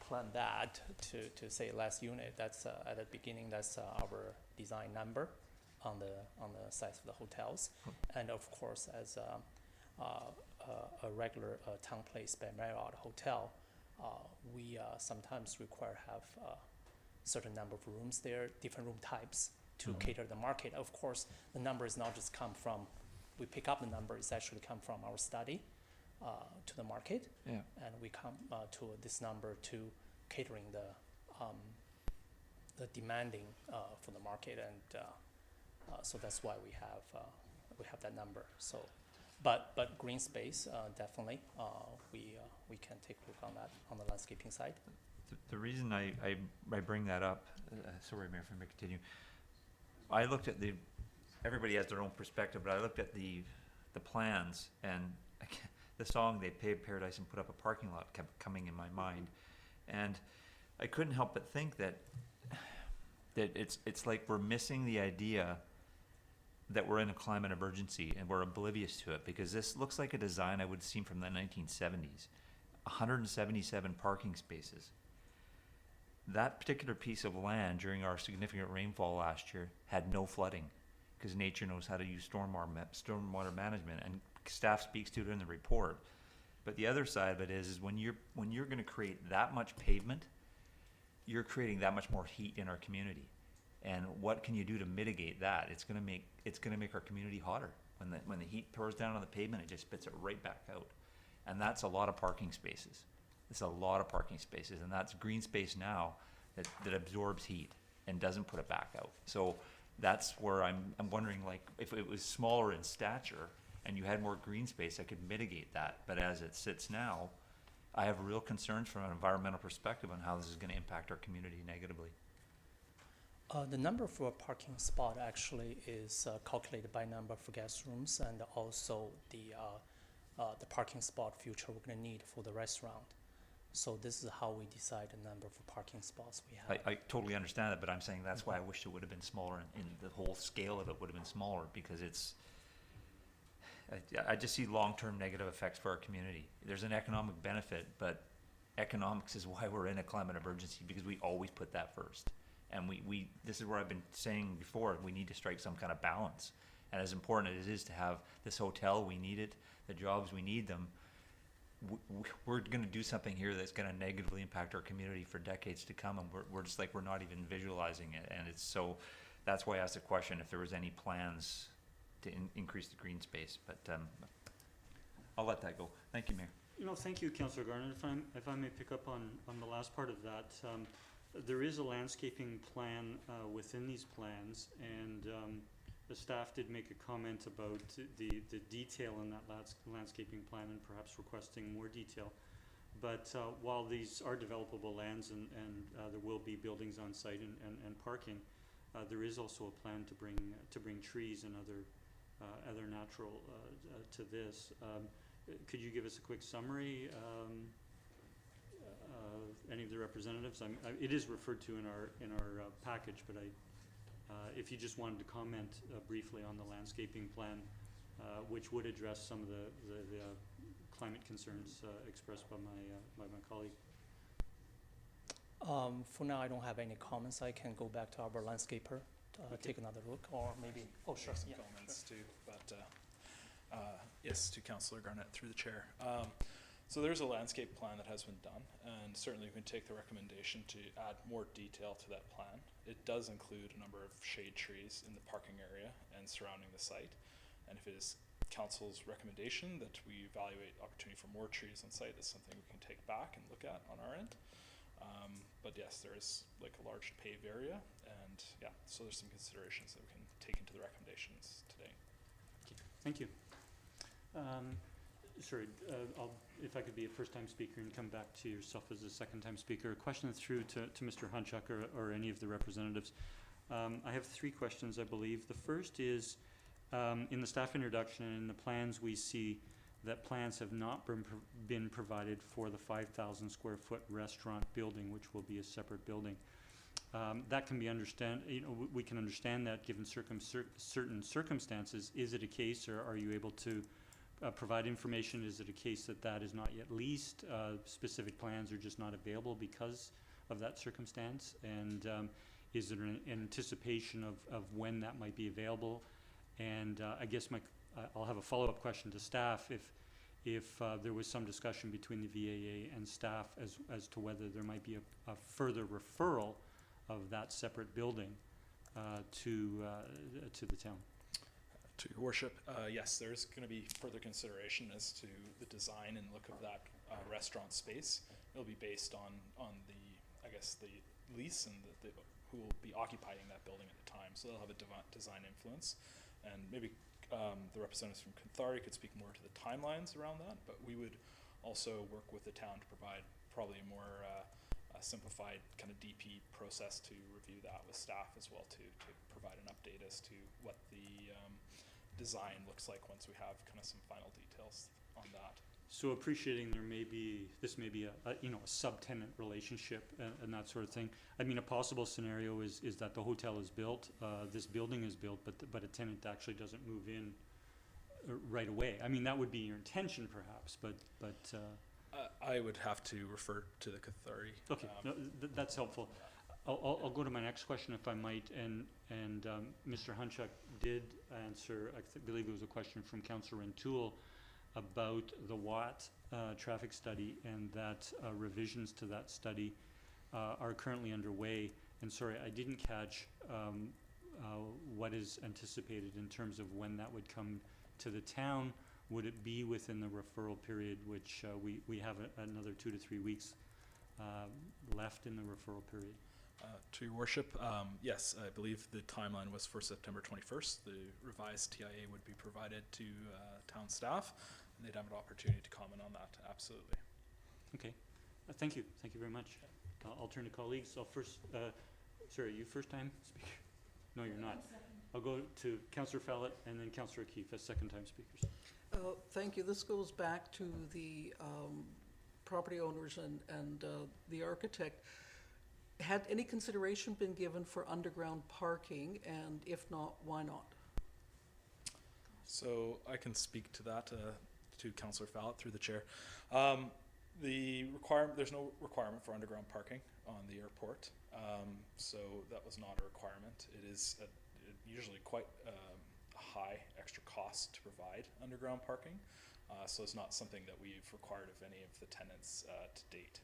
plan that to say less unit. That's at the beginning. That's our design number on the size of the hotels, and of course as a regular town place by Marriott hotel, we sometimes require have a certain number of rooms there, different room types to cater the market. Of course, the number is not just come from, we pick up the number, it's actually come from our study to the market. Yeah. And we come to this number to catering the demanding for the market, and so that's why we have that number. So, but green space definitely we can take a look on that on the landscaping side. The reason I bring that up, sorry, Mayor, if I may continue. I looked at everybody has their own perspective, but I looked at the plans, and the song "They Paved Paradise and Put Up a Parking Lot" kept coming in my mind, and I couldn't help but think that it's like we're missing the idea that we're in a climate emergency and we're oblivious to it, because this looks like a design I would have seen from the 1970s. 177 parking spaces. That particular piece of land during our significant rainfall last year had no flooding, because nature knows how to use stormwater management, and staff speaks to it in the report. But the other side of it is when you're going to create that much pavement, you're creating that much more heat in our community. And what can you do to mitigate that? It's going to make our community hotter. When the heat pours down on the pavement, it just spits it right back out. And that's a lot of parking spaces. It's a lot of parking spaces, and that's green space now that absorbs heat and doesn't put it back out. So that's where I'm wondering, like, if it was smaller in stature and you had more green space, I could mitigate that. But as it sits now, I have real concerns from an environmental perspective on how this is going to impact our community negatively. The number for a parking spot actually is calculated by number of guest rooms, and also the parking spot future we're going to need for the restaurant. So this is how we decide the number of parking spots we have. I totally understand it, but I'm saying that's why I wish it would have been smaller, and the whole scale of it would have been smaller, because I just see long-term negative effects for our community. There's an economic benefit, but economics is why we're in a climate emergency, because we always put that first. And this is where I've been saying before, we need to strike some kind of balance. And as important as it is to have this hotel, we need it, the jobs, we need them, we're going to do something here that's going to negatively impact our community for decades to come, and we're not even visualizing it. And so that's why I asked the question if there was any plans to increase the green space. But I'll let that go. Thank you, Mayor. Thank you, Councillor Garner. If I may pick up on the last part of that. There is a landscaping plan within these plans, and the staff did make a comment about the detail in that landscaping plan, and perhaps requesting more detail. But while these are developable lands and there will be buildings on site and parking, there is also a plan to bring trees and other natural to this. Could you give us a quick summary? Any of the representatives? It is referred to in our package, but if you just wanted to comment briefly on the landscaping plan, which would address some of the climate concerns expressed by my colleague. For now, I don't have any comments. I can go back to our landscaper, take another look, or maybe. Oh, sure. Some comments too, but yes, to Councillor Garnett through the chair. So there's a landscape plan that has been done, and certainly we can take the recommendation to add more detail to that plan. It does include a number of shade trees in the parking area and surrounding the site, and if it is Council's recommendation that we evaluate opportunity for more trees on site, it's something we can take back and look at on our end. But yes, there is like a large paved area, and yeah, so there's some considerations that we can take into the recommendations today. Thank you. Thank you. Sorry, if I could be a first-time speaker and come back to yourself as a second-time speaker. A question through to Mr. Hunchuk or any of the representatives. I have 3 questions, I believe. The first is, in the staff introduction and in the plans, we see that plans have not been provided for the 5,000 square foot restaurant building, which will be a separate building. That can be we can understand that given certain circumstances. Is it a case, or are you able to provide information? Is it a case that is not yet leased? Specific plans are just not available because of that circumstance? And is there an anticipation of when that might be available? And I guess I'll have a follow-up question to staff if there was some discussion between the VAA and staff as to whether there might be a further referral of that separate building to the town. To your worship, yes, there's going to be further consideration as to the design and look of that restaurant space. It'll be based on the, I guess, the lease and who will be occupying that building at the time. So they'll have a design influence, and maybe the representatives from Canthari could speak more to the timelines around that. But we would also work with the town to provide probably a more simplified kind of DP process to review that with staff as well, to provide an update as to what the design looks like once we have kind of some final details on that. So appreciating this may be a subtenant relationship and that sort of thing. I mean, a possible scenario is that the hotel is built, this building is built, but a tenant actually doesn't move in right away. I mean, that would be your intention perhaps, but I would have to refer to the Canthari. Okay, no, that's helpful. I'll go to my next question if I might, and Mr. Hunchuk did answer, I believe it was a question from Councillor Rentoul about the Watt traffic study, and that revisions to that study are currently underway. And sorry, I didn't catch what is anticipated in terms of when that would come to the town. Would it be within the referral period, which we have another 2 to 3 weeks left in the referral period? To your worship, yes, I believe the timeline was for September 21st. The revised TIA would be provided to town staff, and they'd have an opportunity to comment on that, absolutely. Okay, thank you very much. I'll turn to colleagues. I'll first, sorry, are you first time speaker? No, you're not. I'll go to Councillor Fallett and then Councillor O'Keefe as second time speakers. Thank you. This goes back to the property owners and the architect. Had any consideration been given for underground parking, and if not, why not? So I can speak to that to Councillor Fallett through the chair. There's no requirement for underground parking on the airport, so that was not a requirement. It is usually quite a high extra cost to provide underground parking, so it's not something that we've required of any of the tenants to date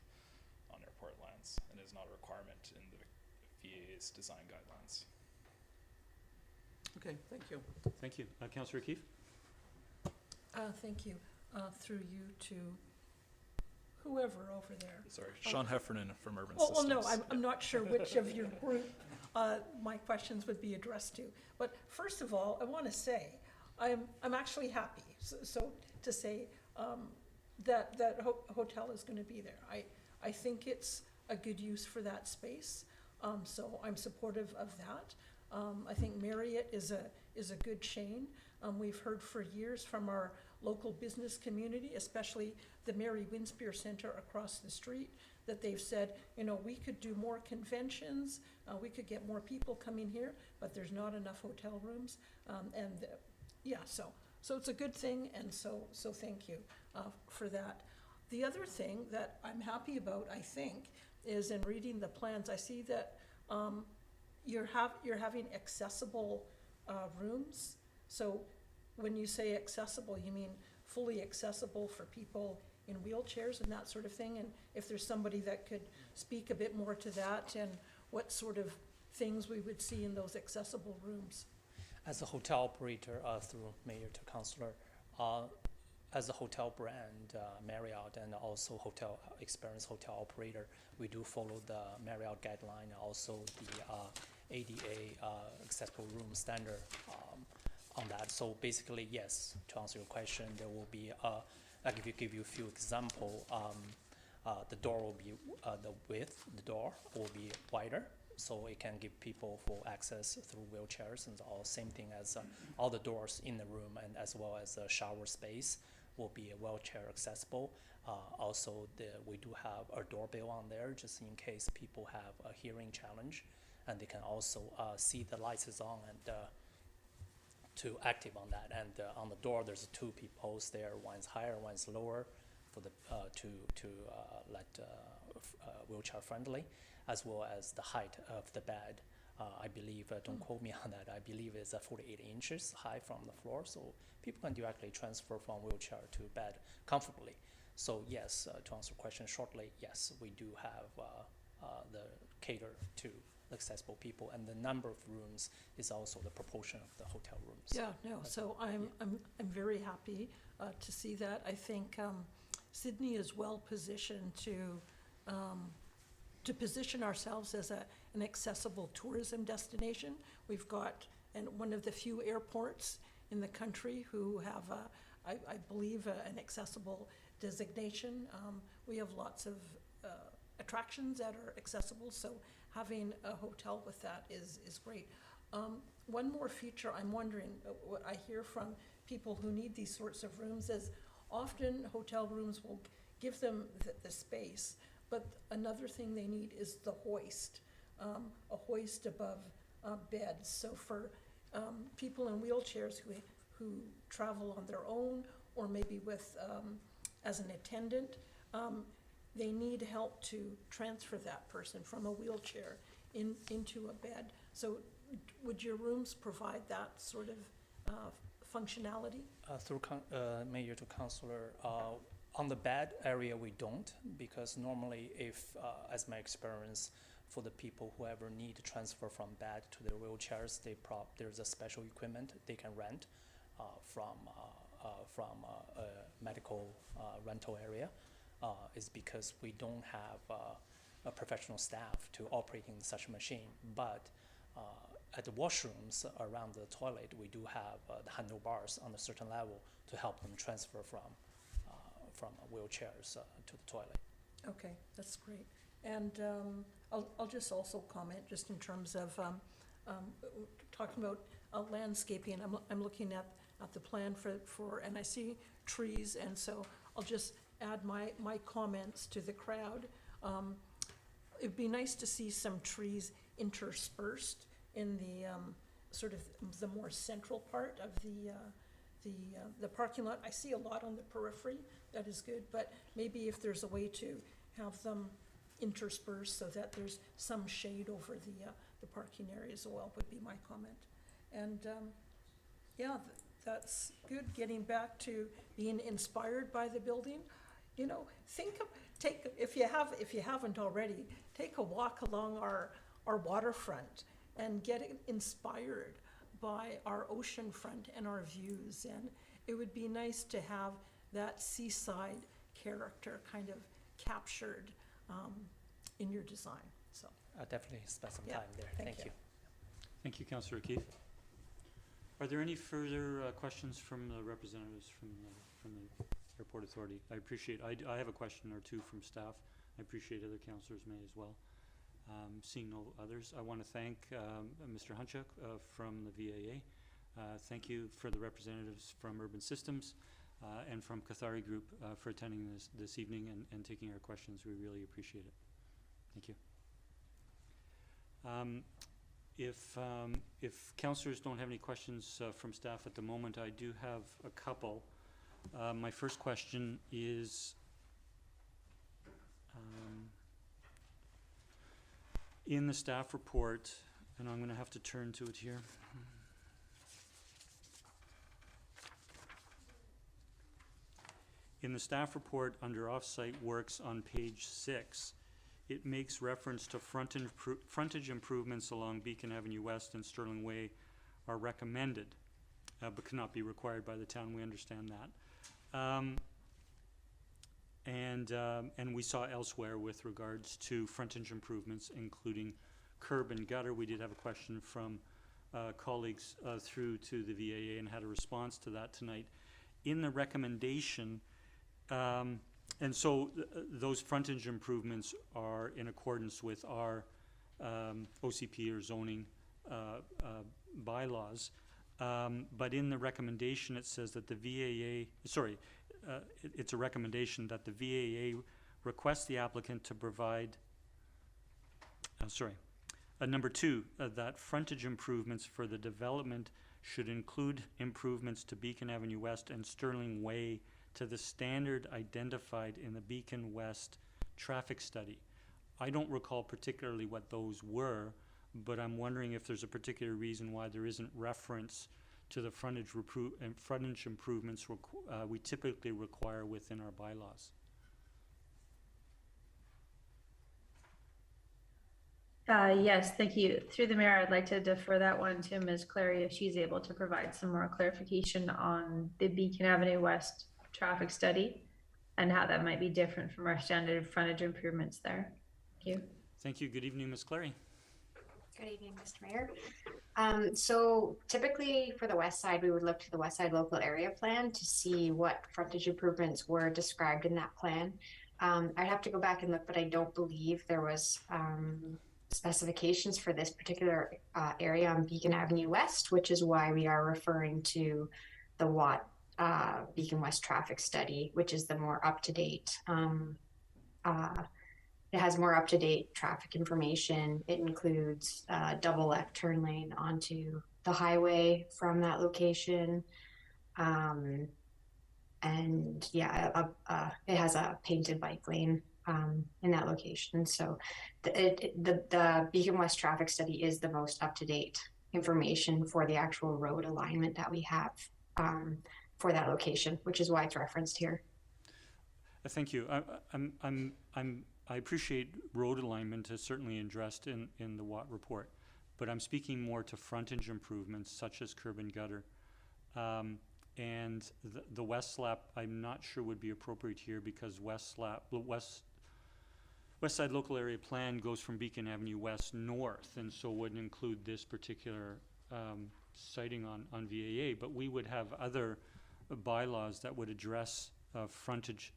on airport lands, and is not a requirement in the VAA's design guidelines. Okay, thank you. Thank you. Councillor O'Keefe? Thank you. Through you to whoever over there. Sorry, Sean Heffernan from Urban Well, Systems. no, I'm not sure which of your group my questions would be addressed to. But first of all, I want to say I'm actually happy. So to say that hotel is going to be there. I think it's a good use for that space. So I'm supportive of that. I think Marriott is a good chain. We've heard for years from our local business community, especially the Mary Winspear Center across the street, that they've said, we could do more conventions, we could get more people coming here, but there's not enough hotel rooms. So it's a good thing, and so thank you for that. The other thing that I'm happy about, I think, is in reading the plans, I see that you're having accessible rooms. So when you say accessible, you mean fully accessible for people in wheelchairs and that sort of thing? And if there's somebody that could speak a bit more to that, and what sort of things we would see in those accessible rooms? As a hotel operator, through Mayor to Councillor, as a hotel brand, Marriott, and also hotel experience hotel operator, we do follow the Marriott guideline, also the ADA accessible room standard. on that. So basically, yes, to answer your question, there will be, like if you give you a few example, the door will be, the width, the door will be wider, so it can give people full access through wheelchairs, and all same thing as all the doors in the room, and as well as the shower space will be wheelchair accessible. Also, we do have a doorbell on there, just in case people have a hearing challenge, and they can also see the lights is on and to active on that. And on the door, there's 2 peepholes there. One's higher, one's lower, for the to let wheelchair friendly, as well as the height of the bed. I believe, don't quote me on that, I believe it's 48 inches high from the floor, so people can directly transfer from wheelchair to bed comfortably. So yes, to answer your question shortly, yes, we do have the cater to accessible people, and the number of rooms is also the proportion of the hotel rooms. Yeah, no, so I'm very happy to see that. I think Sydney is well positioned to position ourselves as an accessible tourism destination. We've got one of the few airports in the country who have, I believe, an accessible designation. We have lots of attractions that are accessible, so having a hotel with that is great. One more feature I'm wondering, what I hear from people who need these sorts of rooms is often hotel rooms will give them the space, but another thing they need is the hoist, a hoist above beds. So for people in wheelchairs who travel on their own, or maybe with as an attendant, they need help to transfer that person from a wheelchair into a bed. So would your rooms provide that sort of functionality? Through Mayor to Councillor, on the bed area we don't, because normally if, as my experience, for the people who ever need to transfer from bed to their wheelchairs, there's a special equipment they can rent from a medical rental area. Is because we don't have a professional staff to operating such a machine. But at the washrooms around the toilet, we do have the handlebars on a certain level to help them transfer from wheelchairs to the toilet. Okay, that's great. And I'll just also comment just in terms of talking about landscaping. I'm looking at the plan for and I see trees, and so I'll just add my comments to the crowd. It'd be nice to see some trees interspersed in the sort of the more central part of the parking lot. I see a lot on the periphery, that is good, but maybe if there's a way to have them interspersed so that there's some shade over the parking area as well would be my comment. And yeah, that's good. Getting back to being inspired by the building. You know, if you haven't already, take a walk along our waterfront and get inspired by our ocean front and our views. And it would be nice to have that seaside character kind of captured in your design. So I'll definitely spend some time there. Thank you. Thank you, Councillor O'Keefe. Are there any further questions from the representatives from the Airport Authority? I appreciate, I have a question or two from staff. I appreciate other councillors may as well. Seeing no others, I want to thank Mr. Hunchuk from the VAA. Thank you for the representatives from Urban Systems and from Cathari Group for attending this evening and taking our questions. We really appreciate it. Thank you. If councillors don't have any questions from staff at the moment, I do have a couple. My first question is in the staff report, and I'm going to have to turn to it here. In the staff report under off-site works on page 6, it makes reference to frontage improvements along Beacon Avenue West and Stirling Way are recommended, but cannot be required by the town. We understand that. And we saw elsewhere with regards to frontage improvements, including curb and gutter. We did have a question from colleagues through to the VAA and had a response to that tonight. In the recommendation, and so those frontage improvements are in accordance with our OCP or zoning bylaws. But in the recommendation, it says that the VAA, it's a recommendation that the VAA requests the applicant to provide, number 2, that frontage improvements for the development should include improvements to Beacon Avenue West and Stirling Way to the standard identified in the Beacon West traffic study. I don't recall particularly what those were, but I'm wondering if there's a particular reason why there isn't reference to the frontage improvements we typically require within our bylaws. Yes, thank you. Through the mayor, I'd like to defer that one to Ms. Clary if she's able to provide some more clarification on the Beacon Avenue West traffic study and how that might be different from our standard frontage improvements there. Thank you. Thank you. Good evening, Ms. Clary. Good evening, Mr. Mayor. So typically for the west side, we would look to the West Side Local Area Plan to see what frontage improvements were described in that plan. I'd have to go back and look, but I don't believe there was specifications for this particular area on Beacon Avenue West, which is why we are referring to the Watt Beacon West traffic study, which is the more up-to-date. It has more up-to-date traffic information. It includes double left turn lane onto the highway from that location. And yeah, it has a painted bike lane in that location. So the Beacon West traffic study is the most up-to-date information for the actual road alignment that we have for that location, which is why it's referenced here. Thank you. I appreciate road alignment is certainly addressed in the Watt report, but I'm speaking more to frontage improvements such as curb and gutter. And the West Slap, I'm not sure would be appropriate here because West Side Local Area Plan goes from Beacon Avenue West north, and so wouldn't include this particular siting on VAA, but we would have other bylaws that would address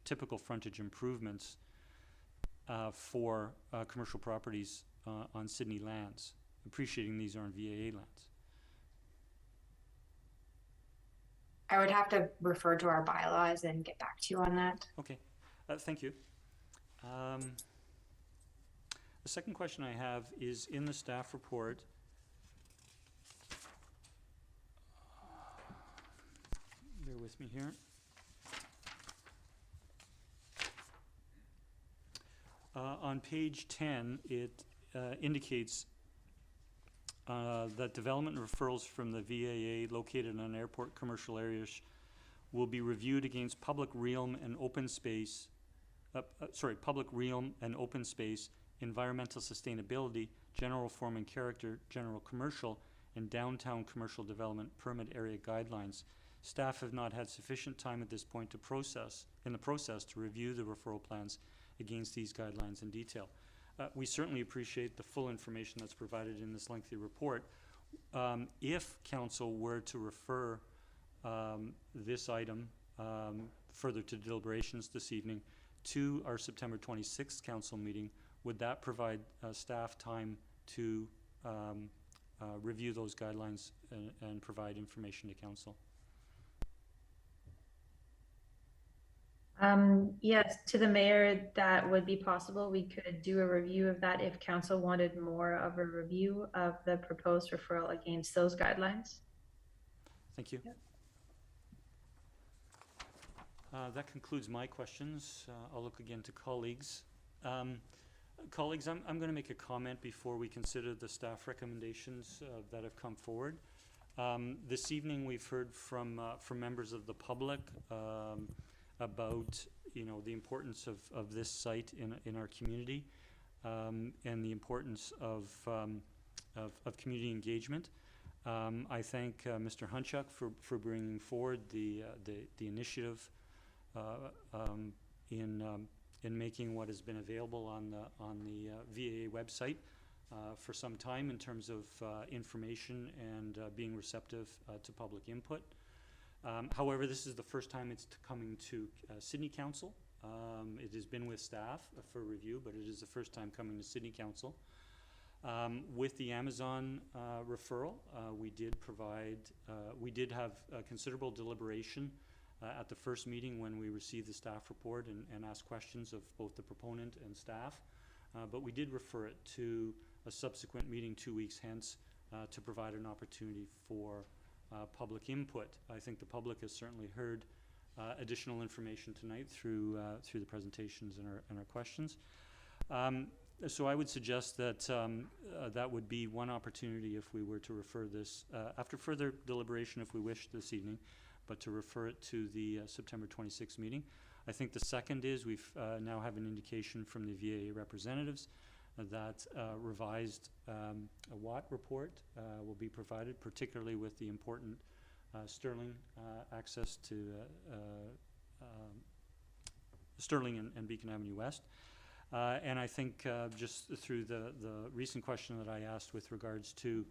typical frontage improvements for commercial properties on Sydney lands, appreciating these are on VAA lands. I would have to refer to our bylaws and get back to you on that. Okay, thank you. The second question I have is in the staff report. Bear with me here. On page 10, it indicates that development referrals from the VAA located on airport commercial areas will be reviewed against public realm and open space, environmental sustainability, general form and character, general commercial, and downtown commercial development permit area guidelines. Staff have not had sufficient time at this point to review the referral plans against these guidelines in detail. We certainly appreciate the full information that's provided in this lengthy report. If council were to refer this item further to deliberations this evening to our September 26th council meeting, would that provide staff time to review those guidelines and provide information to council? Yes, to the mayor, that would be possible. We could do a review of that if council wanted more of a review of the proposed referral against those guidelines. Thank you. Yep. That concludes my questions. I'll look again to colleagues. Colleagues, I'm going to make a comment before we consider the staff recommendations that have come forward. This evening we've heard from members of the public about the importance of this site in our community and the importance of community engagement. I thank Mr. Hunchuk for bringing forward the initiative in making what has been available on the VAA website for some time in terms of information and being receptive to public input. However, this is the first time it's coming to Sydney Council. It has been with staff for review, but it is the first time coming to Sydney Council. With the Amazon referral, we did have considerable deliberation at the first meeting when we received the staff report and asked questions of both the proponent and staff. But we did refer it to a subsequent meeting 2 weeks hence to provide an opportunity for public input. I think the public has certainly heard additional information tonight through the presentations and our questions. So I would suggest that that would be one opportunity if we were to refer this, after further deliberation if we wish this evening, but to refer it to the September 26th meeting. I think the second is we've now have an indication from the VAA representatives that revised WAT report will be provided, particularly with the important Stirling access to Stirling and Beacon Avenue West. And I think just through the recent question that I asked with regards to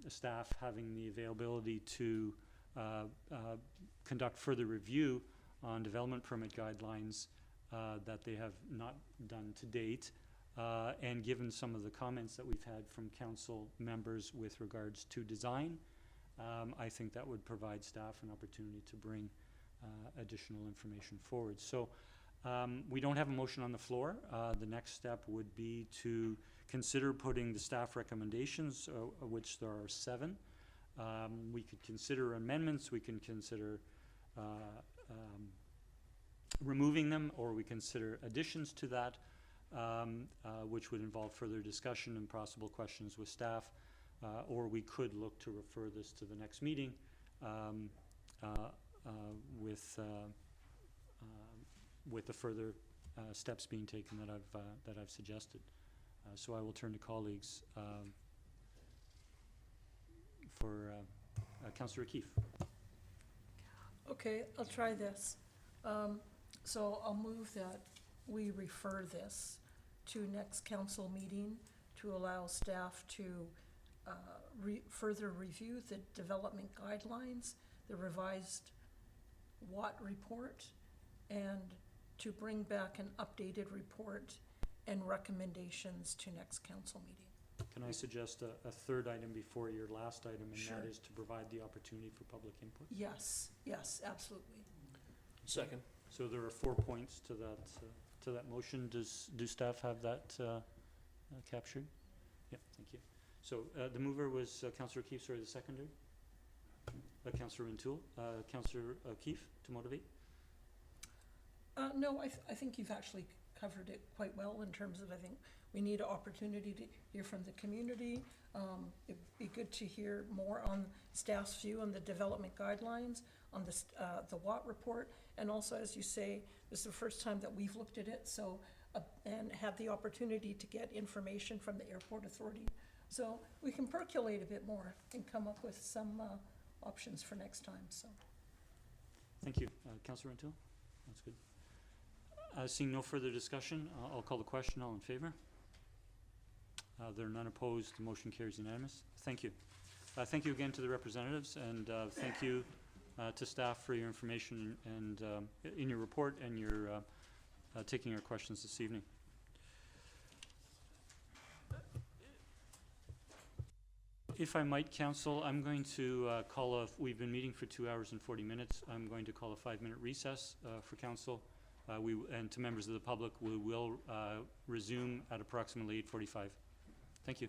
staff having the availability to conduct further review on development permit guidelines that they have not done to date, and given some of the comments that we've had from council members with regards to design, I think that would provide staff an opportunity to bring additional information forward. So we don't have a motion on the floor. The next step would be to consider putting the staff recommendations, which there are 7. We could consider amendments, we can consider removing them, or we consider additions to that, which would involve further discussion and possible questions with staff, or we could look to refer this to the next meeting with the further steps being taken that I've suggested. So I will turn to colleagues for Councillor O'Keefe. Okay, I'll try this. So I'll move that we refer this to next council meeting to allow staff to further review the development guidelines, the revised WAT report, and to bring back an updated report and recommendations to next council meeting. Can I suggest a third item before your last item, and Sure. that is to provide the opportunity for public input? Yes, yes, absolutely. Second. So there are 4 points to that motion. Do staff have that captured? Yeah, thank you. So the mover was Councillor O'Keefe, sorry, the seconder? Councillor Renewal. Councillor O'Keefe, to motivate? No, I think you've actually covered it quite well in terms of, I think we need an opportunity to hear from the community. It'd be good to hear more on staff's view on the development guidelines, on the WAT report, and also, as you say, this is the first time that we've looked at it, so and had the opportunity to get information from the airport authority. So we can percolate a bit more and come up with some options for next time, so. Thank you. Councillor Renewal? That's good. Seeing no further discussion, I'll call the question. All in favor? There are none opposed. The motion carries unanimous. Thank you. Thank you again to the representatives, and thank you to staff for your information and in your report and your taking our questions this evening. If I might, Council, I'm going to we've been meeting for 2 hours and 40 minutes. I'm going to call a 5-minute recess for Council. And to members of the public, we will resume at approximately 8:45. Thank you.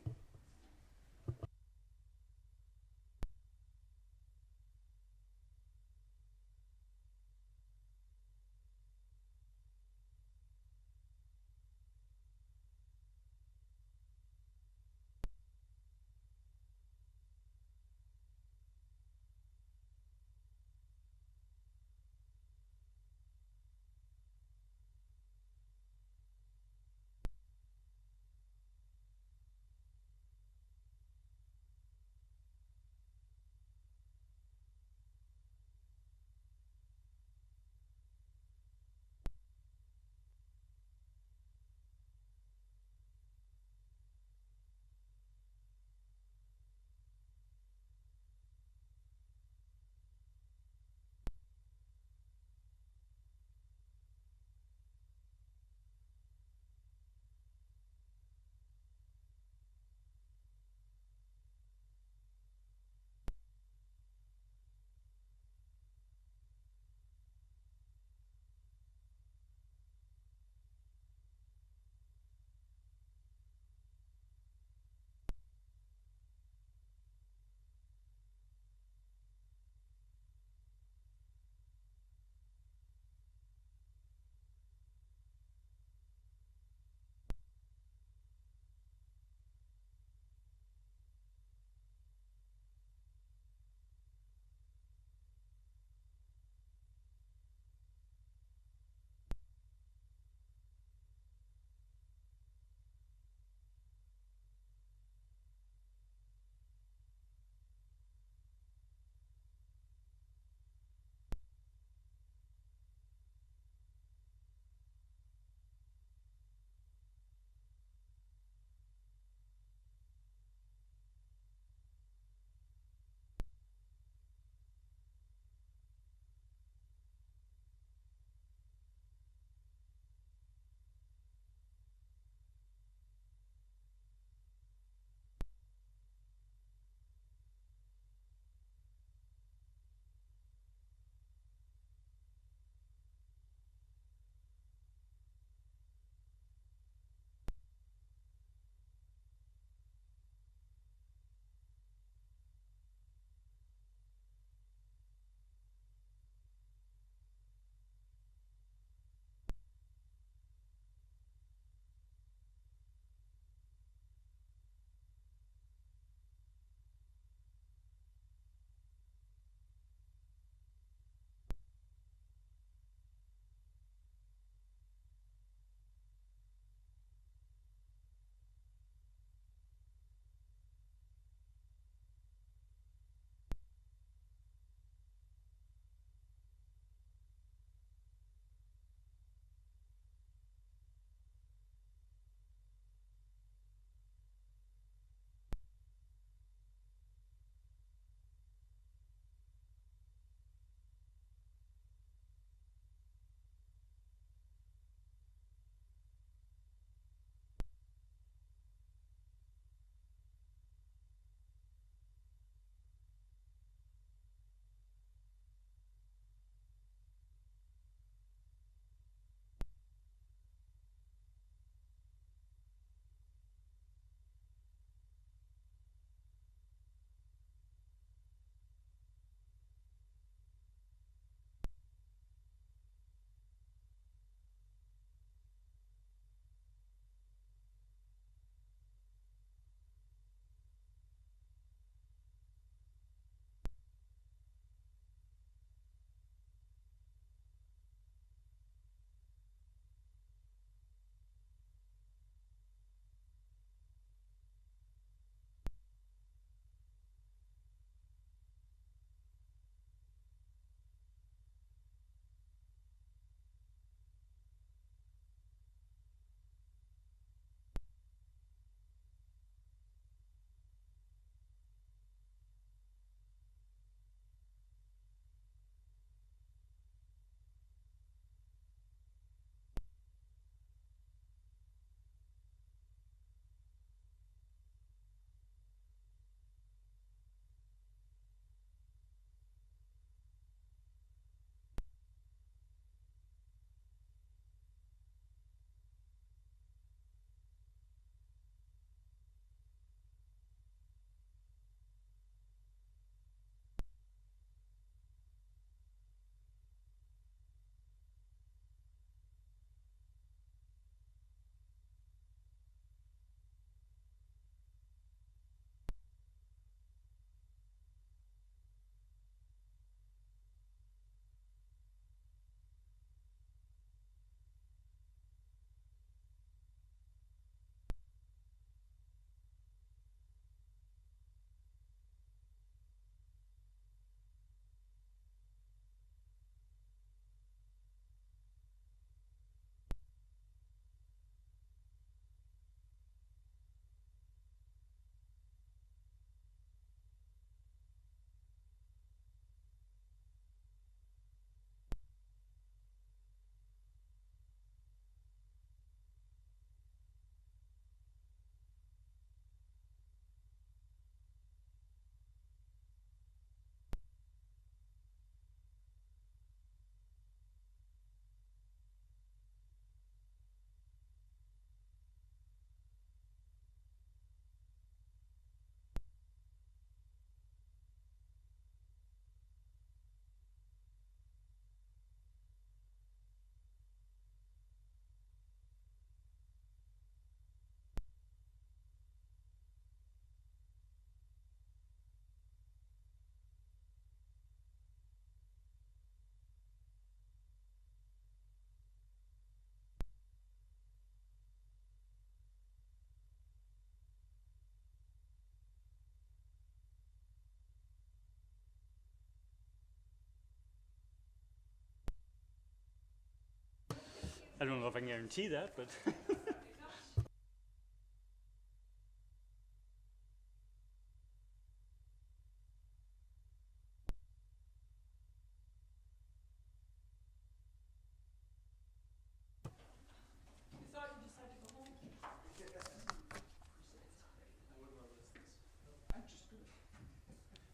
I don't know if I can guarantee that, but.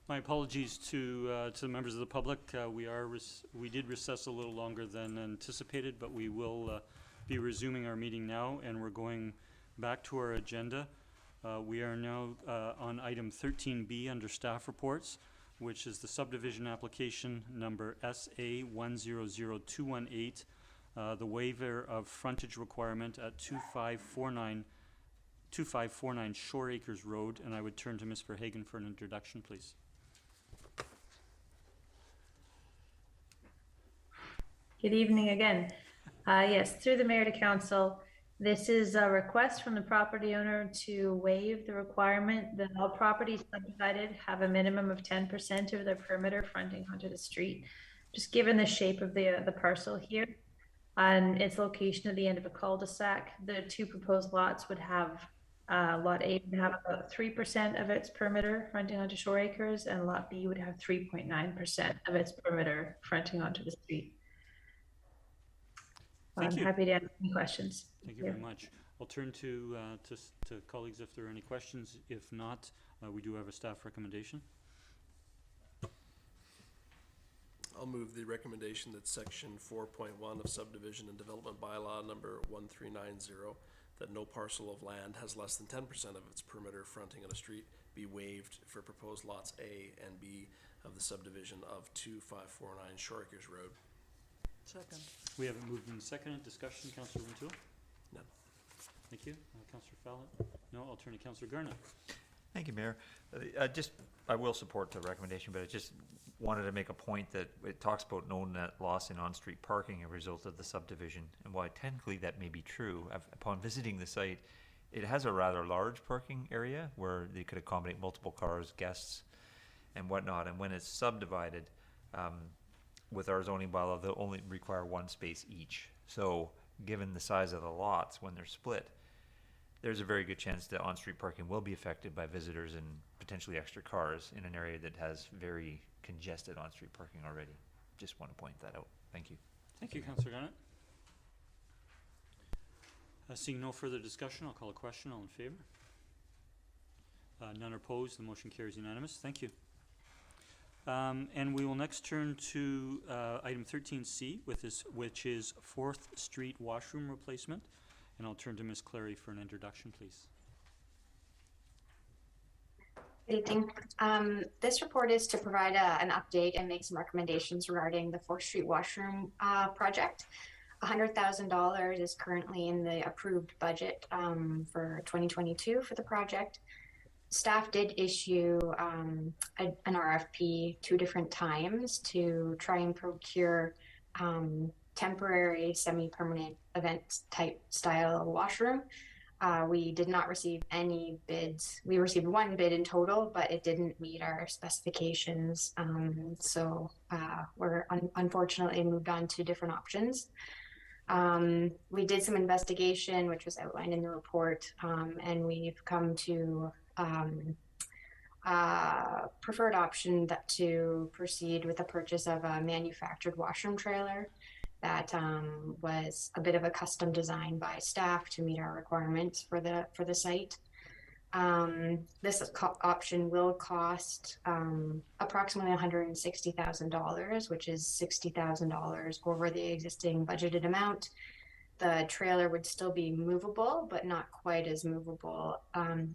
My apologies to the members of the public. We did recess a little longer than anticipated, but we will be resuming our meeting now, and we're going back to our agenda. We are now on item 13B under staff reports, which is the subdivision application number SA 100218, the waiver of frontage requirement at 2549 Shoreacres Road, and I would turn to Ms. Verhagen for an introduction, please. Good evening again. Yes, through the mayor to council, this is a request from the property owner to waive the requirement that all properties subdivided have a minimum of 10% of their perimeter fronting onto the street. Just given the shape of the parcel here and its location at the end of a cul-de-sac, the two proposed lots would have Lot A would have about 3% of its perimeter fronting onto Shoreacres, and Lot B would have 3.9% of its perimeter fronting onto the street. Thank I'm you. happy to answer any questions. Thank you very much. I'll turn to colleagues if there are any questions. If not, we do have a staff recommendation. I'll move the recommendation that section 4.1 of subdivision and development bylaw number 1390, that no parcel of land has less than 10% of its perimeter fronting on a street, be waived for proposed lots A and B of the subdivision of 2549 Shoreacres Road. Second. We have it moved and seconded. Discussion, Councillor Rintoul? None. Thank you. Councillor Fallon? No, I'll turn to Councillor Garnett. Thank you, Mayor. I will support the recommendation, but I just wanted to make a point that it talks about no net loss in on-street parking as a result of the subdivision. And while technically that may be true, upon visiting the site, it has a rather large parking area where they could accommodate multiple cars, guests, and whatnot. And when it's subdivided, with our zoning bylaw, they'll only require one space each. So given the size of the lots when they're split, there's a very good chance that on-street parking will be affected by visitors and potentially extra cars in an area that has very congested on-street parking already. Just want to point that out. Thank you. Thank you, Councillor Garnett. Seeing no further discussion, I'll call a question. All in favor? None opposed. The motion carries unanimous. Thank you. And we will next turn to item 13C, which is 4th Street washroom replacement. And I'll turn to Ms. Clary for an introduction, please. Good evening. This report is to provide an update and make some recommendations regarding the 4th Street washroom project. $100,000 is currently in the approved budget for 2022 for the project. Staff did issue an RFP 2 different times to try and procure temporary semi-permanent event type style washroom. We did not receive any bids. We received 1 bid in total, but it didn't meet our specifications. So we're unfortunately moved on to different options. We did some investigation, which was outlined in the report, and we've come to preferred option to proceed with the purchase of a manufactured washroom trailer that was a bit of a custom design by staff to meet our requirements for the site. This option will cost approximately $160,000, which is $60,000 over the existing budgeted amount. The trailer would still be movable, but not quite as movable,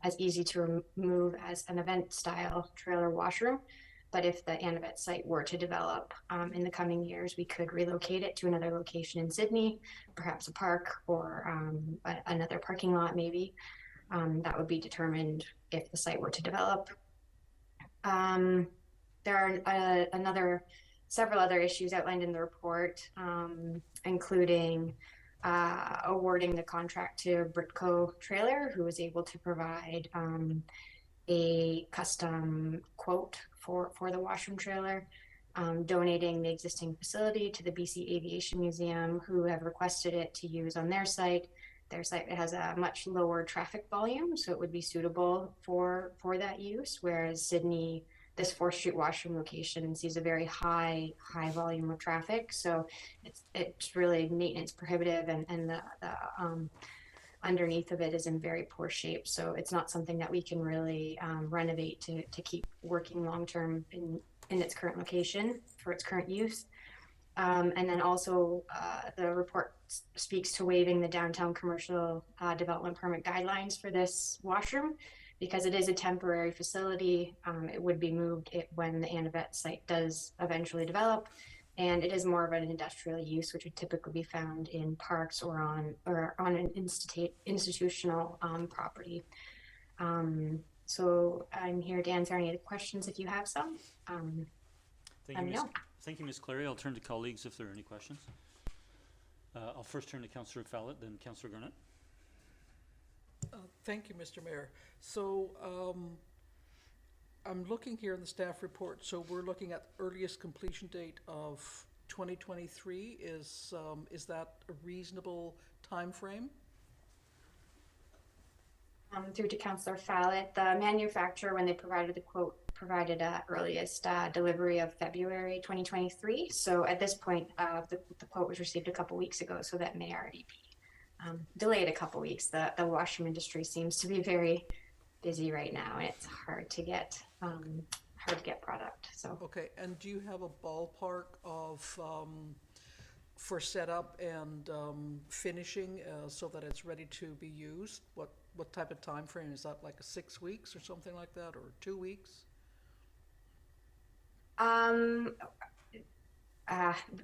as easy to remove as an event style trailer washroom. But if the Anavet site were to develop in the coming years, we could relocate it to another location in Sydney, perhaps a park or another parking lot maybe. That would be determined if the site were to develop. There are several other issues outlined in the report, including awarding the contract to Britco Trailer, who was able to provide a custom quote for the washroom trailer. donating the existing facility to the BC Aviation Museum, who have requested it to use on their site. Their site has a much lower traffic volume, so it would be suitable for that use, whereas Sidney, this 4th Street Washroom location, sees a very high volume of traffic. So it's really maintenance prohibitive, and the underneath of it is in very poor shape. So it's not something that we can really renovate to keep working long-term in its current location for its current use. And then also the report speaks to waiving the downtown commercial development permit guidelines for this washroom, because it is a temporary facility. It would be moved when the Anavet site does eventually develop, and it is more of an industrial use, which would typically be found in parks or on an institutional property. So I'm here to answer any questions if you have some. Thank you, Ms. Clary. I'll turn to colleagues if there are any questions. I'll first turn to Councillor Fallett, then Councillor Garnett. Thank you, Mr. Mayor. So I'm looking here in the staff report. So we're looking at earliest completion date of 2023. Is that a reasonable time frame? Through to Councillor Fallett, the manufacturer, when they provided the quote, provided earliest delivery of February 2023. So at this point, the quote was received a couple weeks ago, so that may already be delayed a couple weeks. The washroom industry seems to be very busy right now, and it's hard to get product. So okay, and do you have a ballpark of for setup and finishing so that it's ready to be used? What type of time frame is that? Like 6 weeks or something like that, or 2 weeks?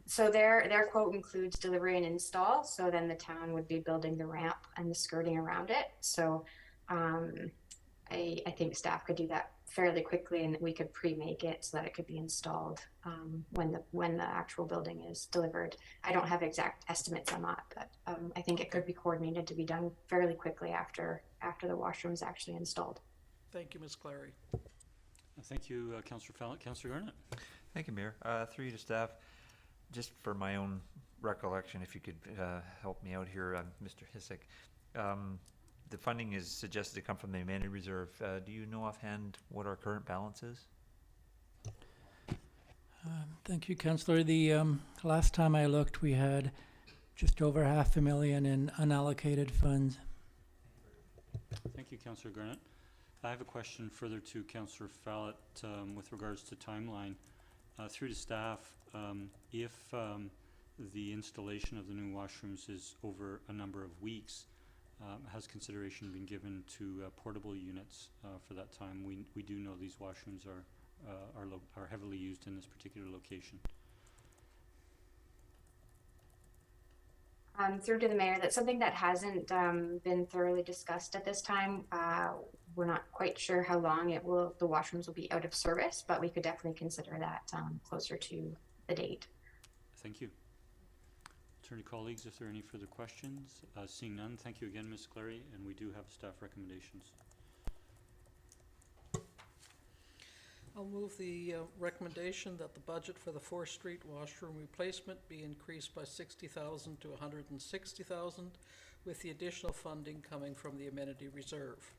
So their quote includes delivery and install. So then the town would be building the ramp and the skirting around it. So I think staff could do that fairly quickly, and we could pre-make it so that it could be installed when the actual building is delivered. I don't have exact estimates on that, but I think it could be coordinated to be done fairly quickly after the washroom is actually installed. Thank you, Ms. Clary. Thank you, Councillor Fallett. Councillor Garnett. Thank you, Mayor. Through you to staff, just for my own recollection, if you could help me out here, Mr. Hissick. The funding is suggested to come from the amenity reserve. Do you know offhand what our current balance is? Thank you, Councillor. The last time I looked, we had just over $500,000 in unallocated funds. Thank you, Councillor Garnett. I have a question further to Councillor Fallett with regards to timeline. Through to staff, if the installation of the new washrooms is over a number of weeks, has consideration been given to portable units for that time? We do know these washrooms are heavily used in this particular location. Through to the mayor, that's something that hasn't been thoroughly discussed at this time. We're not quite sure how long the washrooms will be out of service, but we could definitely consider that closer to the date. Thank you. Turn to colleagues if there are any further questions. Seeing none, thank you again, Ms. Clary, and we do have staff recommendations. I'll move the recommendation that the budget for the 4th Street washroom replacement be increased by $60,000 to $160,000, with the additional funding coming from the amenity reserve.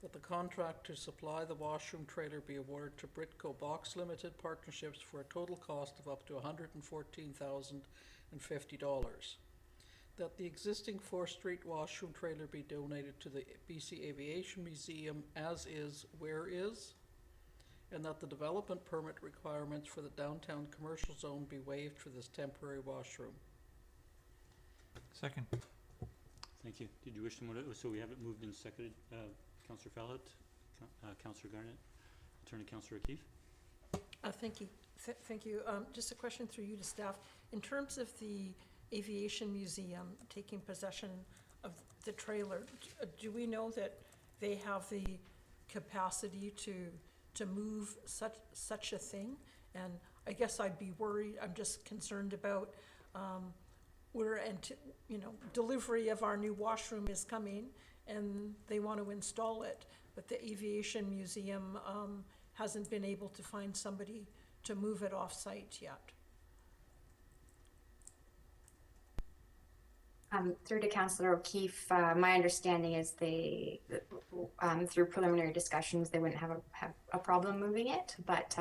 That the contract to supply the washroom trailer be awarded to Britco Box Limited Partnerships for a total cost of up to $114,050. That the existing 4th Street washroom trailer be donated to the BC Aviation Museum as is, where is, and that the development permit requirements for the downtown commercial zone be waived for this temporary washroom. Second. Thank you. Did you wish to move it? So we have it moved and seconded. Councillor Fallett, Councillor Garnett. I'll turn to Councillor O'Keefe. Thank you. Thank you. Just a question through you to staff. In terms of the Aviation Museum taking possession of the trailer, do we know that they have the capacity to move such a thing? And I guess I'd be worried. I'm just concerned about delivery of our new washroom is coming, and they want to install it, but the Aviation Museum hasn't been able to find somebody to move it off-site yet. Through to Councillor O'Keefe, my understanding is they, through preliminary discussions, they wouldn't have a problem moving it, but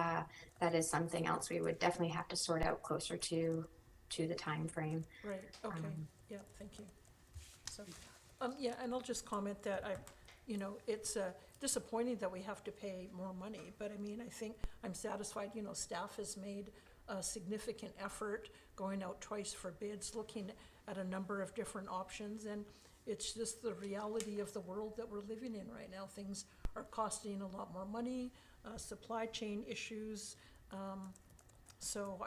that is something else we would definitely have to sort out closer to the time frame. Right, okay, yeah, thank you. So, yeah, and I'll just comment that it's disappointing that we have to pay more money, but I mean, I think I'm satisfied, staff has made a significant effort going out twice for bids, looking at a number of different options, and it's just the reality of the world that we're living in right now. Things are costing a lot more money, supply chain issues, so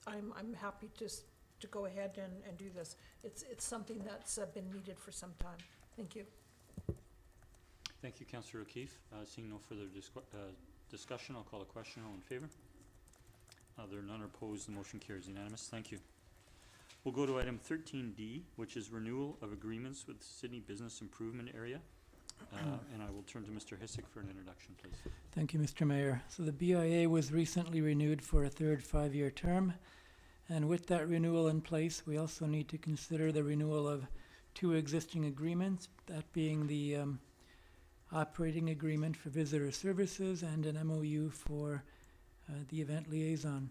I'm happy to go ahead and do this. It's something that's been needed for some time. Thank you. Thank you, Councillor O'Keefe. Seeing no further discussion, I'll call a question. All in favor? There are none opposed. The motion carries unanimous. Thank you. We'll go to item 13D, which is renewal of agreements with Sydney Business Improvement Area. And I will turn to Mr. Hissick for an introduction, please. Thank you, Mr. Mayor. So the BIA was recently renewed for a third 5-year term. And with that renewal in place, we also need to consider the renewal of 2 existing agreements, that being the operating agreement for visitor services and an MOU for the event liaison.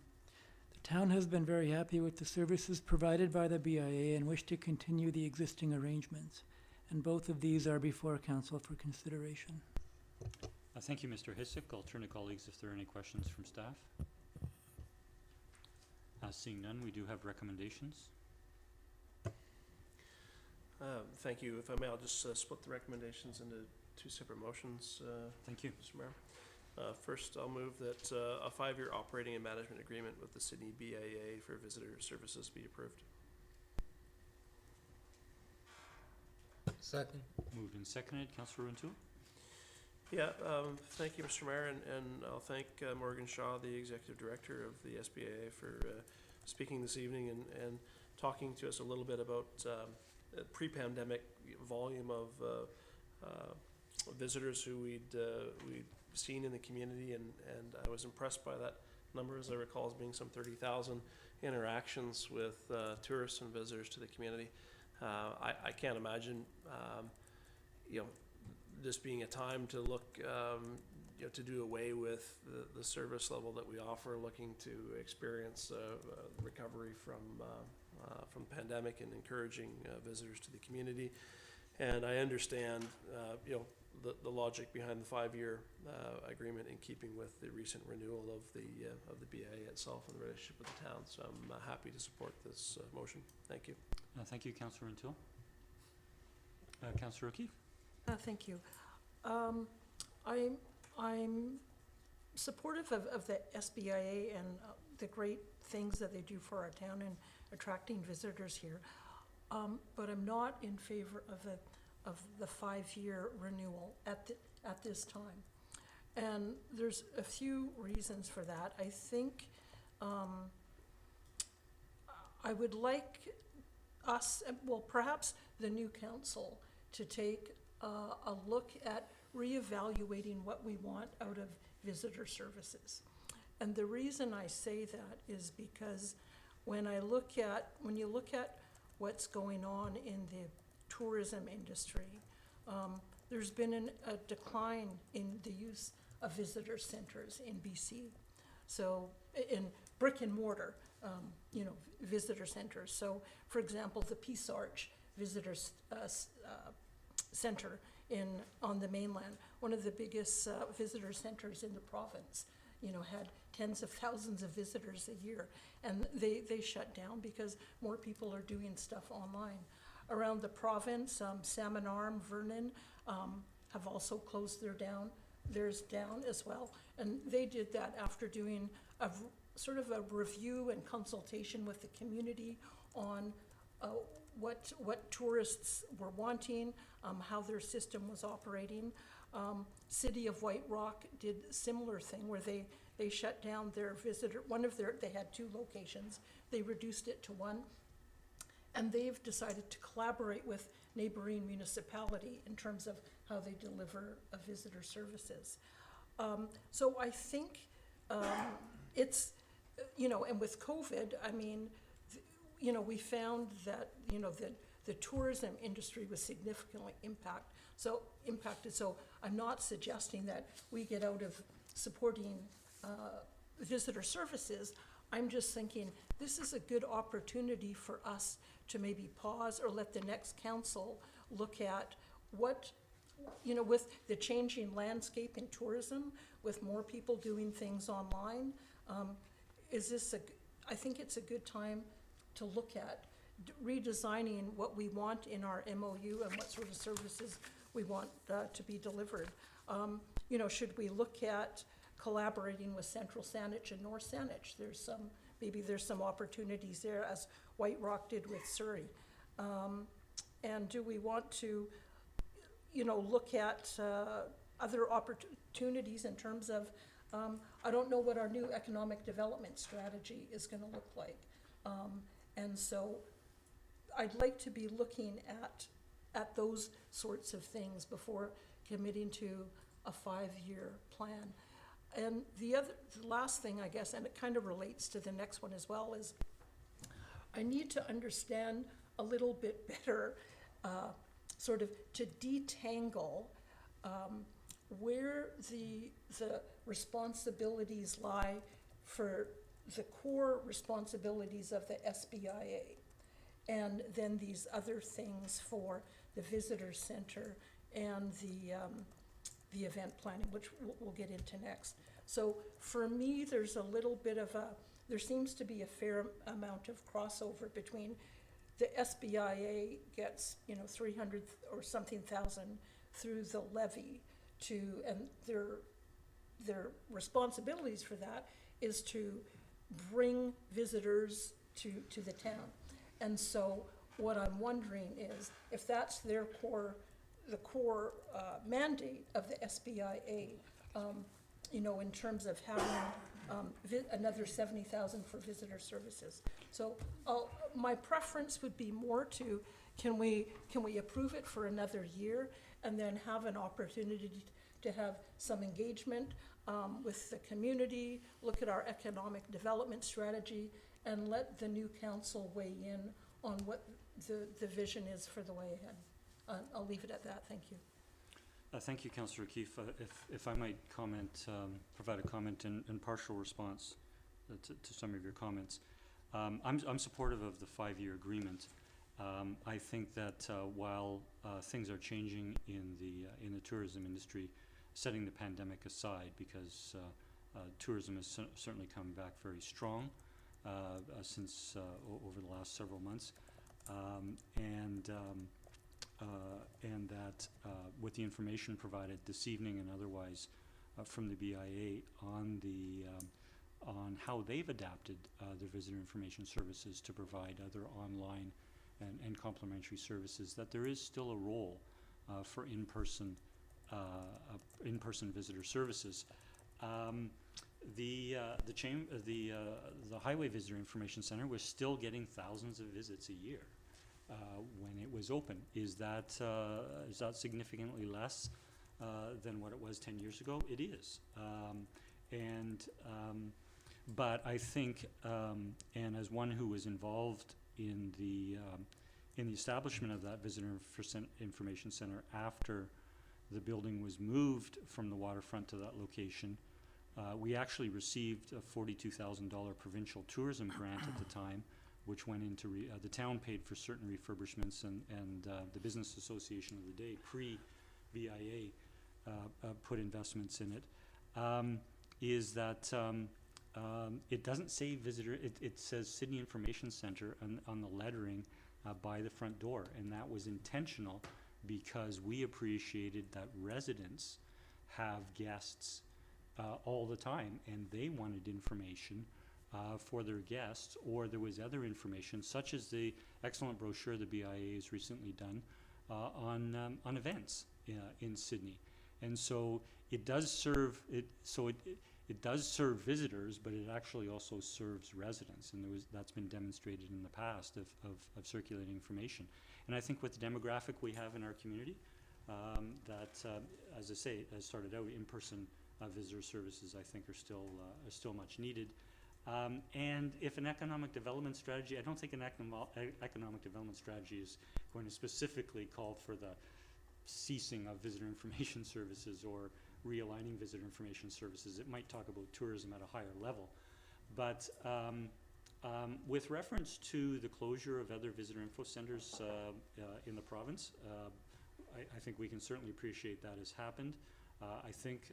The town has been very happy with the services provided by the BIA and wish to continue the existing arrangements. And both of these are before council for consideration. Thank you, Mr. Hissick. I'll turn to colleagues if there are any questions from staff. Seeing none, we do have recommendations. Thank you. If I may, I'll just split the recommendations into 2 separate motions. Thank you, Mr. Mayor. First, I'll move that a 5-year operating and management agreement with the Sydney BIA for visitor services be approved. Second. Moved and seconded. Councillor Renewal? Yeah, thank you, Mr. Mayor, and I'll thank Morgan Shaw, the Executive Director of the SBIA, for speaking this evening and talking to us a little bit about pre-pandemic volume of visitors who we'd seen in the community, and I was impressed by that number, as I recall, as being some 30,000 interactions with tourists and visitors to the community. I can't imagine, this being a time to look, to do away with the service level that we offer, looking to experience recovery from pandemic and encouraging visitors to the community. And I understand, the logic behind the 5-year agreement, in keeping with the recent renewal of the BIA itself and the relationship with the town. So I'm happy to support this motion. Thank you. Thank you, Councillor Renewal. Councillor O'Keefe? Thank you. I'm supportive of the SBIA and the great things that they do for our town and attracting visitors here. But I'm not in favor of the 5-year renewal at this time. And there's a few reasons for that. I think I would like us, well, perhaps the new council, to take a look at reevaluating what we want out of visitor services. And the reason I say that is because when you look at what's going on in the tourism industry, there's been a decline in the use of visitor centers in BC. So in brick and mortar, visitor centers. So for example, the Peace Arch Visitor Center on the mainland, one of the biggest visitor centers in the province, had tens of thousands of visitors a year, and they shut down because more people are doing stuff online. Around the province, Salmon Arm, Vernon, have also closed theirs down as well, and they did that after doing sort of a review and consultation with the community on what tourists were wanting, how their system was operating. City of White Rock did a similar thing where they shut down their they had 2 locations, they reduced it to 1, and they've decided to collaborate with neighboring municipality in terms of how they deliver visitor services. So I think it's, and with COVID, I mean, we found that, the tourism industry was significantly impacted. So I'm not suggesting that we get out of supporting visitor services. I'm just thinking this is a good opportunity for us to maybe pause or let the next council look at what, with the changing landscape in tourism, with more people doing things online, I think it's a good time to look at redesigning what we want in our MOU and what sort of services we want to be delivered. Should we look at collaborating with Central Saanich and North Saanich? Maybe there's some opportunities there, as White Rock did with Surrey. And do we want to, look at other opportunities in terms of, I don't know what our new economic development strategy is going to look like. And so I'd like to be looking at those sorts of things before committing to a 5-year plan. And the last thing, I guess, and it kind of relates to the next one as well, is I need to understand a little bit better, sort of to detangle where the responsibilities lie for the core responsibilities of the SBIA, and then these other things for the visitor center and the event planning, which we'll get into next. So for me, there's a little bit of there seems to be a fair amount of crossover between the SBIA gets, 300 or something thousand through the levy and their responsibilities for that is to bring visitors to the town. And so what I'm wondering is if that's the core mandate of the SBIA, in terms of having another 70,000 for visitor services. So my preference would be more to, can we approve it for another year and then have an opportunity to have some engagement with the community, look at our economic development strategy, and let the new council weigh in on what the vision is for the way ahead. I'll leave it at that. Thank you. Thank you, Councillor O'Keefe. If I might comment, provide a comment in partial response to some of your comments. I'm supportive of the 5-year agreement. I think that while things are changing in the tourism industry, setting the pandemic aside, because tourism has certainly come back very strong since over the last several months, and that with the information provided this evening and otherwise from the BIA on how they've adapted their visitor information services to provide other online and complementary services, that there is still a role for in-person visitor services. The Highway Visitor Information Center was still getting thousands of visits a year when it was open. Is that significantly less than what it was 10 years ago? It is. But I think, and as one who was involved in the establishment of that Visitor Information Center after the building was moved from the waterfront to that location, we actually received a $42,000 provincial tourism grant at the time, which went into, the town paid for certain refurbishments, and the Business Association of the day, pre-VIA, put investments in it. Is that it doesn't say visitor, it says Sidney Information Center on the lettering by the front door, and that was intentional because we appreciated that residents have guests all the time, and they wanted information for their guests, or there was other information, such as the excellent brochure the BIA has recently done on events in Sydney. And so it does serve it does serve visitors, but it actually also serves residents, and that's been demonstrated in the past of circulating information. And I think with the demographic we have in our community, that, as I say, has started out in-person visitor services, I think, are still much needed. And if an economic development strategy, I don't think an economic development strategy is going to specifically call for the ceasing of visitor information services or realigning visitor information services. It might talk about tourism at a higher level. But with reference to the closure of other visitor info centers in the province, I think we can certainly appreciate that has happened. I think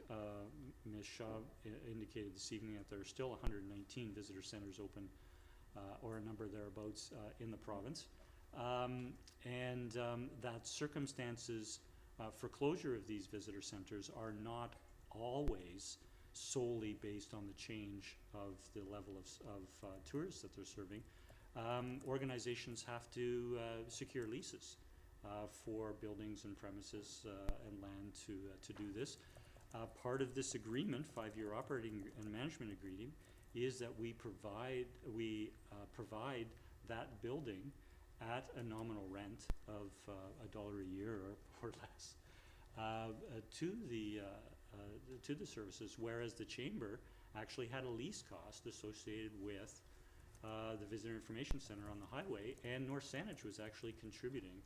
Ms. Shaw indicated this evening that there are still 119 visitor centers open, or a number thereabouts, in the province. That circumstances for closure of these visitor centers are not always solely based on the change of the level of tourists that they're serving. Organizations have to secure leases for buildings and premises and land to do this. Part of this agreement, 5-year operating and management agreement, is that we provide that building at a nominal rent of $1 a year or less to the services, whereas the chamber actually had a lease cost associated with the visitor information center on the highway, and North Saanich was actually contributing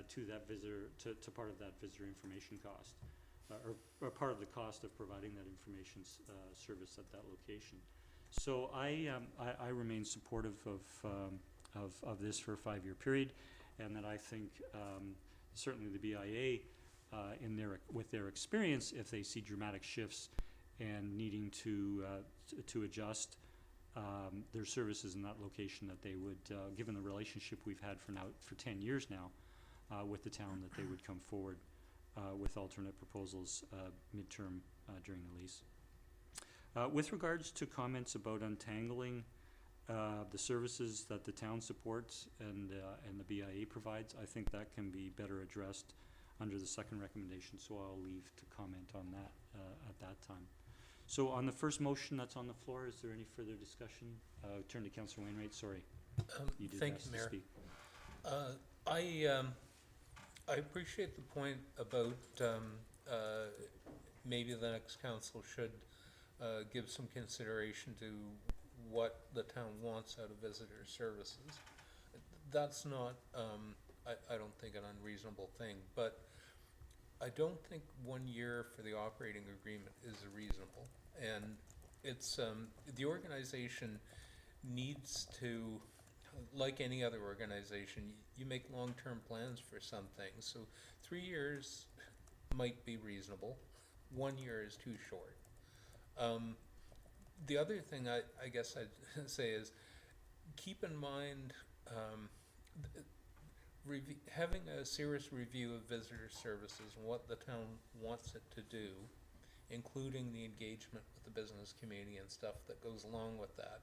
to that to part of that visitor information cost, or part of the cost of providing that information service at that location. So I remain supportive of this for a 5-year period, and that I think certainly the BIA, with their experience, if they see dramatic shifts and needing to adjust their services in that location, that they would, given the relationship we've had for 10 years now with the town, that they would come forward with alternate proposals midterm during the lease. With regards to comments about untangling the services that the town supports and the BIA provides, I think that can be better addressed under the second recommendation, so I'll leave to comment on that at that time. So on the first motion that's on the floor, is there any further discussion? Turn to Councillor Wainwright, sorry. You did thank ask you, to Mayor. speak. I appreciate the point about maybe the next council should give some consideration to what the town wants out of visitor services. That's not, I don't think, an unreasonable thing, but I don't think 1 year for the operating agreement is reasonable. And it's, the organization needs to, like any other organization, you make long-term plans for some things. So 3 years might be reasonable. 1 year is too short. The other thing I guess I'd say is keep in mind having a serious review of visitor services and what the town wants it to do, including the engagement with the business community and stuff that goes along with that,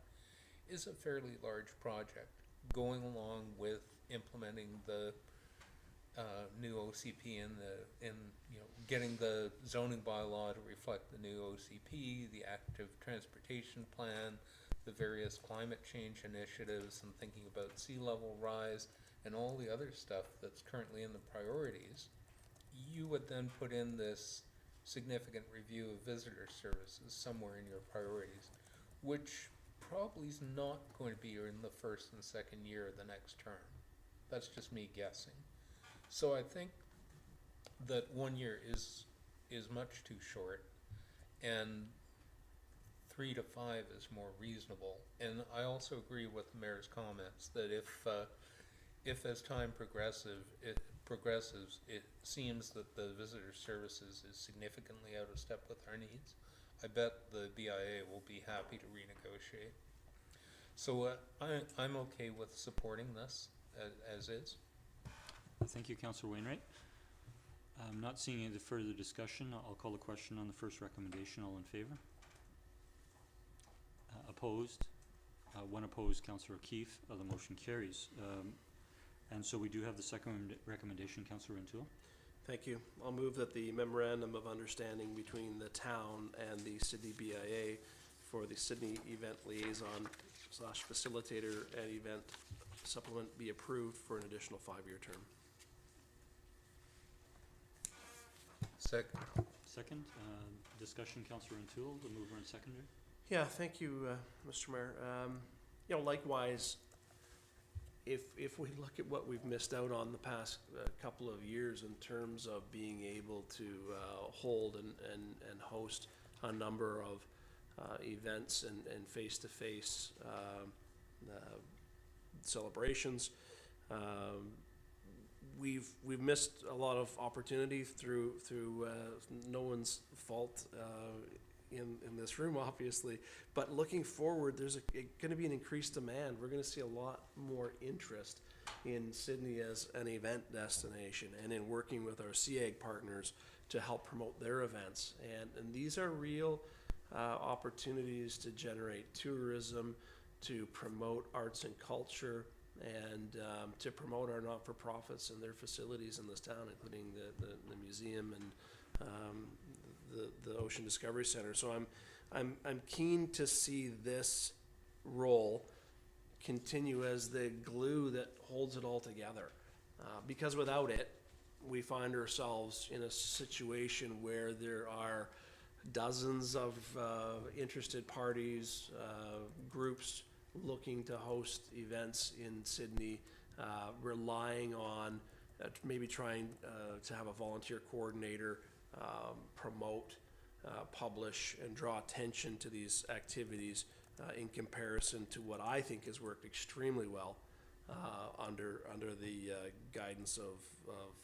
is a fairly large project, going along with implementing the new OCP and getting the zoning bylaw to reflect the new OCP, the active transportation plan, the various climate change initiatives, and thinking about sea level rise and all the other stuff that's currently in the priorities. You would then put in this significant review of visitor services somewhere in your priorities, which probably is not going to be in the first and second year of the next term. That's just me guessing. So I think that 1 year is much too short, and 3 to 5 is more reasonable. And I also agree with the mayor's comments that if as time progresses, it seems that the visitor services is significantly out of step with our needs, I bet the BIA will be happy to renegotiate. So I'm okay with supporting this as is. Thank you, Councillor Wainwright. I'm not seeing any further discussion. I'll call the question on the first recommendation. All in favor? Opposed? One opposed, Councillor O'Keefe. The motion carries. And so we do have the second recommendation, Councillor Renewal. Thank you. I'll move that the memorandum of understanding between the town and the Sydney BIA for the Sydney event liaison / facilitator and event supplement be approved for an additional 5-year term. Second. second. Discussion, Councillor O'Toole, the mover and seconder. Yeah, thank you, Mr. Mayor. You know, likewise, if we look at what we've missed out on the past couple of years in terms of being able to hold and host a number of events and face-to-face celebrations, we've missed a lot of opportunity through no one's fault in this room, obviously. But looking forward, there's going to be an increased demand. We're going to see a lot more interest in Sidney as an event destination and in working with our CAG partners to help promote their events. And these are real opportunities to generate tourism, to promote arts and culture, and to promote our not-for-profits and their facilities in this town, including the museum and the Ocean Discovery Center. So I'm keen to see this role continue as the glue that holds it all together, because without it, we find ourselves in a situation where there are dozens of interested parties, groups looking to host events in Sidney, relying on maybe trying to have a volunteer coordinator promote, publish, and draw attention to these activities in comparison to what I think has worked extremely well under the guidance of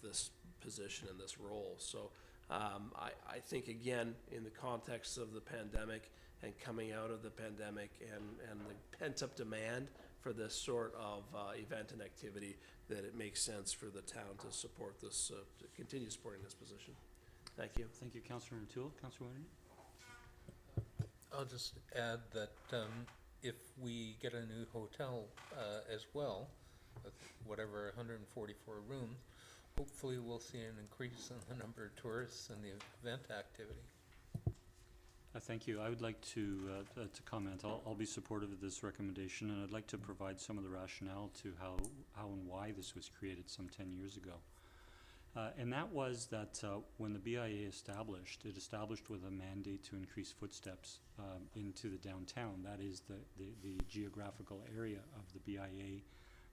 this position and this role. So I think, again, in the context of the pandemic and coming out of the pandemic and the pent-up demand for this sort of event and activity, that it makes sense for the town to support this, to continue supporting this position. Thank you. Thank you, Councillor O'Toole. Councillor Whiting? I'll just add that if we get a new hotel as well, with whatever 144 rooms, hopefully we'll see an increase in the number of tourists and the event activity. Thank you. I would like to comment. I'll be supportive of this recommendation, and I'd like to provide some of the rationale to how and why this was created some 10 years ago. And that was that when the BIA established, it established with a mandate to increase footsteps into the downtown. That is the geographical area of the BIA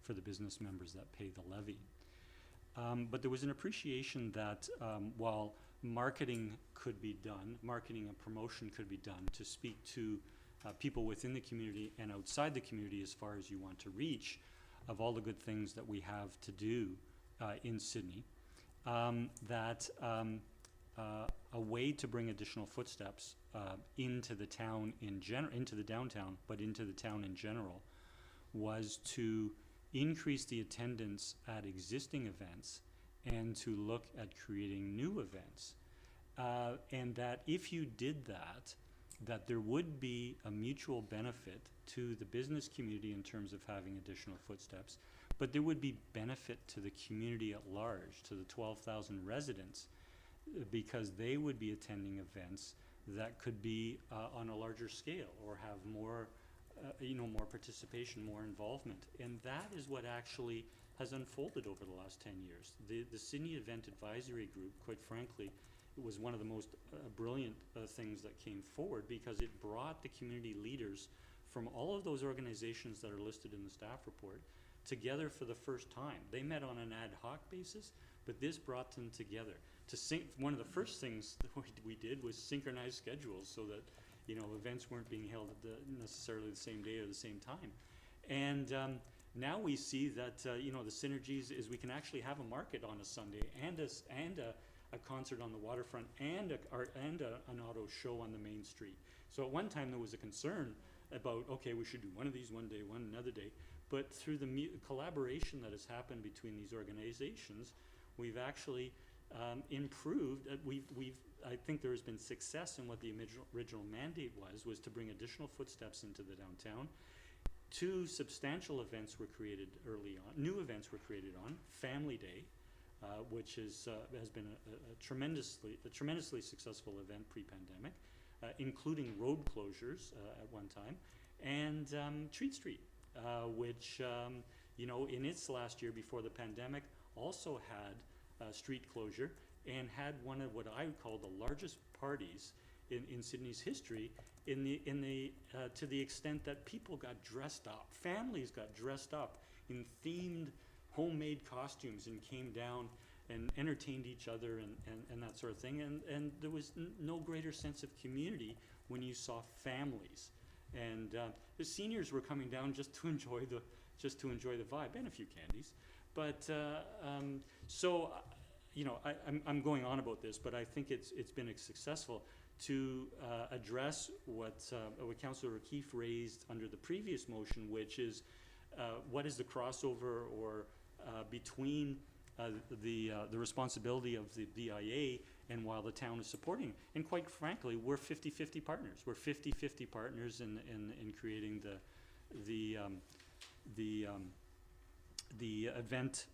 for the business members that pay the levy. But there was an appreciation that while marketing could be done, marketing and promotion could be done to speak to people within the community and outside the community as far as you want to reach, of all the good things that we have to do in Sidney, that a way to bring additional footsteps into the town in general, into the downtown, but into the town in general, was to increase the attendance at existing events and to look at creating new events. And that if you did that, that there would be a mutual benefit to the business community in terms of having additional footsteps, but there would be benefit to the community at large, to the 12,000 residents, because they would be attending events that could be on a larger scale or have more, more participation, more involvement. And that is what actually has unfolded over the last 10 years. The Sidney Event Advisory Group, quite frankly, it was one of the most brilliant things that came forward, because it brought the community leaders from all of those organizations that are listed in the staff report together for the first time. They met on an ad hoc basis, but this brought them together. One of the first things that we did was synchronize schedules so that events weren't being held at necessarily the same day or the same time. And now we see that the synergies is we can actually have a market on a Sunday and a concert on the waterfront and an auto show on the main street. So at one time there was a concern about, okay, we should do one of these one day, one another day. But through the collaboration that has happened between these organizations, we've actually improved. I think there has been success in what the original mandate was to bring additional footsteps into the downtown. 2 substantial events were created early on. New events were created on Family Day, which has been a tremendously successful event pre-pandemic, including road closures at one time, and Treat Street, which in its last year before the pandemic also had street closure, and had one of what I would call the largest parties in Sydney's history, to the extent that people got dressed up, families got dressed up in themed homemade costumes and came down and entertained each other and that sort of thing. And there was no greater sense of community when you saw families. And the seniors were coming down just to enjoy the vibe and a few candies. But so, you know, I'm going on about this, but I think it's been successful to address what Councillor O'Keefe raised under the previous motion, which is what is the crossover or between the responsibility of the BIA and while the town is supporting. And quite frankly, we're 50-50 partners. We're 50-50 partners in creating the event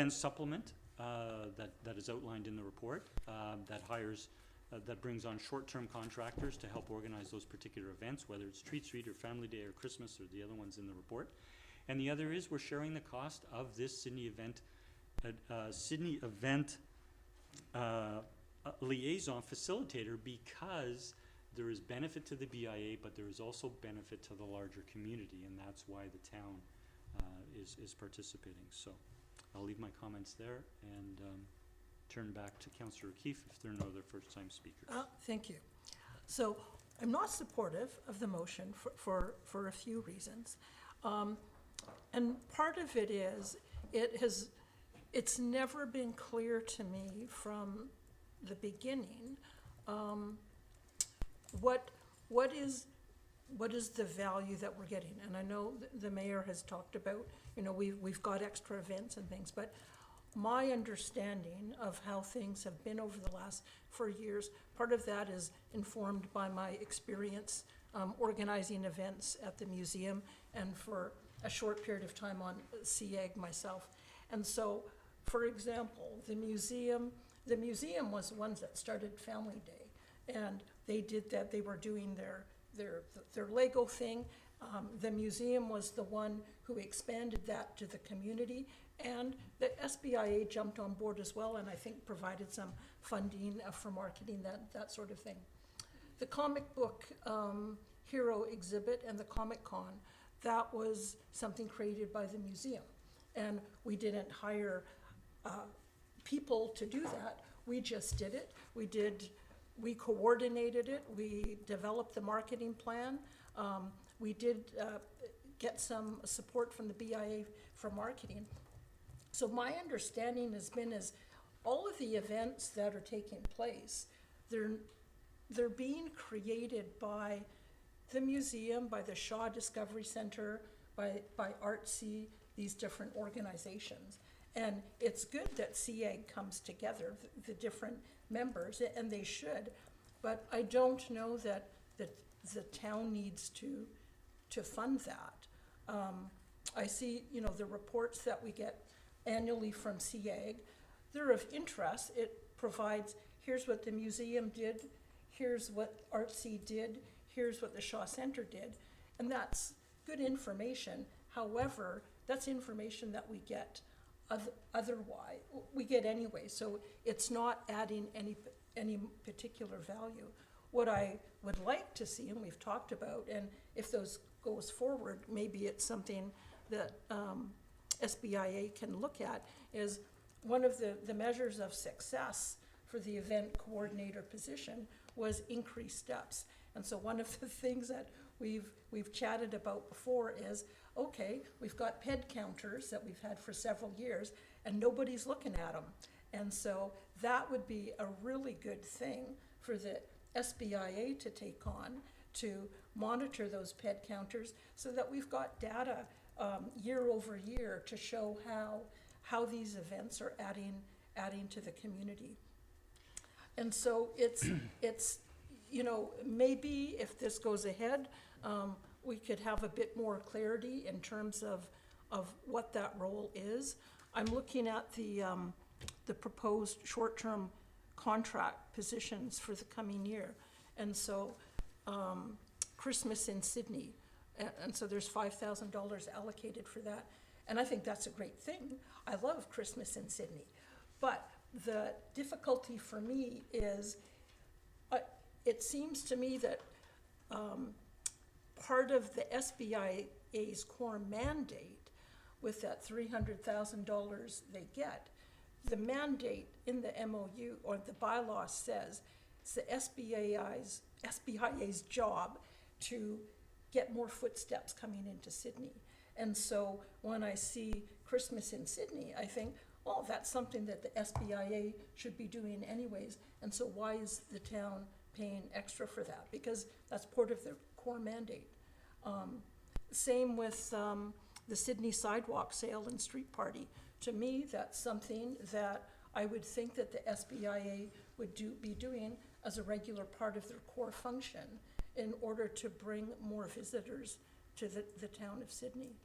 supplement that is outlined in the report, that brings on short-term contractors to help organize those particular events, whether it's Treat Street or Family Day or Christmas or the other ones in the report. And the other is we're sharing the cost of this Sydney event liaison facilitator, because there is benefit to the BIA, but there is also benefit to the larger community, and that's why the town is participating. So I'll leave my comments there and turn back to Councillor O'Keefe if there are no other first-time speakers. Thank you. So I'm not supportive of the motion for a few reasons. And part of it is, it's never been clear to me from the beginning, what is the value that we're getting? And I know the mayor has talked about, you know, we've got extra events and things, but my understanding of how things have been over the last 4 years, part of that is informed by my experience organizing events at the museum and for a short period of time on CEAG myself. And so, for example, the museum was the ones that started Family Day, and they did that. They were doing their Lego thing. The museum was the one who expanded that to the community, and the SBIA jumped on board as well, and I think provided some funding for marketing, that sort of thing. The comic book hero exhibit and the Comic Con, that was something created by the museum, and we didn't hire people to do that. We just did it. We coordinated it. We developed the marketing plan. We did get some support from the BIA for marketing. So my understanding has been is all of the events that are taking place, they're being created by the museum, by the Shaw Discovery Center, by Artsy, these different organizations. And it's good that CEAG comes together, the different members, and they should, but I don't know that the town needs to fund that. I see, you know, the reports that we get annually from CEAG, they're of interest. It provides, here's what the museum did, here's what Artsy did, here's what the Shaw Center did, and that's good information. However, that's information that we get otherwise, we get anyway, so it's not adding any particular value. What I would like to see, and we've talked about, and if those goes forward, maybe it's something that SBIA can look at, is one of the measures of success for the event coordinator position was increased steps. And so one of the things that we've chatted about before is, okay, we've got PED counters that we've had for several years and nobody's looking at them. And so that would be a really good thing for the SBIA to take on, to monitor those PED counters so that we've got data year over year to show how these events are adding to the community. And so it's you know, maybe if this goes ahead, we could have a bit more clarity in terms of what that role is. I'm looking at the proposed short-term contract positions for the coming year. And so Christmas in Sydney, and so there's $5,000 allocated for that. And I think that's a great thing. I love Christmas in Sydney. But the difficulty for me is, it seems to me that part of the SBIA's core mandate with that $300,000 they get, the mandate in the MOU or the bylaw says it's the SBIA's job to get more footsteps coming into Sydney. And so when I see Christmas in Sydney, I think, oh, that's something that the SBIA should be doing anyways. And so why is the town paying extra for that? Because that's part of their core mandate. Same with the Sydney sidewalk sale and street party. To me, that's something that I would think that the SBIA would be doing as a regular part of their core function in order to bring more visitors to the town of Sydney.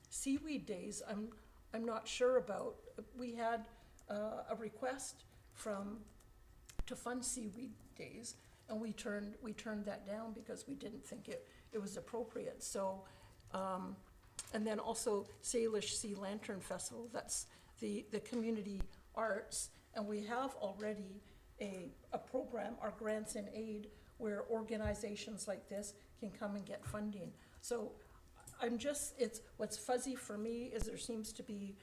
Seaweed Days, I'm not sure about. We had a request to fund Seaweed Days, and we turned that down because we didn't think it was appropriate. So, and then also Salish Sea Lantern Festival, that's the community arts, and we have already a program, our grants and aid, where organizations like this can come and get funding. So what's fuzzy for me is there seems to be,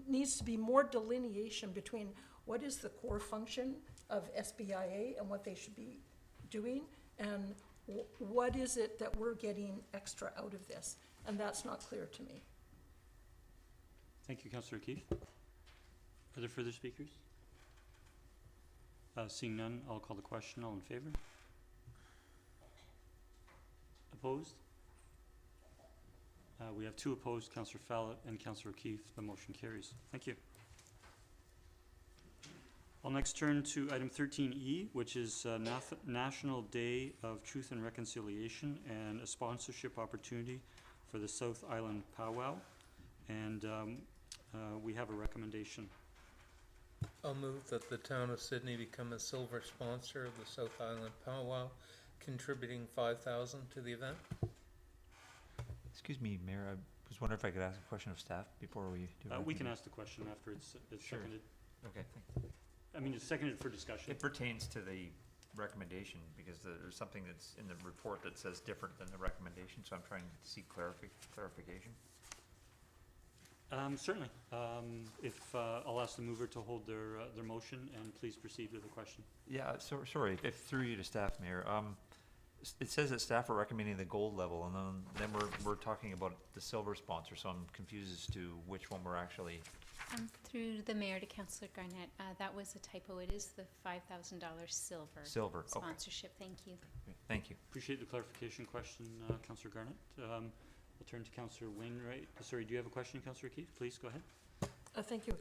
needs to be more delineation between what is the core function of SBIA and what they should be doing, and what is it that we're getting extra out of this? And that's not clear to me. Thank you, Councillor Keefe. Are there further speakers? Seeing none, I'll call the question. All in favor? Opposed? We have 2 opposed, Councillor Fallot and Councillor Keefe. The motion carries. Thank you. I'll next turn to item 13E, which is National Day of Truth and Reconciliation and a sponsorship opportunity for the South Island Powwow. And we have a recommendation. I'll move that the town of Sydney become a silver sponsor of the South Island Powwow, contributing $5,000 to the event. Excuse me, Mayor, I was wondering if I could ask a question of staff before we do We can ask the question after it's Sure. seconded. Okay, thanks. I mean, it's seconded for discussion. It pertains to the recommendation because there's something that's in the report that says different than the recommendation, so I'm trying to seek clarification. Certainly. If I'll ask the mover to hold their motion, and please proceed with the question. Yeah, sorry, if through you to staff, Mayor. It says that staff are recommending the gold level, and then we're talking about the silver sponsor, so I'm confused as to which one we're actually. Through the mayor to Councillor Garnett, that was a typo. It is the $5,000 silver Okay. sponsorship. Thank you. Thank you. Appreciate the clarification question, Councillor Garnett. We'll turn to Councillor Wainwright. Sorry, do you have a question, Councillor Keefe? Please go ahead. Thank you.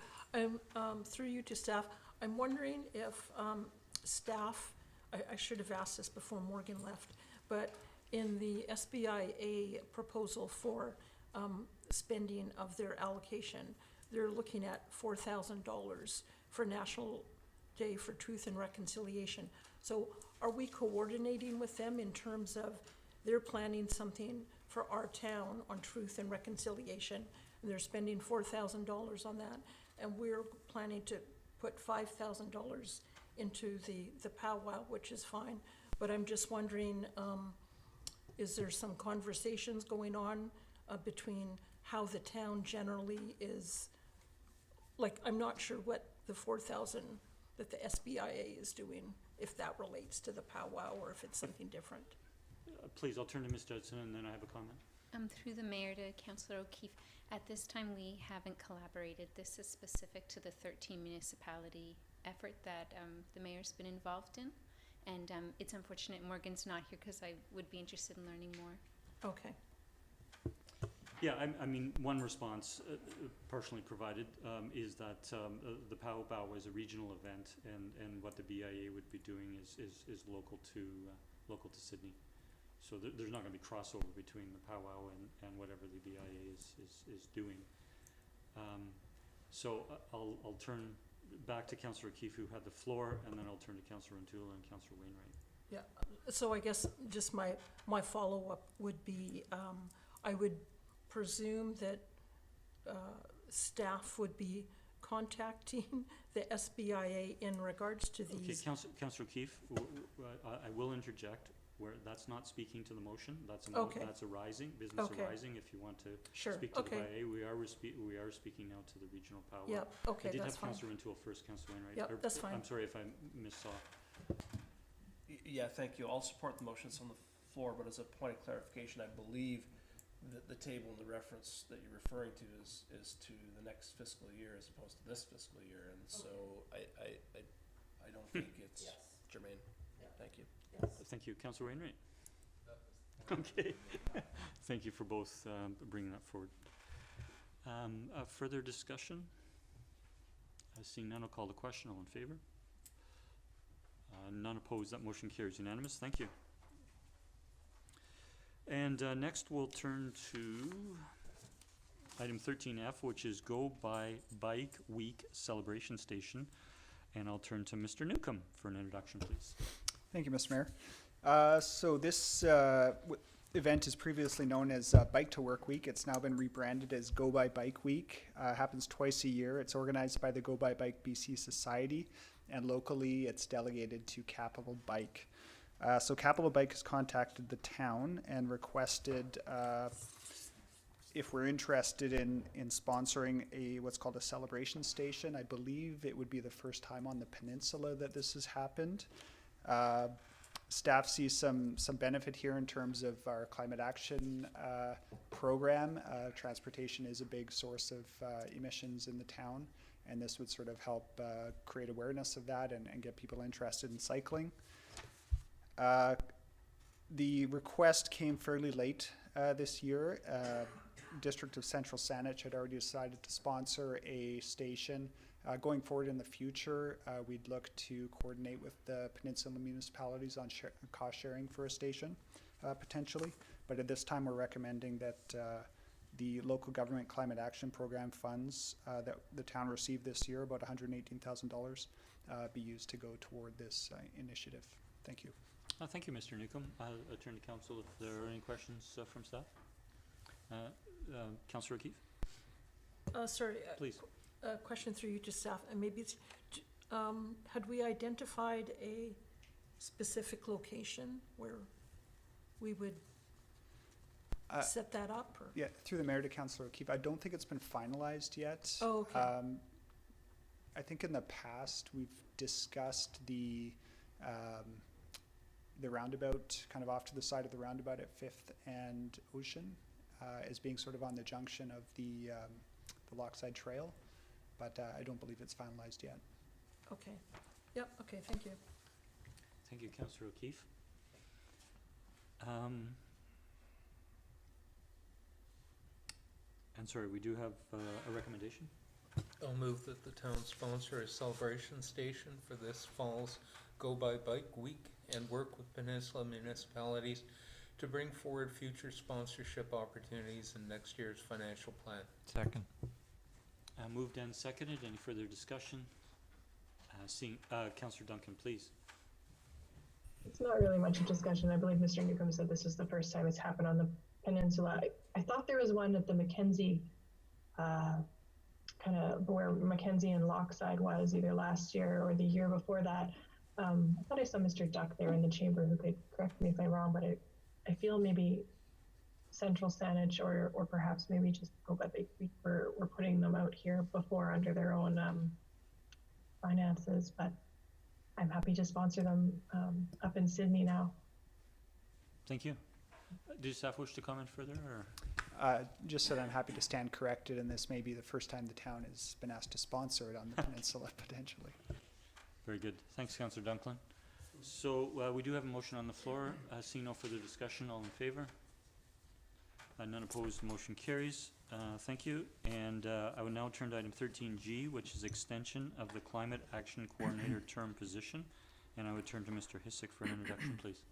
Through you to staff, I'm wondering if staff, I should have asked this before Morgan left, but in the SBIA proposal for spending of their allocation, they're looking at $4,000 for National Day for Truth and Reconciliation. So are we coordinating with them in terms of they're planning something for our town on truth and reconciliation, and they're spending $4,000 on that, and we're planning to put $5,000 into the powwow, which is fine, but I'm just wondering, is there some conversations going on between how the town generally is, like, I'm not sure what the $4,000 that the SBIA is doing, if that relates to the powwow or if it's something different. Please, I'll turn to Ms. Judson, and then I have a comment. Through the mayor to Councillor O'Keefe, at this time we haven't collaborated. This is specific to the 13 municipality effort that the mayor's been involved in, and it's unfortunate Morgan's not here because I would be interested in learning more. Okay. Yeah, I mean, one response partially provided is that the powwow is a regional event, and what the BIA would be doing is local to Sydney. So there's not going to be crossover between the powwow and whatever the BIA is doing. So I'll turn back to Councillor Keefe, who had the floor, and then I'll turn to Councillor O'Toole and Councillor Wainwright. Yeah, so I guess just my follow-up would be, I would presume that staff would be contacting the SBIA in regards to Okay, these. Councillor O'Keefe, I will interject, where that's not speaking to the motion, that's Okay. that's arising, business Okay. arising, if you want to Sure, speak to the okay. BYA, we are speaking now to the regional powwow. Yep, okay, I did that's have fine. Councillor Renewal first, Councillor Wainwright. Yep, Or- that's fine. I'm sorry if I missaw. Yeah, thank you. I'll support the motions on the floor, but as a point of clarification, I believe that the table and the reference that you're referring to is to the next fiscal year as opposed to this fiscal year, and so I don't think it's germane. Thank you. Thank you. Councillor Wainwright? Okay. Thank you for both bringing that forward. Further discussion? Seeing none, I'll call the question. All in favor? None opposed. That motion carries unanimous. Thank you. And next we'll turn to item 13F, which is Go by Bike Week Celebration Station. And I'll turn to Mr. Newcomb for an introduction, please. Thank you, Mr. Mayor. So this event is previously known as Bike to Work Week. It's now been rebranded as Go by Bike Week. Happens twice a year. It's organized by the Go by Bike BC Society, and locally it's delegated to Capital Bike. So Capital Bike has contacted the town and requested if we're interested in sponsoring what's called a celebration station. I believe it would be the first time on the peninsula that this has happened. Staff sees some benefit here in terms of our climate action program. Transportation is a big source of emissions in the town, and this would sort of help create awareness of that and get people interested in cycling. The request came fairly late this year. District of Central Saanich had already decided to sponsor a station. Going forward in the future, we'd look to coordinate with the peninsula municipalities on cost sharing for a station, potentially. But at this time, we're recommending that the local government climate action program funds that the town received this year, about $118,000, be used to go toward this initiative. Thank you. Thank you, Mr. Newcomb. I'll turn to council if there are any questions from staff. Councillor O'Keefe? Sorry. Please. A question through you to staff, and maybe it's, had we identified a specific location where we would set that up? Or? Yeah, through the mayor to Councillor O'Keefe. I don't think it's been finalized yet. Oh, okay. I think in the past we've discussed the roundabout, kind of off to the side of the roundabout at 5th and Ocean, as being sort of on the junction of the Lochside Trail, but I don't believe it's finalized yet. Okay. Yep. Okay. Thank you. Thank you, Councillor O'Keefe. And sorry, we do have a recommendation. I'll move that the town sponsor a celebration station for this fall's Go by Bike Week and work with peninsula municipalities to bring forward future sponsorship opportunities in next year's financial plan. Second. Moved and seconded. Any further discussion? Councillor Duncan, please. It's not really much of discussion. I believe Mr. Newcomb said this is the first time it's happened on the peninsula. I thought there was one at the Mackenzie, kind of where Mackenzie and Lochside was either last year or the year before that. I thought I saw Mr. Duck there in the chamber who could correct me if I'm wrong, but I feel maybe Central Saanich or perhaps maybe just Go by Bike Week we're putting them out here before under their own finances, but I'm happy to sponsor them up in Sydney now. Thank you. Do staff wish to comment further? Or? Just that I'm happy to stand corrected, and this may be the first time the town has been asked to sponsor it on the peninsula, potentially. Very good. Thanks, Councillor Dunklin. So we do have a motion on the floor. Seeing no further discussion, all in favor? None opposed, motion carries. Thank you. And I will now turn to item 13G, which is extension of the Climate Action Coordinator term position. And I would turn to Mr. Hissick for an introduction, please.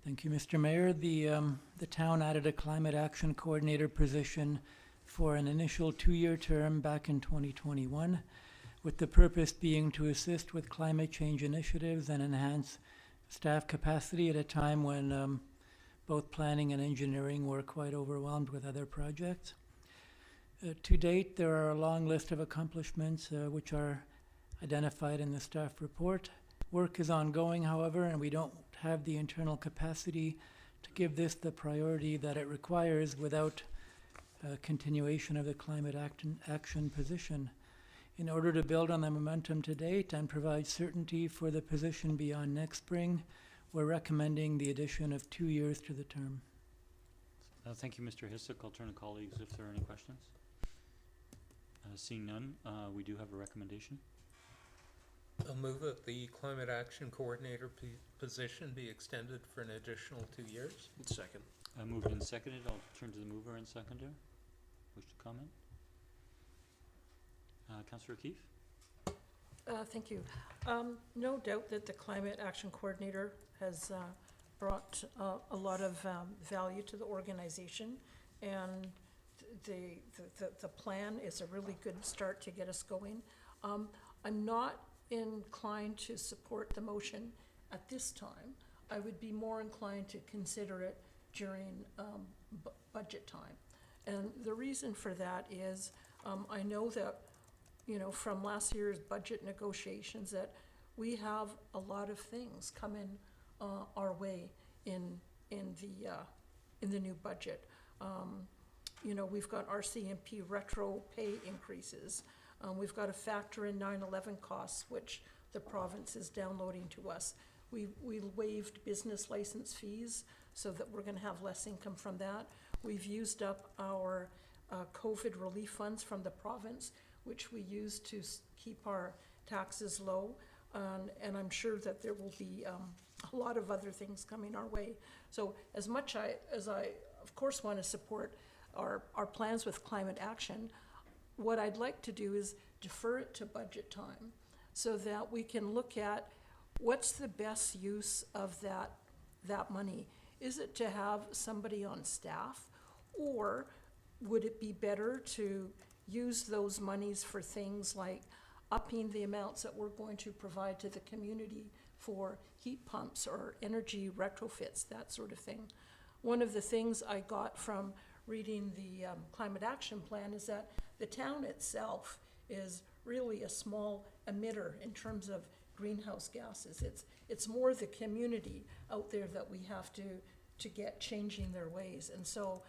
Thank you, Mr. Mayor. The town added a Climate Action Coordinator position for an initial 2-year term back in 2021, with the purpose being to assist with climate change initiatives and enhance staff capacity at a time when both planning and engineering were quite overwhelmed with other projects. To date, there are a long list of accomplishments which are identified in the staff report. Work is ongoing, however, and we don't have the internal capacity to give this the priority that it requires without continuation of the climate action position. In order to build on the momentum to date and provide certainty for the position beyond next spring, we're recommending the addition of 2 years to the term. Thank you, Mr. Hissack. I'll turn to colleagues if there are any questions. Seeing none, we do have a recommendation. I'll move that the Climate Action Coordinator position be extended for an additional 2 years. Second. Moved and seconded. I'll turn to the mover and seconder. Wish to comment? Councillor O'Keefe? Thank you. No doubt that the Climate Action Coordinator has brought a lot of value to the organization, and the plan is a really good start to get us going. I'm not inclined to support the motion at this time. I would be more inclined to consider it during budget time. And the reason for that is I know that, you know, from last year's budget negotiations that we have a lot of things coming our way in the new budget. You know, we've got RCMP retro pay increases. We've got to factor in 9/11 costs, which the province is downloading to us. We waived business license fees so that we're going to have less income from that. We've used up our COVID relief funds from the province, which we use to keep our taxes low. And I'm sure that there will be a lot of other things coming our way. So as much as I of course want to support our plans with climate action, what I'd like to do is defer it to budget time so that we can look at what's the best use of that money. Is it to have somebody on staff, or would it be better to use those monies for things like upping the amounts that we're going to provide to the community for heat pumps or energy retrofits, that sort of thing? One of the things I got from reading the climate action plan is that the town itself is really a small emitter in terms of greenhouse gases. It's more the community out there that we have to get changing their ways. And so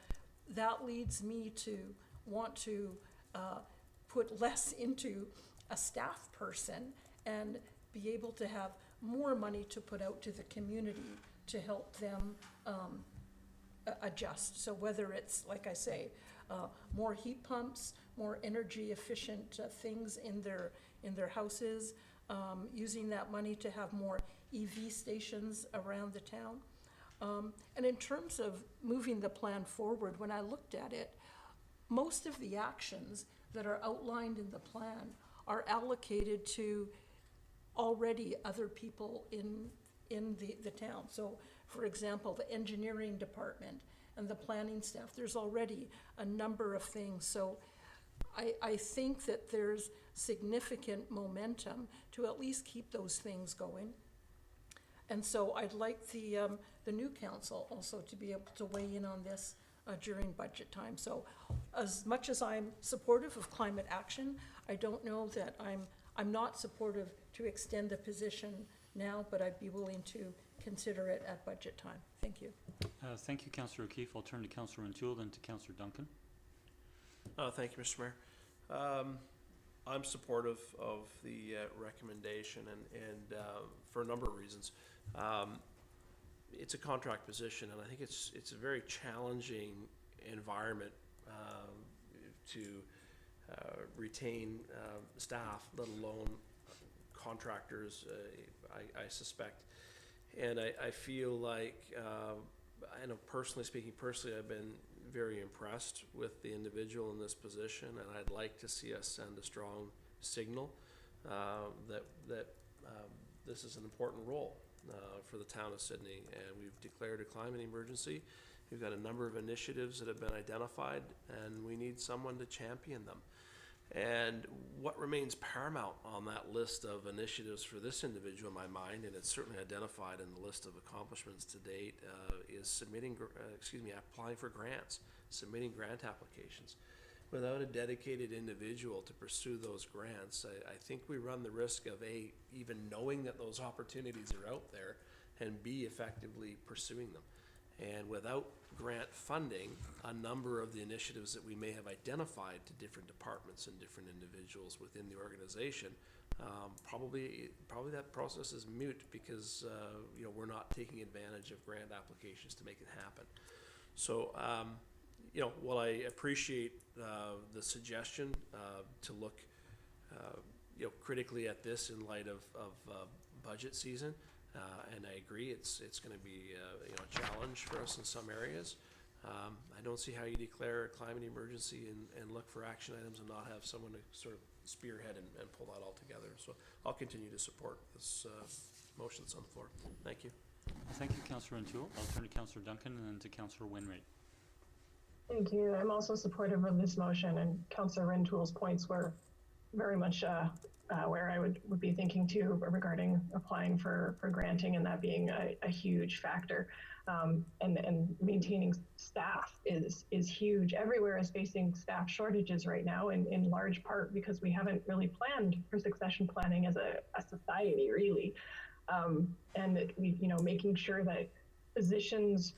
that leads me to want to put less into a staff person and be able to have more money to put out to the community to help them adjust. So whether it's, like I say, more heat pumps, more energy efficient things in their houses, using that money to have more EV stations around the town. And in terms of moving the plan forward, when I looked at it, most of the actions that are outlined in the plan are allocated to already other people in the town. So, for example, the engineering department and the planning staff, there's already a number of things. So I think that there's significant momentum to at least keep those things going. And so I'd like the new council also to be able to weigh in on this during budget time. So as much as I'm supportive of climate action, I don't know that I'm not supportive to extend the position now, but I'd be willing to consider it at budget time. Thank you. Thank you, Councillor O'Keefe. I'll turn to Councillor Renewal, then to Councillor Duncan. Thank you, Mr. Mayor. I'm supportive of the recommendation and for a number of reasons. It's a contract position, and I think it's a very challenging environment to retain staff, let alone contractors, I suspect. And I feel like, I know personally speaking, I've been very impressed with the individual in this position, and I'd like to see us send a strong signal that this is an important role for the town of Sidney, and we've declared a climate emergency. We've got a number of initiatives that have been identified, and we need someone to champion them. And what remains paramount on that list of initiatives for this individual in my mind, and it's certainly identified in the list of accomplishments to date, is applying for grants, submitting grant applications. without a dedicated individual to pursue those grants, I think we run the risk of A, even knowing that those opportunities are out there, and B, effectively pursuing them. And without grant funding, a number of the initiatives that we may have identified to different departments and different individuals within the organization, probably that process is moot because you know, we're not taking advantage of grant applications to make it happen. So you know, while I appreciate the suggestion to look you know, critically at this in light of budget season, and I agree it's going to be you know, a challenge for us in some areas. I don't see how you declare a climate emergency and look for action items and not have someone to sort of spearhead and pull that all together. So I'll continue to support this motion that's on the floor. Thank you. Thank you, Councillor O'Toole. I'll turn to Councillor Duncan and then to Councillor Wainwright. Thank you. I'm also supportive of this motion, and Councillor Rentoole's points were very much where I would be thinking too regarding applying for granting, and that being a huge factor. And maintaining staff is huge. Everywhere is facing staff shortages right now, in large part because we haven't really planned for succession planning as a society, really. And that we, you know, making sure that positions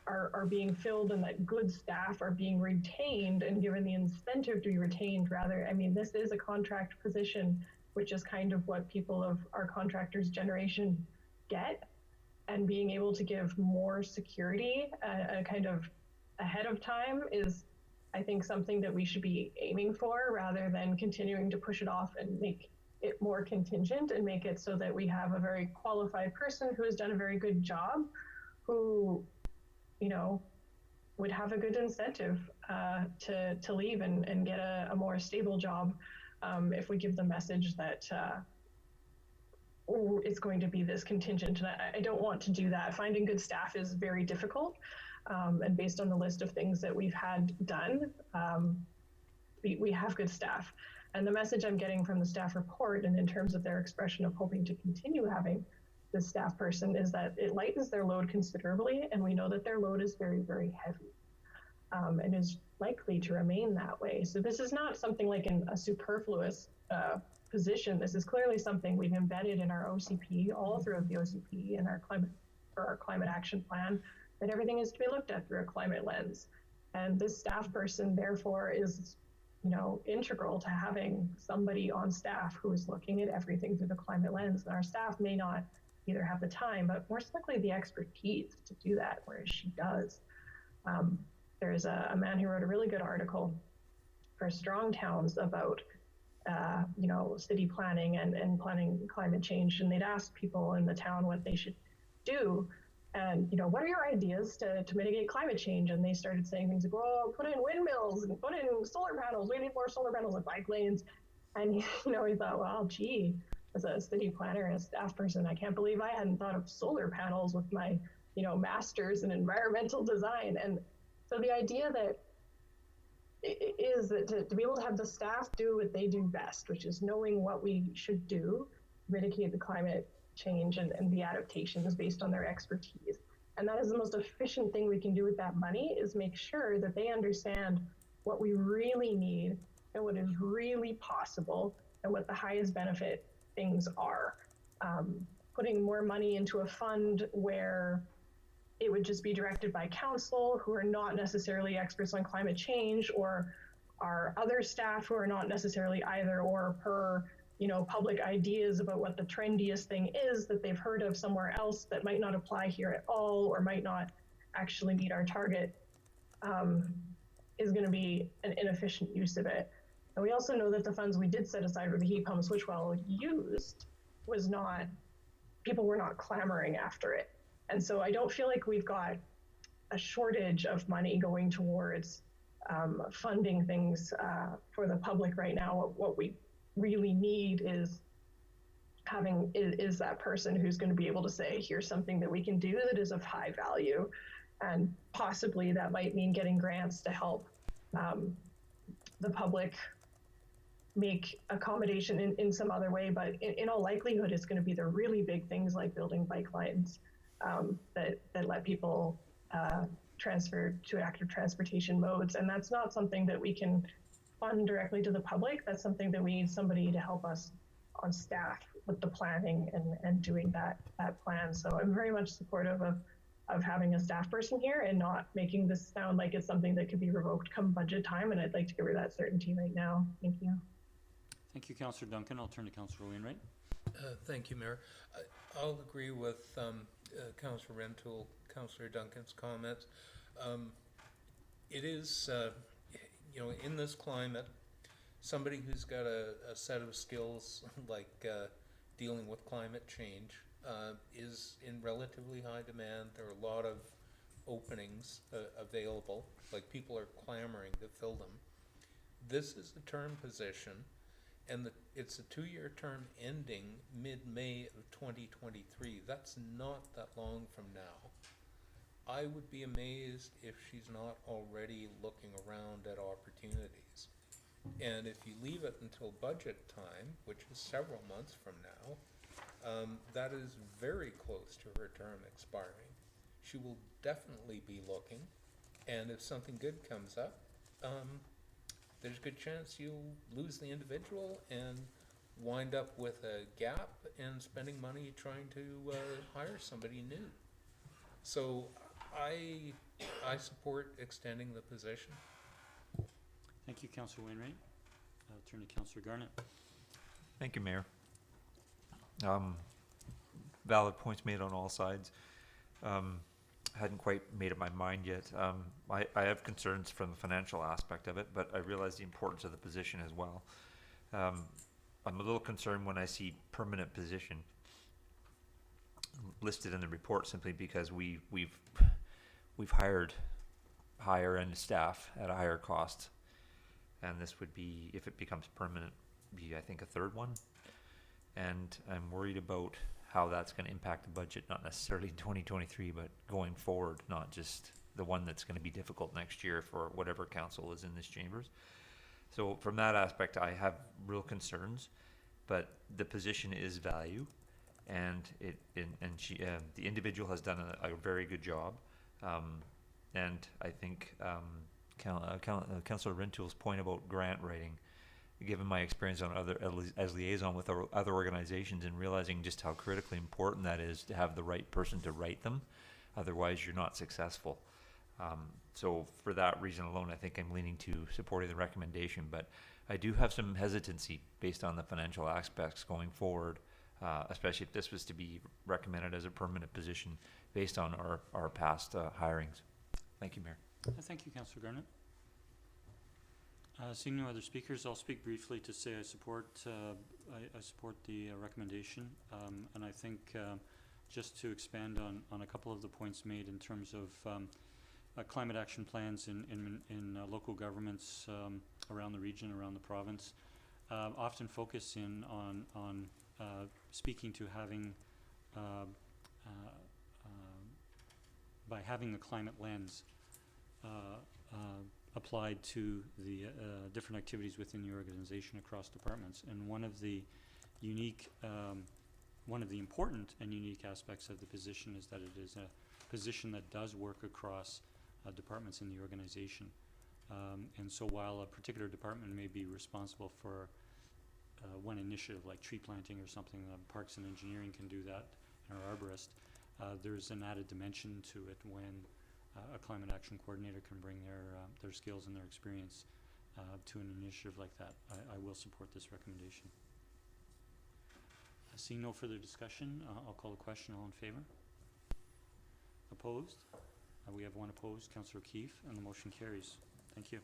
are being filled and that good staff are being retained and given the incentive to be retained rather. I mean, this is a contract position, which is kind of what people of our contractors generation get. And being able to give more security kind of ahead of time is, I think, something that we should be aiming for rather than continuing to push it off and make it more contingent and make it so that we have a very qualified person who has done a very good job, who, you know, would have a good incentive to leave and get a more stable job if we give the message that it's going to be this contingent. And I don't want to do that. Finding good staff is very difficult. And based on the list of things that we've had done, we have good staff. And the message I'm getting from the staff report, and in terms of their expression of hoping to continue having this staff person, is that it lightens their load considerably. And we know that their load is very, very heavy and is likely to remain that way. So this is not something like a superfluous position. This is clearly something we've embedded in our OCP, all throughout the OCP and our climate action plan, that everything is to be looked at through a climate lens. And this staff person, therefore, is, you know, integral to having somebody on staff who is looking at everything through the climate lens. And our staff may not either have the time, but more likely the expertise to do that, whereas she does. There's a man who wrote a really good article for Strong Towns about you know, city planning and planning climate change, and they'd ask people in the town what they should do, and, you know, what are your ideas to mitigate climate change? And they started saying things like, well, put in windmills and put in solar panels. We need more solar panels and bike lanes. And, you know, he thought, well, gee, as a city planner and a staff person, I can't believe I hadn't thought of solar panels with my, you know, master's in environmental design. And so the idea that is that to be able to have the staff do what they do best, which is knowing what we should do to mitigate the climate change and the adaptations based on their expertise. And that is the most efficient thing we can do with that money, is make sure that they understand what we really need and what is really possible and what the highest benefit things are. Putting more money into a fund where it would just be directed by council who are not necessarily experts on climate change, or our other staff who are not necessarily either or, per, you know, public ideas about what the trendiest thing is that they've heard of somewhere else that might not apply here at all or might not actually meet our target, is going to be an inefficient use of it. And we also know that the funds we did set aside for the heat pumps, which while used, was not, people were not clamoring after it. And so I don't feel like we've got a shortage of money going towards funding things for the public right now. What we really need is is that person who's going to be able to say, here's something that we can do that is of high value. And possibly that might mean getting grants to help the public make accommodation in some other way. But in all likelihood, it's going to be the really big things like building bike lanes that let people transfer to active transportation modes. And that's not something that we can fund directly to the public, that's something that we need somebody to help us on staff with the planning and doing that plan. So I'm very much supportive of having a staff person here and not making this sound like it's something that could be revoked come budget time. And I'd like to give her that certainty right now. Thank you. Thank you, Councillor Duncan. I'll turn to Councillor Wainwright. Thank you, Mayor. I'll agree with Councillor Rentoul, Councillor Duncan's comments. It is, you know, in this climate, somebody who's got a set of skills like dealing with climate change is in relatively high demand. There are a lot of openings available, like people are clamoring to fill them. This is a term position, and it's a 2-year term ending mid-May of 2023. That's not that long from now. I would be amazed if she's not already looking around at opportunities. And if you leave it until budget time, which is several months from now, that is very close to her term expiring. She will definitely be looking, and if something good comes up, there's a good chance you'll lose the individual and wind up with a gap and spending money trying to hire somebody new. So I support extending the position. Thank you, Councillor Wainwright. I'll turn to Councillor Garnett. Thank you, Mayor. Valid points made on all sides. Hadn't quite made up my mind yet. I have concerns from the financial aspect of it, but I realize the importance of the position as well. I'm a little concerned when I see permanent position listed in the report simply because we've hired higher end staff at a higher cost, and this would be, if it becomes permanent, be I think a third one, and I'm worried about how that's going to impact the budget, not necessarily in 2023, but going forward, not just the one that's going to be difficult next year for whatever council is in this chambers. So from that aspect, I have real concerns, but the position is value, and the individual has done a very good job, and I think Councillor Rentoul's point about grant writing, given my experience on as liaison with other organizations and realizing just how critically important that is to have the right person to write them, otherwise you're not successful. So for that reason alone, I think I'm leaning to supporting the recommendation, but I do have some hesitancy based on the financial aspects going forward, especially if this was to be recommended as a permanent position based on our past hirings. Thank you, Mayor. Thank you, Councillor Garnett. Seeing no other speakers, I'll speak briefly to say I support the recommendation, and I think just to expand on a couple of the points made in terms of climate action plans in local governments around the region, around the province, often focus in on speaking to having by having the climate lens applied to the different activities within the organization across departments. And one of the important and unique aspects of the position is that it is a position that does work across departments in the organization. And so while a particular department may be responsible for one initiative like tree planting or something, Parks and Engineering can do that, or arborist, there's an added dimension to it when a climate action coordinator can bring their skills and their experience to an initiative like that. I will support this recommendation. Seeing no further discussion, I'll call the question. All in favor? Opposed? We have one opposed, Councillor O'Keefe, and the motion carries. Thank you.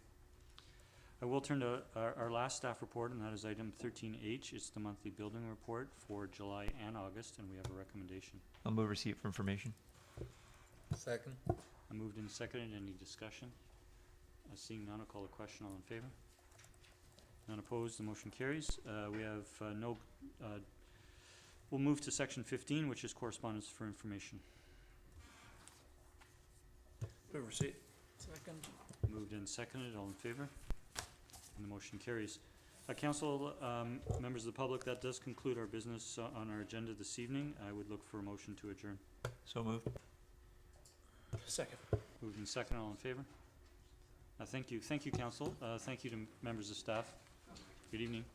I will turn to our last staff report, and that is item 13H. It's the monthly building report for July and August, and we have a recommendation. I'll move receipt for information. Second. I moved and seconded. Any discussion? Seeing none, I'll call the question. All in favor? None opposed. The motion carries. We have we'll move to section 15, which is correspondence for information. Move receipt. Second. Moved and seconded. All in favor? And the motion carries. Council, members of the public, that does conclude our business on our agenda this evening. I would look for a motion to adjourn. So moved. Second. Moved and seconded. All in favor? Thank you. Thank you, council. Thank you to members of staff. Good evening.